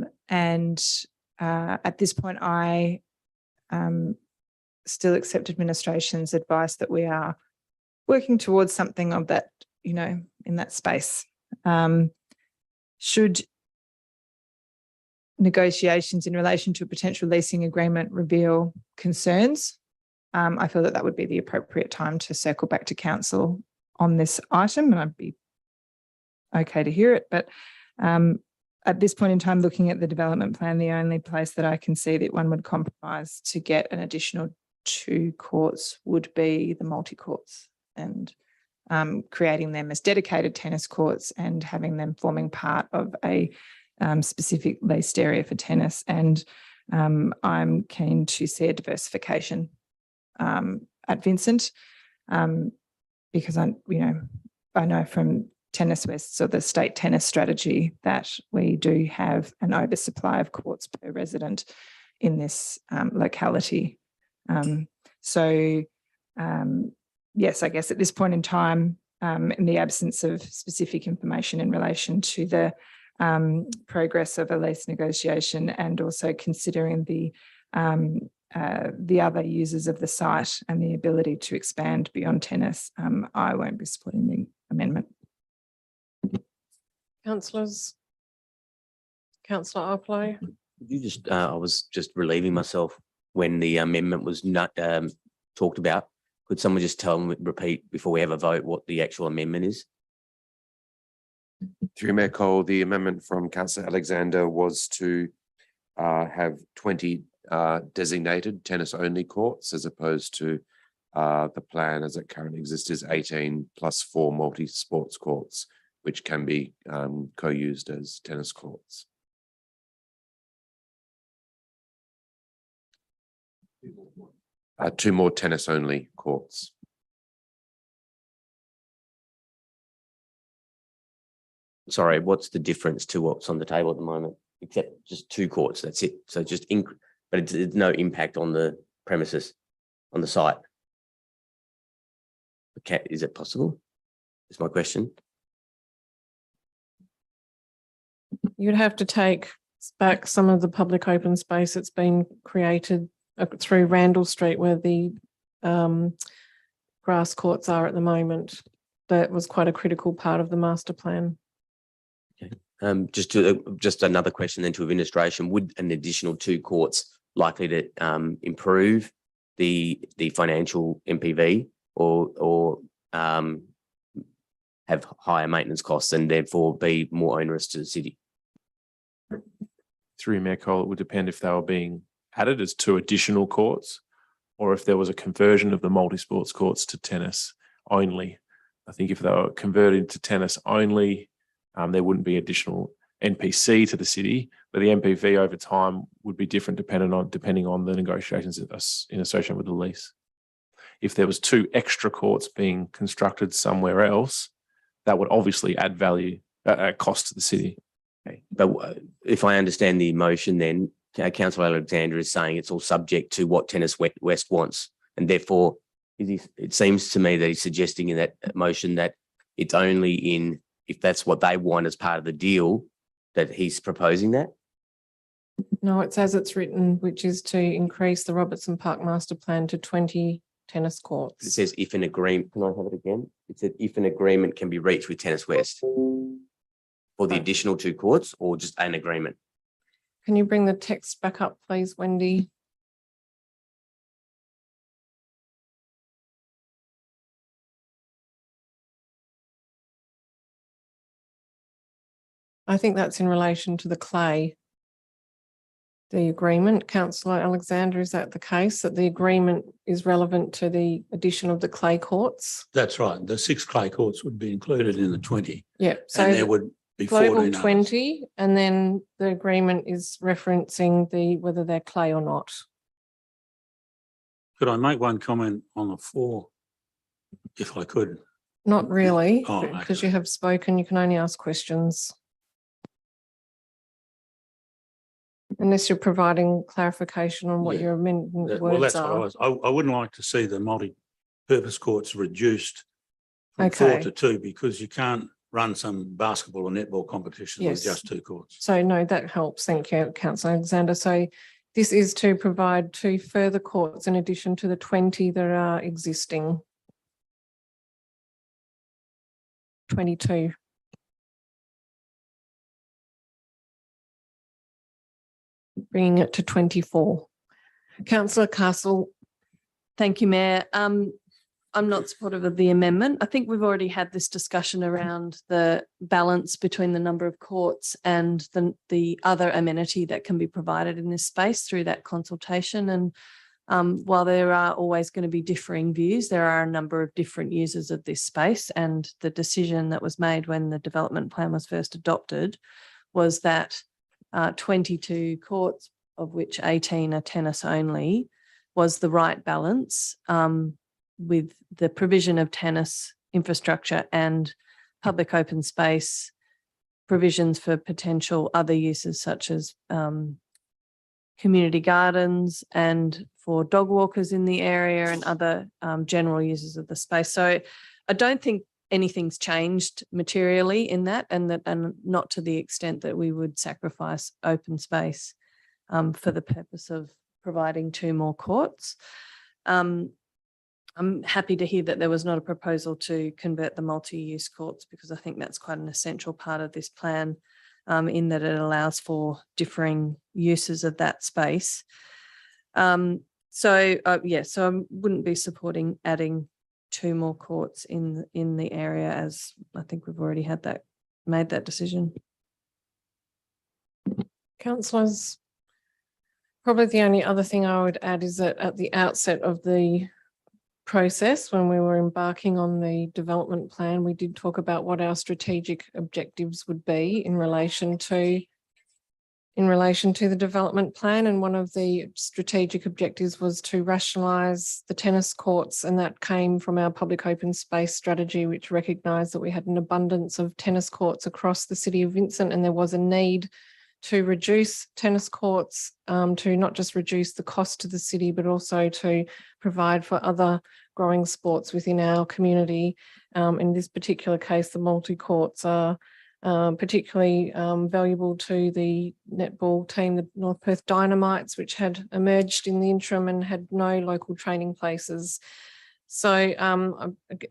this point, I still accept administration's advice that we are working towards something of that, in that space. Should negotiations in relation to a potential leasing agreement reveal concerns, I feel that would be the appropriate time to circle back to council on this item, and I'd be okay to hear it. But at this point in time, looking at the development plan, the only place that I can see that one would compromise to get an additional 2 courts would be the multi-courts, and creating them as dedicated tennis courts and having them forming part of a specific leased area for tennis. And I'm keen to see a diversification at Vincent, because I know from Tennis West, so the state tennis strategy, that we do have an oversupply of courts per resident in this locality. Yes, I guess at this point in time, in the absence of specific information in relation to the progress of a lease negotiation, and also considering the other users of the site and the ability to expand beyond tennis, I won't be supporting the amendment. Councillors. Councillor Arpaio. You just, I was just relieving myself when the amendment was not talked about. Could someone just repeat before we have a vote what the actual amendment is? Through Mayor Cole, the amendment from Councillor Alexander was to have 20 designated tennis-only courts, as opposed to the plan as it currently exists is 18 plus 4 multi-sports courts, which can be co-used as tennis courts. Two more tennis-only courts. Sorry, what's the difference to what's on the table at the moment? Except just 2 courts, that's it. So just, but it's no impact on the premises, on the site. Okay, is it possible? Is my question. You'd have to take back some of the public open space that's been created through Randall Street, where the grass courts are at the moment. That was quite a critical part of the master plan. Okay. Just another question then to administration. Would an additional 2 courts likely to improve the financial MPV or have higher maintenance costs and therefore be more onerous to the city? Through Mayor Cole, it would depend if they were being added as 2 additional courts, or if there was a conversion of the multi-sports courts to tennis only. I think if they were converted to tennis only, there wouldn't be additional NPC to the city, but the MPV over time would be different depending on the negotiations in association with the lease. If there was 2 extra courts being constructed somewhere else, that would obviously add value, cost to the city. Okay. But if I understand the motion, then Councillor Alexander is saying it's all subject to what Tennis West wants, and therefore it seems to me that he's suggesting in that motion that it's only if that's what they want as part of the deal that he's proposing that. No, it's as it's written, which is to increase the Robertson Park master plan to 20 tennis courts. It says if an agreement, can I have it again? It said if an agreement can be reached with Tennis West for the additional 2 courts, or just an agreement. Can you bring the text back up, please, Wendy? I think that's in relation to the clay. The agreement, Councillor Alexander, is that the case, that the agreement is relevant to the addition of the clay courts? That's right. The 6 clay courts would be included in the 20. Yeah. So and there would be global 14 others. 20, and then the agreement is referencing whether they're clay or not. Could I make one comment on the 4, if I could? Not really, Oh, because you have spoken, you can only ask questions. Unless you're providing clarification on what Yeah. your amendment Well, words that's what I are. was, I wouldn't like to see the multi-purpose courts reduced from 4 Okay. to 2 because you can't run some basketball or netball competitions with Yes. just 2 courts. So no, that helps. Thank you, Councillor Alexander. So this is to provide 2 further courts in addition to the 20 that are existing. 22. Bringing it to 24. Councillor Castle. Thank you, Mayor. I'm not supportive of the amendment. I think we've already had this discussion around the balance between the number of courts and the other amenity that can be provided in this space through that consultation. And while there are always going to be differing views, there are a number of different users of this space. And the decision that was made when the development plan was first adopted was that 22 courts, of which 18 are tennis only, was the right balance with the provision of tennis infrastructure and public open space provisions for potential other uses such as community gardens and for dog walkers in the area and other general users of the space. So I don't think anything's changed materially in that, and not to the extent that we would sacrifice open space for the purpose of providing 2 more courts. I'm happy to hear that there was not a proposal to convert the multi-use courts because I think that's quite an essential part of this plan in that it allows for differing uses of that space. So I wouldn't be supporting adding 2 more courts in the area, as I think we've already made that decision. Councillors, probably the only other thing I would add is that at the outset of the process, when we were embarking on the development plan, we did talk about what our strategic objectives would be in relation to the development plan. And one of the strategic objectives was to rationalise the tennis courts, and that came from our public open space strategy, which recognised that we had an abundance of tennis courts across the city of Vincent, and there was a need to reduce tennis courts, to not just reduce the cost to the city, but also to provide for other growing sports within our community. In this particular case, the multi-courts are particularly valuable to the netball team, the North Perth Dynamites, which had emerged in the interim and had no local training places. So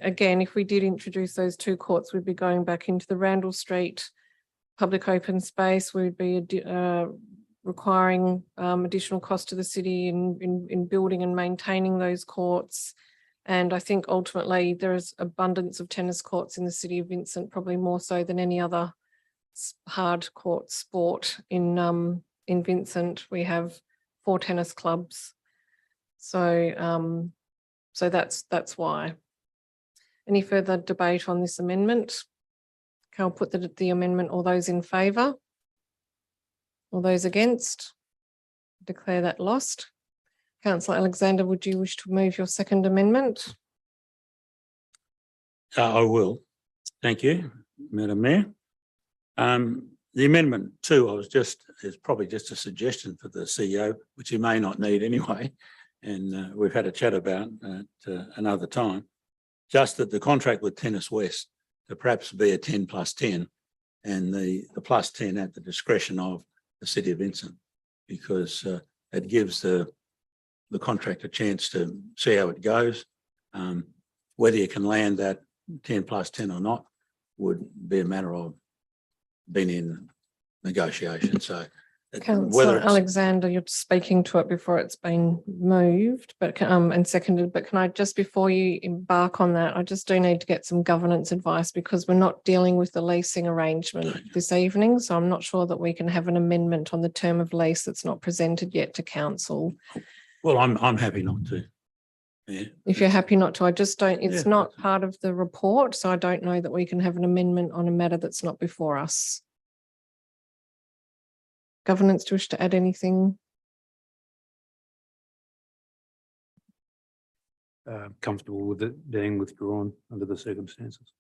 again, if we did introduce those 2 courts, we'd be going back into the Randall Street public open space. We'd be requiring additional cost to the city in building and maintaining those courts. And I think ultimately there is abundance of tennis courts in the city of Vincent, probably more so than any other hard court sport in Vincent. We have 4 tennis clubs. So that's why. Any further debate on this amendment? Okay, I'll put the amendment. All those in favour? All those against? Declare that lost. Councillor Alexander, would you wish to move your second amendment? I will. Thank you, Madam Mayor. The amendment 2, is probably just a suggestion for the CEO, which he may not need anyway. And we've had a chat about at another time. Just that the contract with Tennis West to perhaps be a 10+10 and the +10 at the discretion of the City of Vincent, because it gives the contract a chance to see how it goes. Whether you can land that 10+10 or not would be a matter of being in negotiation. So Councillor Alexander, you're speaking to it before it's been moved, but and seconded. But can I just, before you embark on that, I just do need to get some governance advice, because we're not dealing with the leasing arrangement this evening. So I'm not sure that we can have an amendment on the term of lease that's not presented yet to council. Well, I'm happy not to. Yeah. If you're happy not to, I just don't. It's not part of the report, so I don't know that we can have an amendment on a matter that's not before us. Governance, do you wish to add anything? comfortable with it being withdrawn under the circumstances.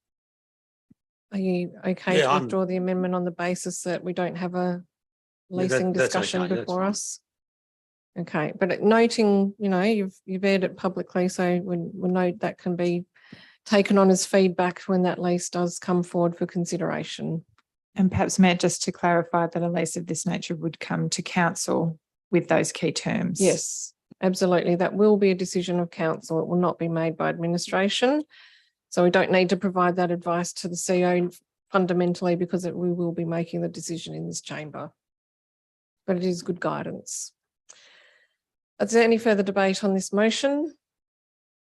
Are you okay Yeah, to I'm- withdraw the amendment on the basis that we don't have a Yeah, that- leasing that's discussion okay, that's before fine. us? Okay, but noting, you've aired it publicly, so we'll note that can be taken on as feedback when that lease does come forward for consideration. And perhaps, Matt, just to clarify that a lease of this nature would come to council with those key terms. Yes, absolutely. That will be a decision of council. It will not be made by administration. So we don't need to provide that advice to the CEO fundamentally because we will be making the decision in this chamber. But it is good guidance. Is there any further debate on this motion?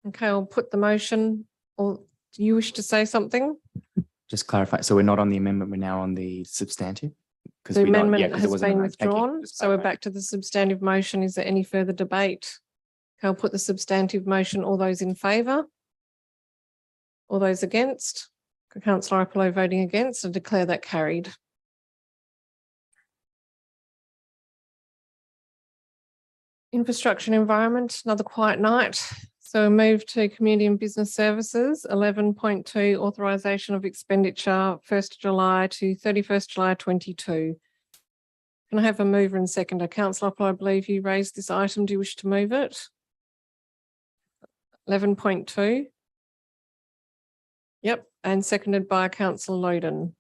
Okay, I'll put the motion, or do you wish to say something? Just clarify, so we're not on the amendment, we're now on the substantive? 'Cause The we don't- yeah, amendment 'cause it has wasn't been amended. Thank you. withdrawn, Just so we're clarifying. back to the substantive motion. Is there any further debate? Okay, I'll put the substantive motion. All those in favour? All those against? Councillor Apollo voting against, and declare that carried. Infrastructure and environment, another quiet night. So we move to community and business services, 11.2 authorisation of expenditure 1st July to 31st July 22. Can I have a mover and seconder? Councillor Apollo, I believe you raised this item. Do you wish to move it? 11.2. Yep, and seconded by Councillor Loden.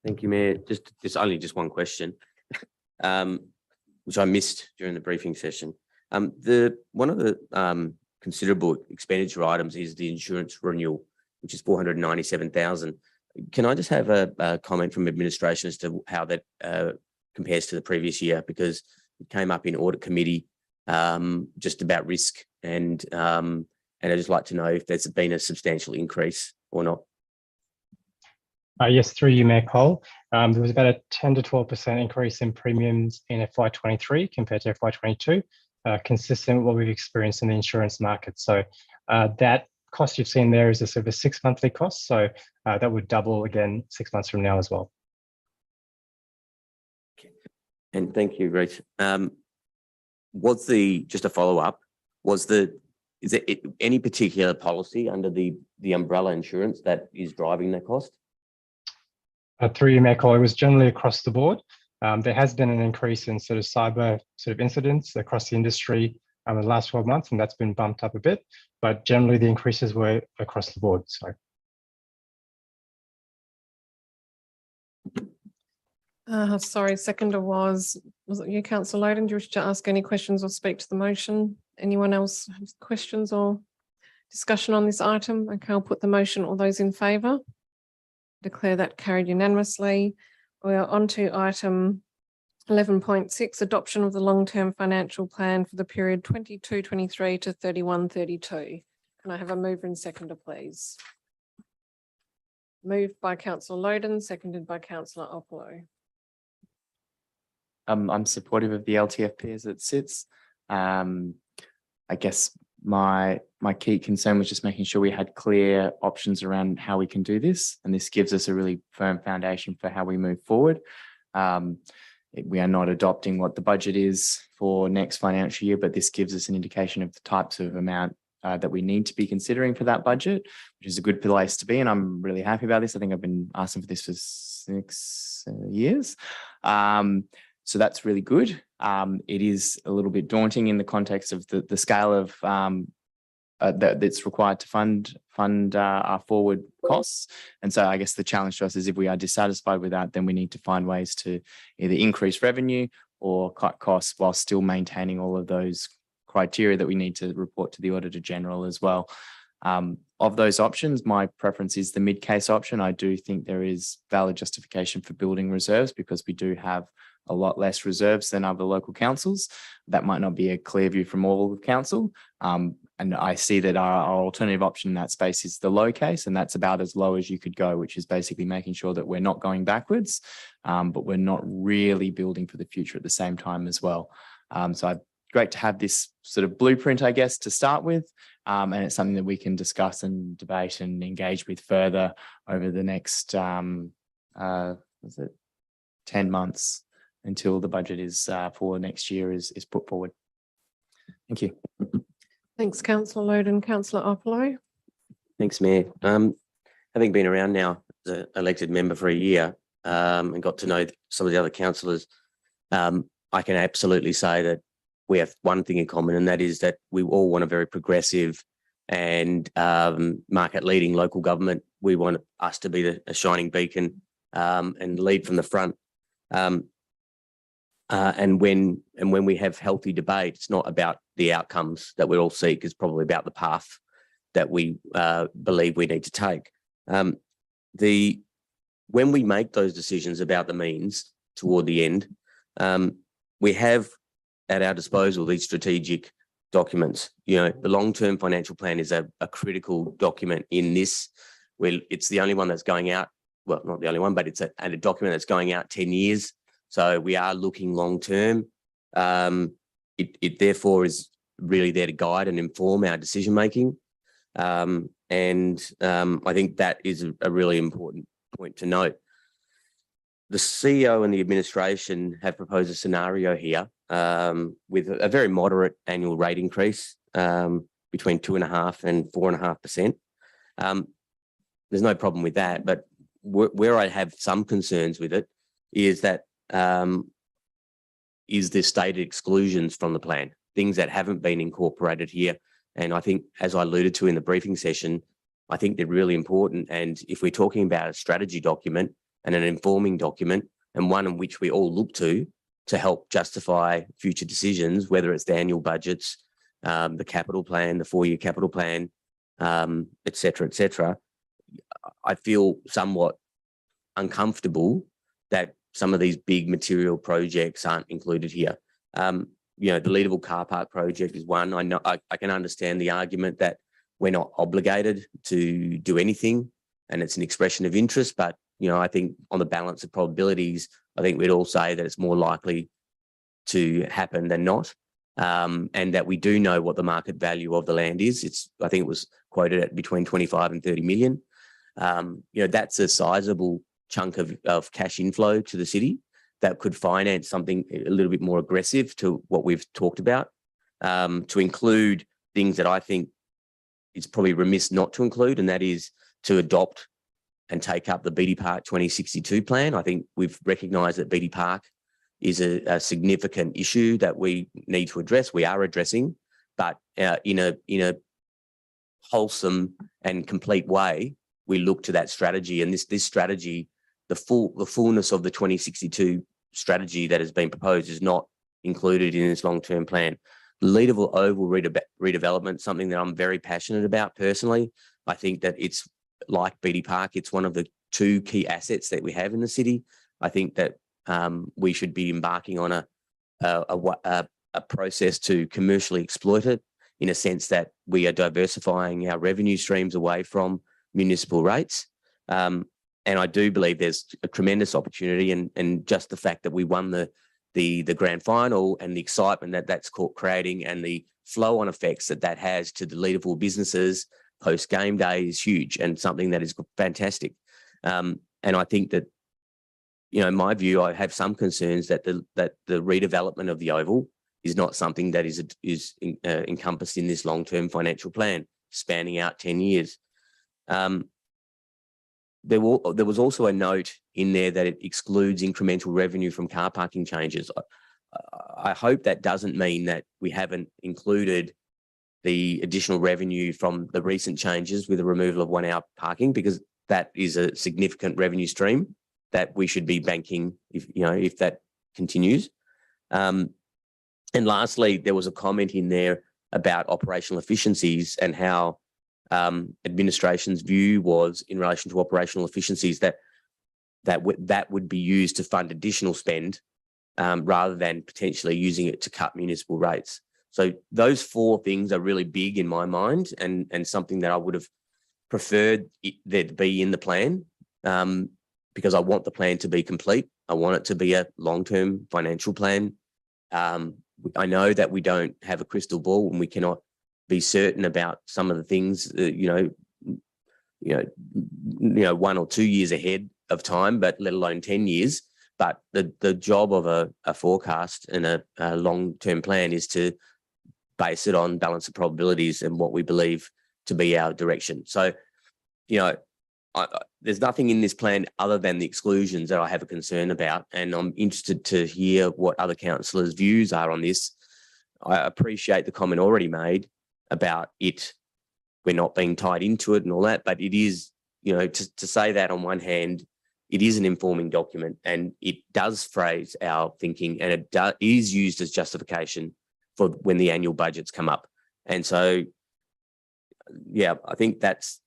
Thank you, Mayor. Just only just one question, which I missed during the briefing session. One of the considerable expenditure items is the insurance renewal, which is 497,000. Can I just have a comment from administration as to how that compares to the previous year? Because it came up in audit committee just about risk, and I'd just like to know if there's been a substantial increase or not. Yes, through you, Mayor Cole. There was about a 10 to 12% increase in premiums in FY23 compared to FY22, consistent with what we've experienced in the insurance market. So that cost you've seen there is a sort of a 6-monthly cost. So that would double again 6 months from now as well. And thank you, Reece. Just a follow-up, is there any particular policy under the umbrella insurance that is driving that cost? Through you, Mayor Cole, it was generally across the board. There has been an increase in sort of cyber incidents across the industry in the last 12 months, and that's been bumped up a bit, but generally the increases were across the board. Sorry, seconder was it you, Councillor Loden? Do you wish to ask any questions or speak to the motion? Anyone else have questions or discussion on this item? Okay, I'll put the motion. All those in favour? Declare that carried unanimously. We are on to item 11.6, adoption of the long-term financial plan for the period 22-23 to 31-32. Can I have a mover and seconder, please? Moved by Councillor Loden, seconded by Councillor Opolo. I'm supportive of the LTFP as it sits. I guess my key concern was just making sure we had clear options around how we can do this, and this gives us a really firm foundation for how we move forward. We are not adopting what the budget is for next financial year, but this gives us an indication of the types of amount that we need to be considering for that budget, which is a good place to be, and I'm really happy about this. I think I've been asking for this for 6 years. So that's really good. It is a little bit daunting in the context of the scale of that's required to fund our forward costs. And so I guess the challenge to us is if we are dissatisfied with that, then we need to find ways to either increase revenue or cut costs while still maintaining all of those criteria that we need to report to the Auditor General as well. Of those options, my preference is the mid-case option. I do think there is valid justification for building reserves because we do have a lot less reserves than other local councils. That might not be a clear view from all of council. And I see that our alternative option in that space is the low case, and that's about as low as you could go, which is basically making sure that we're not going backwards, but we're not really building for the future at the same time as well. So great to have this sort of blueprint, I guess, to start with. And it's something that we can discuss and debate and engage with further over the next 10 months. until the budget is for next year is put forward. Thank you. Thanks, councillor Loden. Councillor Opolo. Thanks, Mayor. Having been around now as an elected member for a year and got to know some of the other councillors, I can absolutely say that we have one thing in common, and that is that we all want a very progressive and market leading local government. We want us to be a shining beacon and lead from the front. And when we have healthy debate, it's not about the outcomes that we all seek, it's probably about the path that we believe we need to take. When we make those decisions about the means toward the end, we have at our disposal these strategic documents. You know, the long-term financial plan is a critical document in this, where it's the only one that's going out. Well, not the only one, but it's a document that's going out 10 years. So we are looking long-term. It therefore is really there to guide and inform our decision-making. I think that is a really important point to note. The CEO and the administration have proposed a scenario here with a very moderate annual rate increase between 2.5% and 4.5%. There's no problem with that, but where I have some concerns with it is that is the stated exclusions from the plan, things that haven't been incorporated here. And I think, as I alluded to in the briefing session, I think they're really important. And if we're talking about a strategy document and an informing document, and one in which we all look to help justify future decisions, whether it's the annual budgets, the capital plan, the 4-year capital plan, et cetera, I feel somewhat uncomfortable that some of these big material projects aren't included here. You know, the Leederville car park project is one. I know I can understand the argument that we're not obligated to do anything and it's an expression of interest, but you know, I think on the balance of probabilities, I think we'd all say that it's more likely to happen than not. And that we do know what the market value of the land is. I think it was quoted at between 25 and 30 million. You know, that's a sizable chunk of cash inflow to the city that could finance something a little bit more aggressive to what we've talked about, to include things that I think it's probably remiss not to include, and that is to adopt and take up the Beatty Park 2062 plan. I think we've recognised that Beatty Park is a significant issue that we need to address. We are addressing, but in a wholesome and complete way, we look to that strategy. And this strategy, the fullness of the 2062 strategy that has been proposed is not included in this long-term plan. The Leederville Oval redevelopment, something that I'm very passionate about personally. I think that it's like Beatty Park. It's one of the 2 key assets that we have in the city. I think that we should be embarking on a process to commercially exploit it, in a sense that we are diversifying our revenue streams away from municipal rates. And I do believe there's a tremendous opportunity, and just the fact that we won the grand final and the excitement that's creating and the flow-on effects that has to the Leederville businesses post game day is huge and something that is fantastic. And I think that, you know, in my view, I have some concerns that the redevelopment of the Oval is not something that is encompassed in this long-term financial plan spanning out 10 years. There was also a note in there that it excludes incremental revenue from car parking changes. I hope that doesn't mean that we haven't included the additional revenue from the recent changes with the removal of 1-hour parking, because that is a significant revenue stream that we should be banking if that continues. And lastly, there was a comment in there about operational efficiencies and how administration's view was in relation to operational efficiencies that would be used to fund additional spend rather than potentially using it to cut municipal rates. So those 4 things are really big in my mind, and something that I would have preferred there to be in the plan, because I want the plan to be complete. I want it to be a long-term financial plan. I know that we don't have a crystal ball and we cannot be certain about some of the things, 1 or 2 years ahead of time, but let alone 10 years. But the job of a forecast and a long-term plan is to base it on balance of probabilities and what we believe to be our direction. So, you know, there's nothing in this plan other than the exclusions that I have a concern about, and I'm interested to hear what other councillors' views are on this. I appreciate the comment already made about it, we're not being tied into it and all that, but it is, you know, to say that on one hand, it is an informing document and it does phrase our thinking, and it is used as justification for when the annual budgets come up. And so, yeah, I think that's,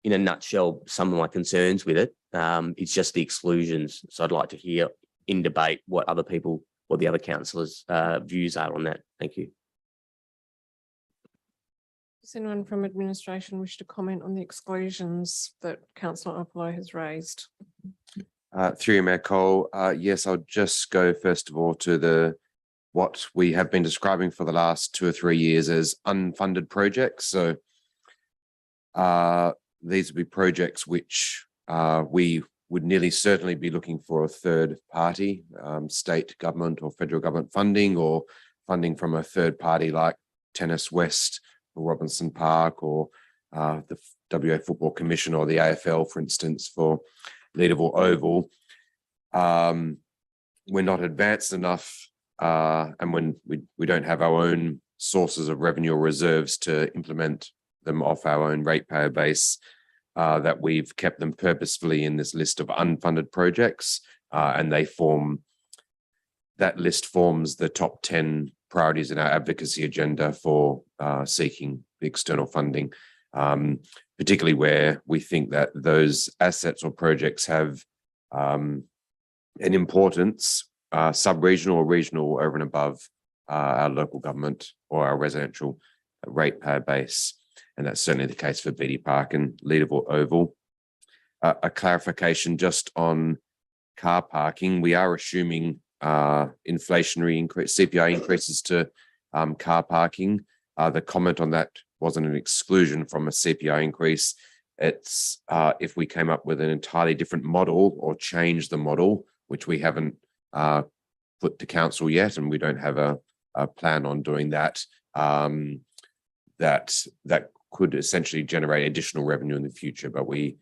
in a nutshell, some of my concerns with it. It's just the exclusions. So I'd like to hear in debate what the other councillors' views are on that. Thank you. Does anyone from administration wish to comment on the exclusions that Councillor Opolo has raised? Through you, Mayor Cole. Yes, I'll just go first of all to what we have been describing for the last 2 or 3 years as unfunded projects. So these would be projects which we would nearly certainly be looking for a third party, state government or federal government funding, or funding from a third party like Tennis West or Robinson Park, or the WA Football Commission or the AFL, for instance, for Leederville Oval. We're not advanced enough, and when we don't have our own sources of revenue or reserves to implement them off our own ratepayer base, that we've kept them purposefully in this list of unfunded projects, and that list forms the top 10 priorities in our advocacy agenda for seeking external funding, particularly where we think that those assets or projects have an importance, sub-regional or regional, over and above our local government or our residential ratepayer base. And that's certainly the case for Beatty Park and Leederville Oval. A clarification just on car parking. We are assuming inflationary increase, CPI increases to car parking. The comment on that wasn't an exclusion from a CPI increase. It's if we came up with an entirely different model or change the model, which we haven't put to council yet, and we don't have a plan on doing that, that could essentially generate additional revenue in the future, but we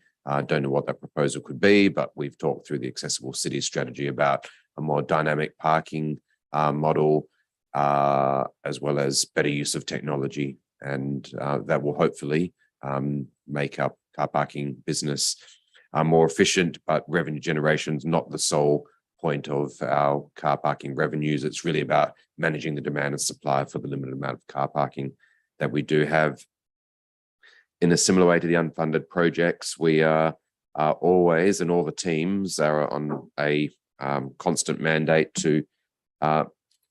don't know what that proposal could be. But we've talked through the Accessible Cities strategy about a more dynamic parking model, as well as better use of technology, and that will hopefully make our car parking business more efficient. But revenue generation is not the sole point of our car parking revenues. It's really about managing the demand and supply for the limited amount of car parking that we do have. In a similar way to the unfunded projects, we are always, and all the teams are on a constant mandate to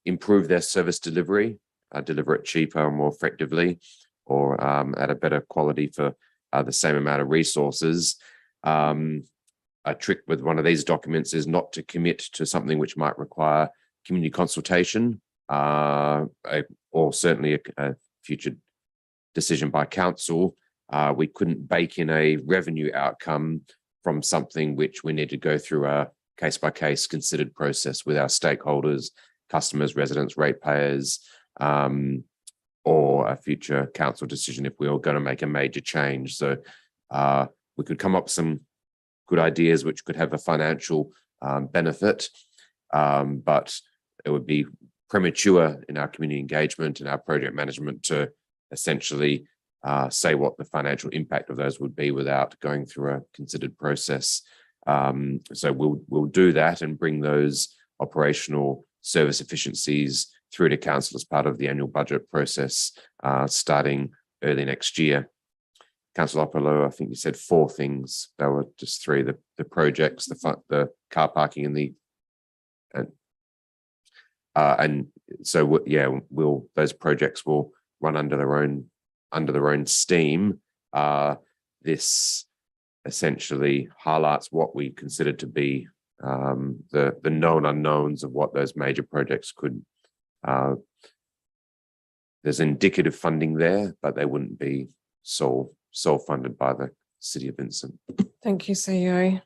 improve their service delivery, deliver it cheaper and more effectively, or at a better quality for the same amount of resources. A trick with one of these documents is not to commit to something which might require community consultation, or certainly a future decision by council. We couldn't bake in a revenue outcome from something which we need to go through a case-by-case considered process with our stakeholders, customers, residents, ratepayers, or a future council decision if we were going to make a major change. So we could come up with some good ideas which could have a financial benefit, but it would be premature in our community engagement and our project management to essentially say what the financial impact of those would be without going through a considered process. So we'll do that and bring those operational service efficiencies through to council as part of the annual budget process, starting early next year. Councillor Opolo, I think you said 4 things. There were just 3: the projects, the car parking, and so yeah, those projects will run under their own steam. This essentially highlights what we consider to be the known unknowns of what those major projects could. There's indicative funding there, but they wouldn't be sole funded by the City of Vincent. Thank you, CEO.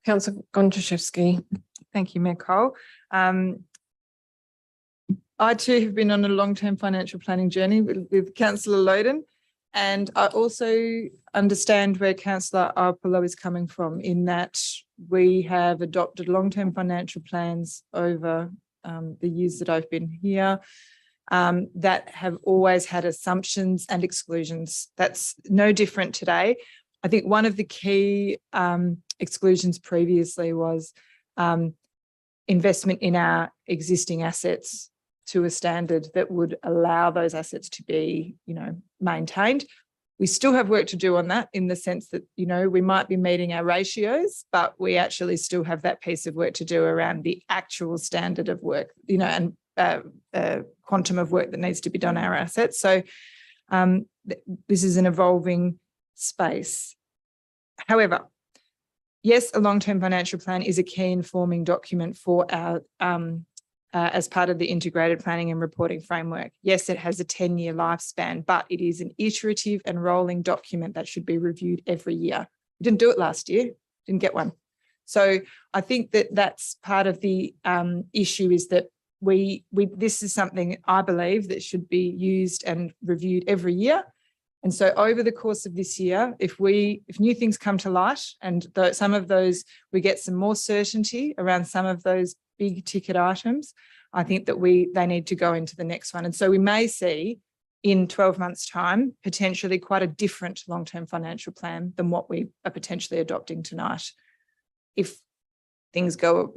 Councillor Gontaszewski. Thank you, Mayor Cole. I too have been on a long-term financial planning journey with Councillor Loden. And I also understand where Councillor Arpolo is coming from, in that we have adopted long-term financial plans over the years that I've been here that have always had assumptions and exclusions. That's no different today. I think one of the key exclusions previously was investment in our existing assets to a standard that would allow those assets to be, maintained. We still have work to do on that, in the sense that, we might be meeting our ratios, but we actually still have that piece of work to do around the actual standard of work, and quantum of work that needs to be done on our assets. So this is an evolving space. However, yes, a long-term financial plan is a key informing document for our as part of the integrated planning and reporting framework. Yes, it has a 10-year lifespan, but it is an iterative and rolling document that should be reviewed every year. We didn't do it last year, didn't get one. So I think that that's part of the issue, is that this is something I believe that should be used and reviewed every year. And so over the course of this year, if new things come to light, and some of those, we get some more certainty around some of those big ticket items, I think that they need to go into the next one. And so we may see in 12 months' time, potentially quite a different long-term financial plan than what we are potentially adopting tonight. If things go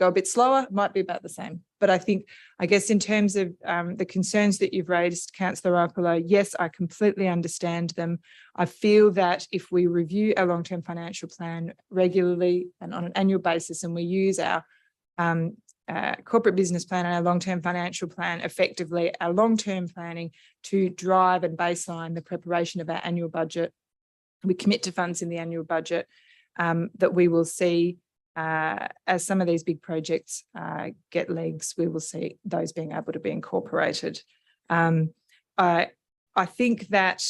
a bit slower, it might be about the same. But I guess in terms of the concerns that you've raised, Councillor Arpolo, yes, I completely understand them. I feel that if we review our long-term financial plan regularly and on an annual basis, and we use our corporate business plan and our long-term financial plan, effectively our long-term planning, to drive and baseline the preparation of our annual budget, we commit to funds in the annual budget, that we will see as some of these big projects get legs, we will see those being able to be incorporated. I think that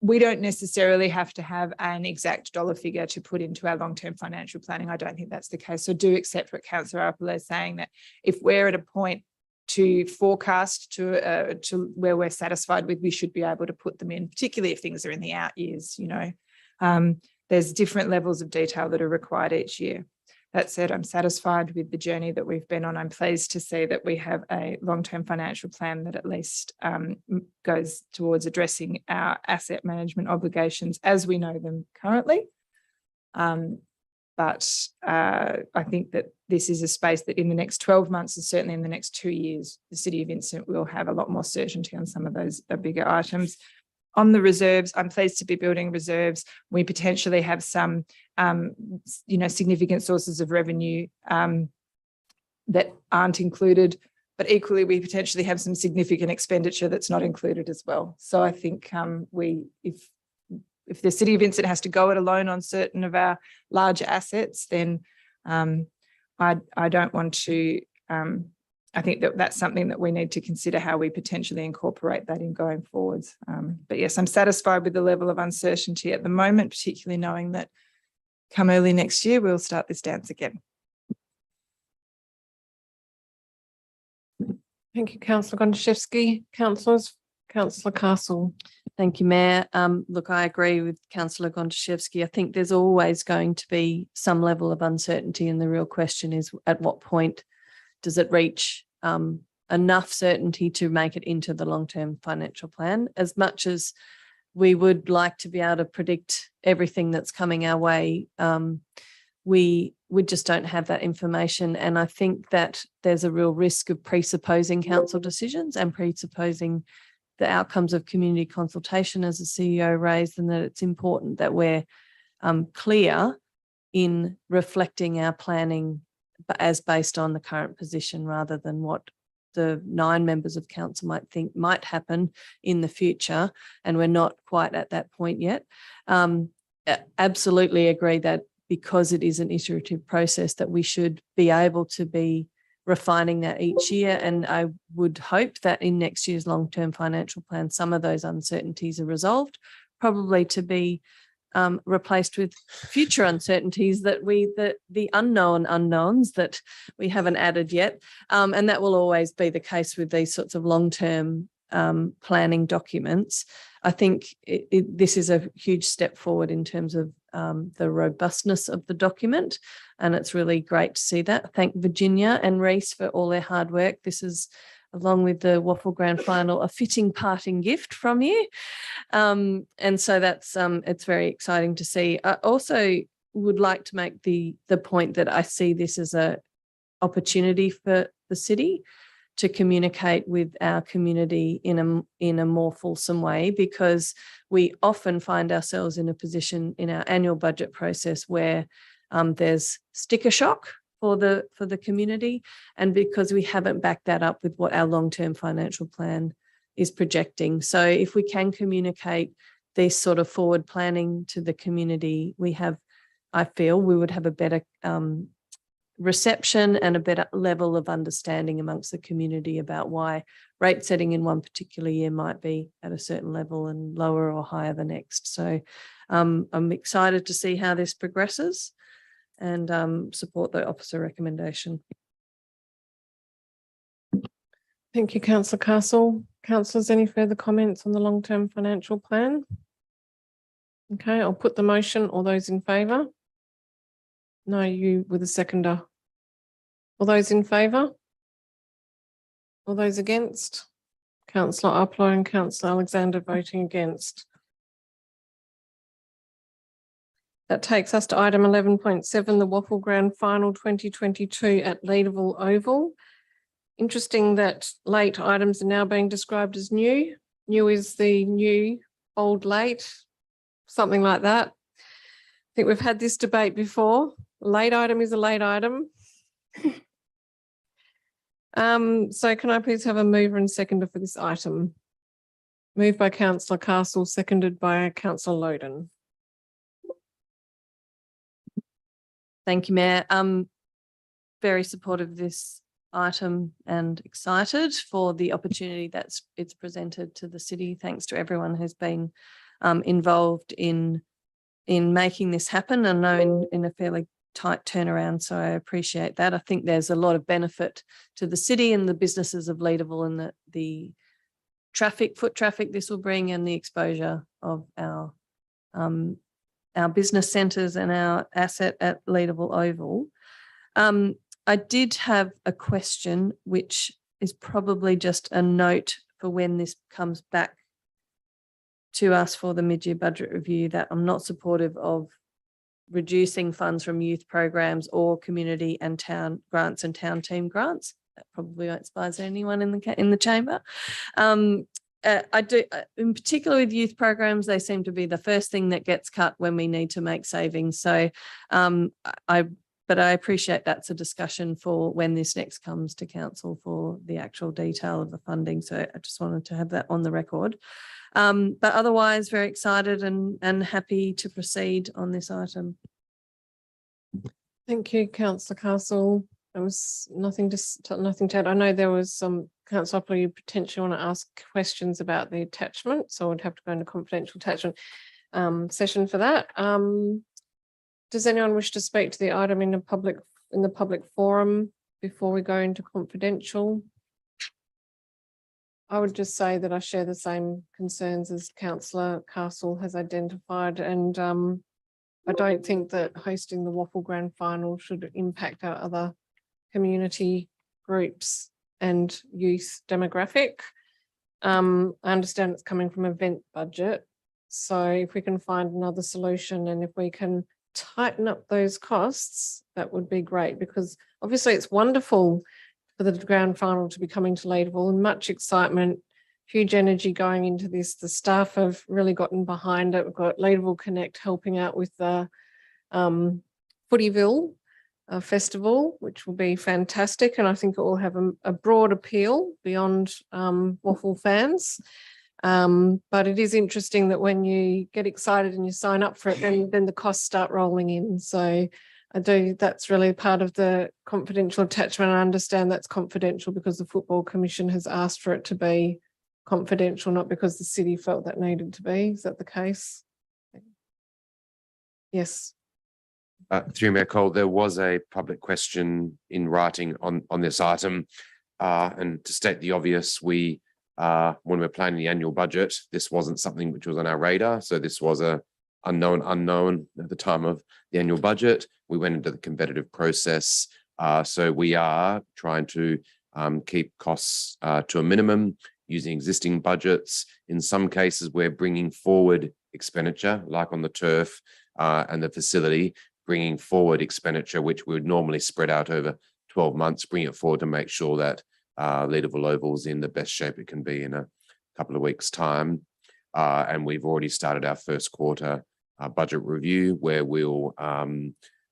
we don't necessarily have to have an exact dollar figure to put into our long-term financial planning. I don't think that's the case. So do accept what Councillor Arpolo is saying, that if we're at a point to forecast to where we're satisfied with, we should be able to put them in, particularly if things are in the out years. There's different levels of detail that are required each year. That said, I'm satisfied with the journey that we've been on. I'm pleased to see that we have a long-term financial plan that at least goes towards addressing our asset management obligations as we know them currently. But I think that this is a space that in the next 12 months, and certainly in the next 2 years, the City of Vincent will have a lot more certainty on some of those bigger items. On the reserves, I'm pleased to be building reserves. We potentially have some, significant sources of revenue that aren't included, but equally we potentially have some significant expenditure that's not included as well. So I think if the City of Vincent has to go it alone on certain of our larger assets, then I don't want to. I think that that's something that we need to consider, how we potentially incorporate that in going forwards. But yes, I'm satisfied with the level of uncertainty at the moment, particularly knowing that come early next year, we'll start this dance again. Thank you, Councillor Gontaszewski. Councillor Castle. Thank you, Mayor. Look, I agree with Councillor Gontaszewski. I think there's always going to be some level of uncertainty, and the real question is, at what point does it reach enough certainty to make it into the long-term financial plan? As much as we would like to be able to predict everything that's coming our way, we just don't have that information. And I think that there's a real risk of presupposing council decisions and presupposing the outcomes of community consultation, as the CEO raised, and that it's important that we're clear in reflecting our planning as based on the current position, rather than what the 9 members of council might think might happen in the future. And we're not quite at that point yet. Absolutely agree that because it is an iterative process, that we should be able to be refining that each year. And I would hope that in next year's long-term financial plan, some of those uncertainties are resolved, probably to be replaced with future uncertainties that the unknown unknowns that we haven't added yet. And that will always be the case with these sorts of long-term planning documents. I think this is a huge step forward in terms of the robustness of the document, and it's really great to see that. Thank Virginia and Reese for all their hard work. This is, along with the Waffle Grand Final, a fitting parting gift from you. And so that's it's very exciting to see. I also would like to make the point that I see this as a opportunity for the city to communicate with our community in a more fulsome way, because we often find ourselves in a position in our annual budget process where there's sticker shock for the community, and because we haven't backed that up with what our long-term financial plan is projecting. So if we can communicate this sort of forward planning to the community, I feel we would have a better reception and a better level of understanding amongst the community about why rate setting in one particular year might be at a certain level and lower or higher the next. So I'm excited to see how this progresses and support the officer recommendation. Thank you, Councillor Castle. Councillors, any further comments on the long-term financial plan? Okay, I'll put the motion. All those in favour? No, you were the seconder. All those in favour? All those against? Councillor Uplow and Councillor Alexander voting against. That takes us to item 11.7, the Waffle Grand Final 2022 at Leederville Oval. Interesting that late items are now being described as new. New is the new, old late, something like that. I think we've had this debate before. Late item is a late item. So can I please have a mover and seconder for this item? Moved by Councillor Castle, seconded by Councillor Loden. Thank you, Mayor. Very supportive of this item and excited for the opportunity it's presented to the city. Thanks to everyone who's been involved in making this happen. I know in a fairly tight turnaround, so I appreciate that. I think there's a lot of benefit to the city and the businesses of Leederville, and the foot traffic this will bring, and the exposure of our business centres and our asset at Leederville Oval. I did have a question, which is probably just a note for when this comes back to us for the mid-year budget review, that I'm not supportive of reducing funds from youth programs or community and town grants and town team grants. That probably won't surprise anyone in the chamber. I do, in particular with youth programs, they seem to be the first thing that gets cut when we need to make savings. So but I appreciate that's a discussion for when this next comes to council for the actual detail of the funding. So I just wanted to have that on the record. But otherwise, very excited and happy to proceed on this item. Thank you, Councillor Castle. There was nothing to add. I know there was some, Councillor Uplow, you potentially want to ask questions about the attachment, so I'd have to go into confidential attachment session for that. Does anyone wish to speak to the item in the public forum before we go into confidential? I would just say that I share the same concerns as Councillor Castle has identified, and I don't think that hosting the Waffle Grand Final should impact our other community groups and youth demographic. I understand it's coming from event budget, so if we can find another solution and if we can tighten up those costs, that would be great, because obviously it's wonderful for the grand final to be coming to Leederville, and much excitement, huge energy going into this. The staff have really gotten behind it. We've got Leederville Connect helping out with the Footyville festival, which will be fantastic, and I think it will have a broad appeal beyond waffle fans. But it is interesting that when you get excited and you sign up for it, then the costs start rolling in. So that's really part of the confidential attachment. I understand that's confidential because the Football Commission has asked for it to be confidential, not because the city felt that needed to be. Is that the case? Yes. Through Mayor Cole, there was a public question in writing on this item. And to state the obvious, when we're planning the annual budget, this wasn't something which was on our radar. So this was a unknown at the time of the annual budget. We went into the competitive process. So we are trying to keep costs to a minimum using existing budgets. In some cases, we're bringing forward expenditure, like on the turf and the facility, bringing forward expenditure, which we would normally spread out over 12 months, bring it forward to make sure that Leederville Oval is in the best shape it can be in a couple of weeks' time. And we've already started our first quarter budget review, where we'll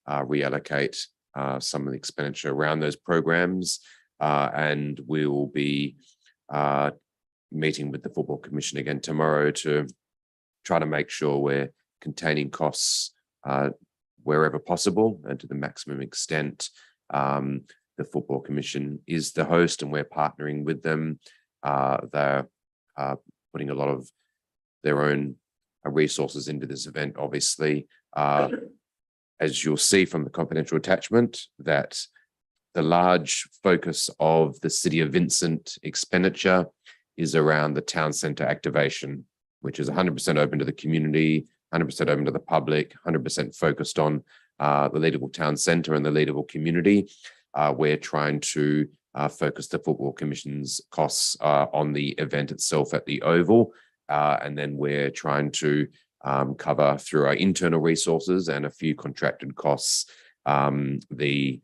reallocate some of the expenditure around those programs. And we will be meeting with the Football Commission again tomorrow to try to make sure we're containing costs wherever possible and to the maximum extent. The Football Commission is the host and we're partnering with them. They're putting a lot of their own resources into this event, obviously. As you'll see from the confidential attachment, that the large focus of the City of Vincent expenditure is around the town centre activation, which is 100% open to the community, 100% open to the public, 100% focused on the Leederville Town Centre and the Leederville community. We're trying to focus the Football Commission's costs on the event itself at the Oval. And then we're trying to cover through our internal resources and a few contracted costs, the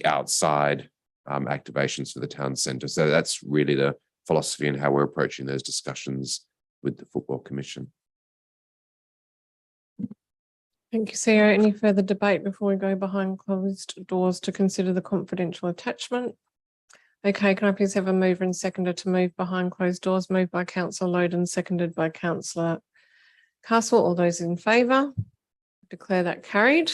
outside activations for the town centre. So that's really the philosophy and how we're approaching those discussions with the Football Commission. Thank you, CEO. Any further debate before we go behind closed doors to consider the confidential attachment? Okay, can I please have a mover and seconder to move behind closed doors? Moved by Councillor Loden, seconded by Councillor Castle. All those in favour? Declare that carried.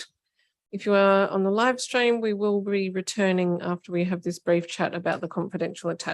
If you are on the live stream, we will be returning after we have this brief chat about the confidential attachment.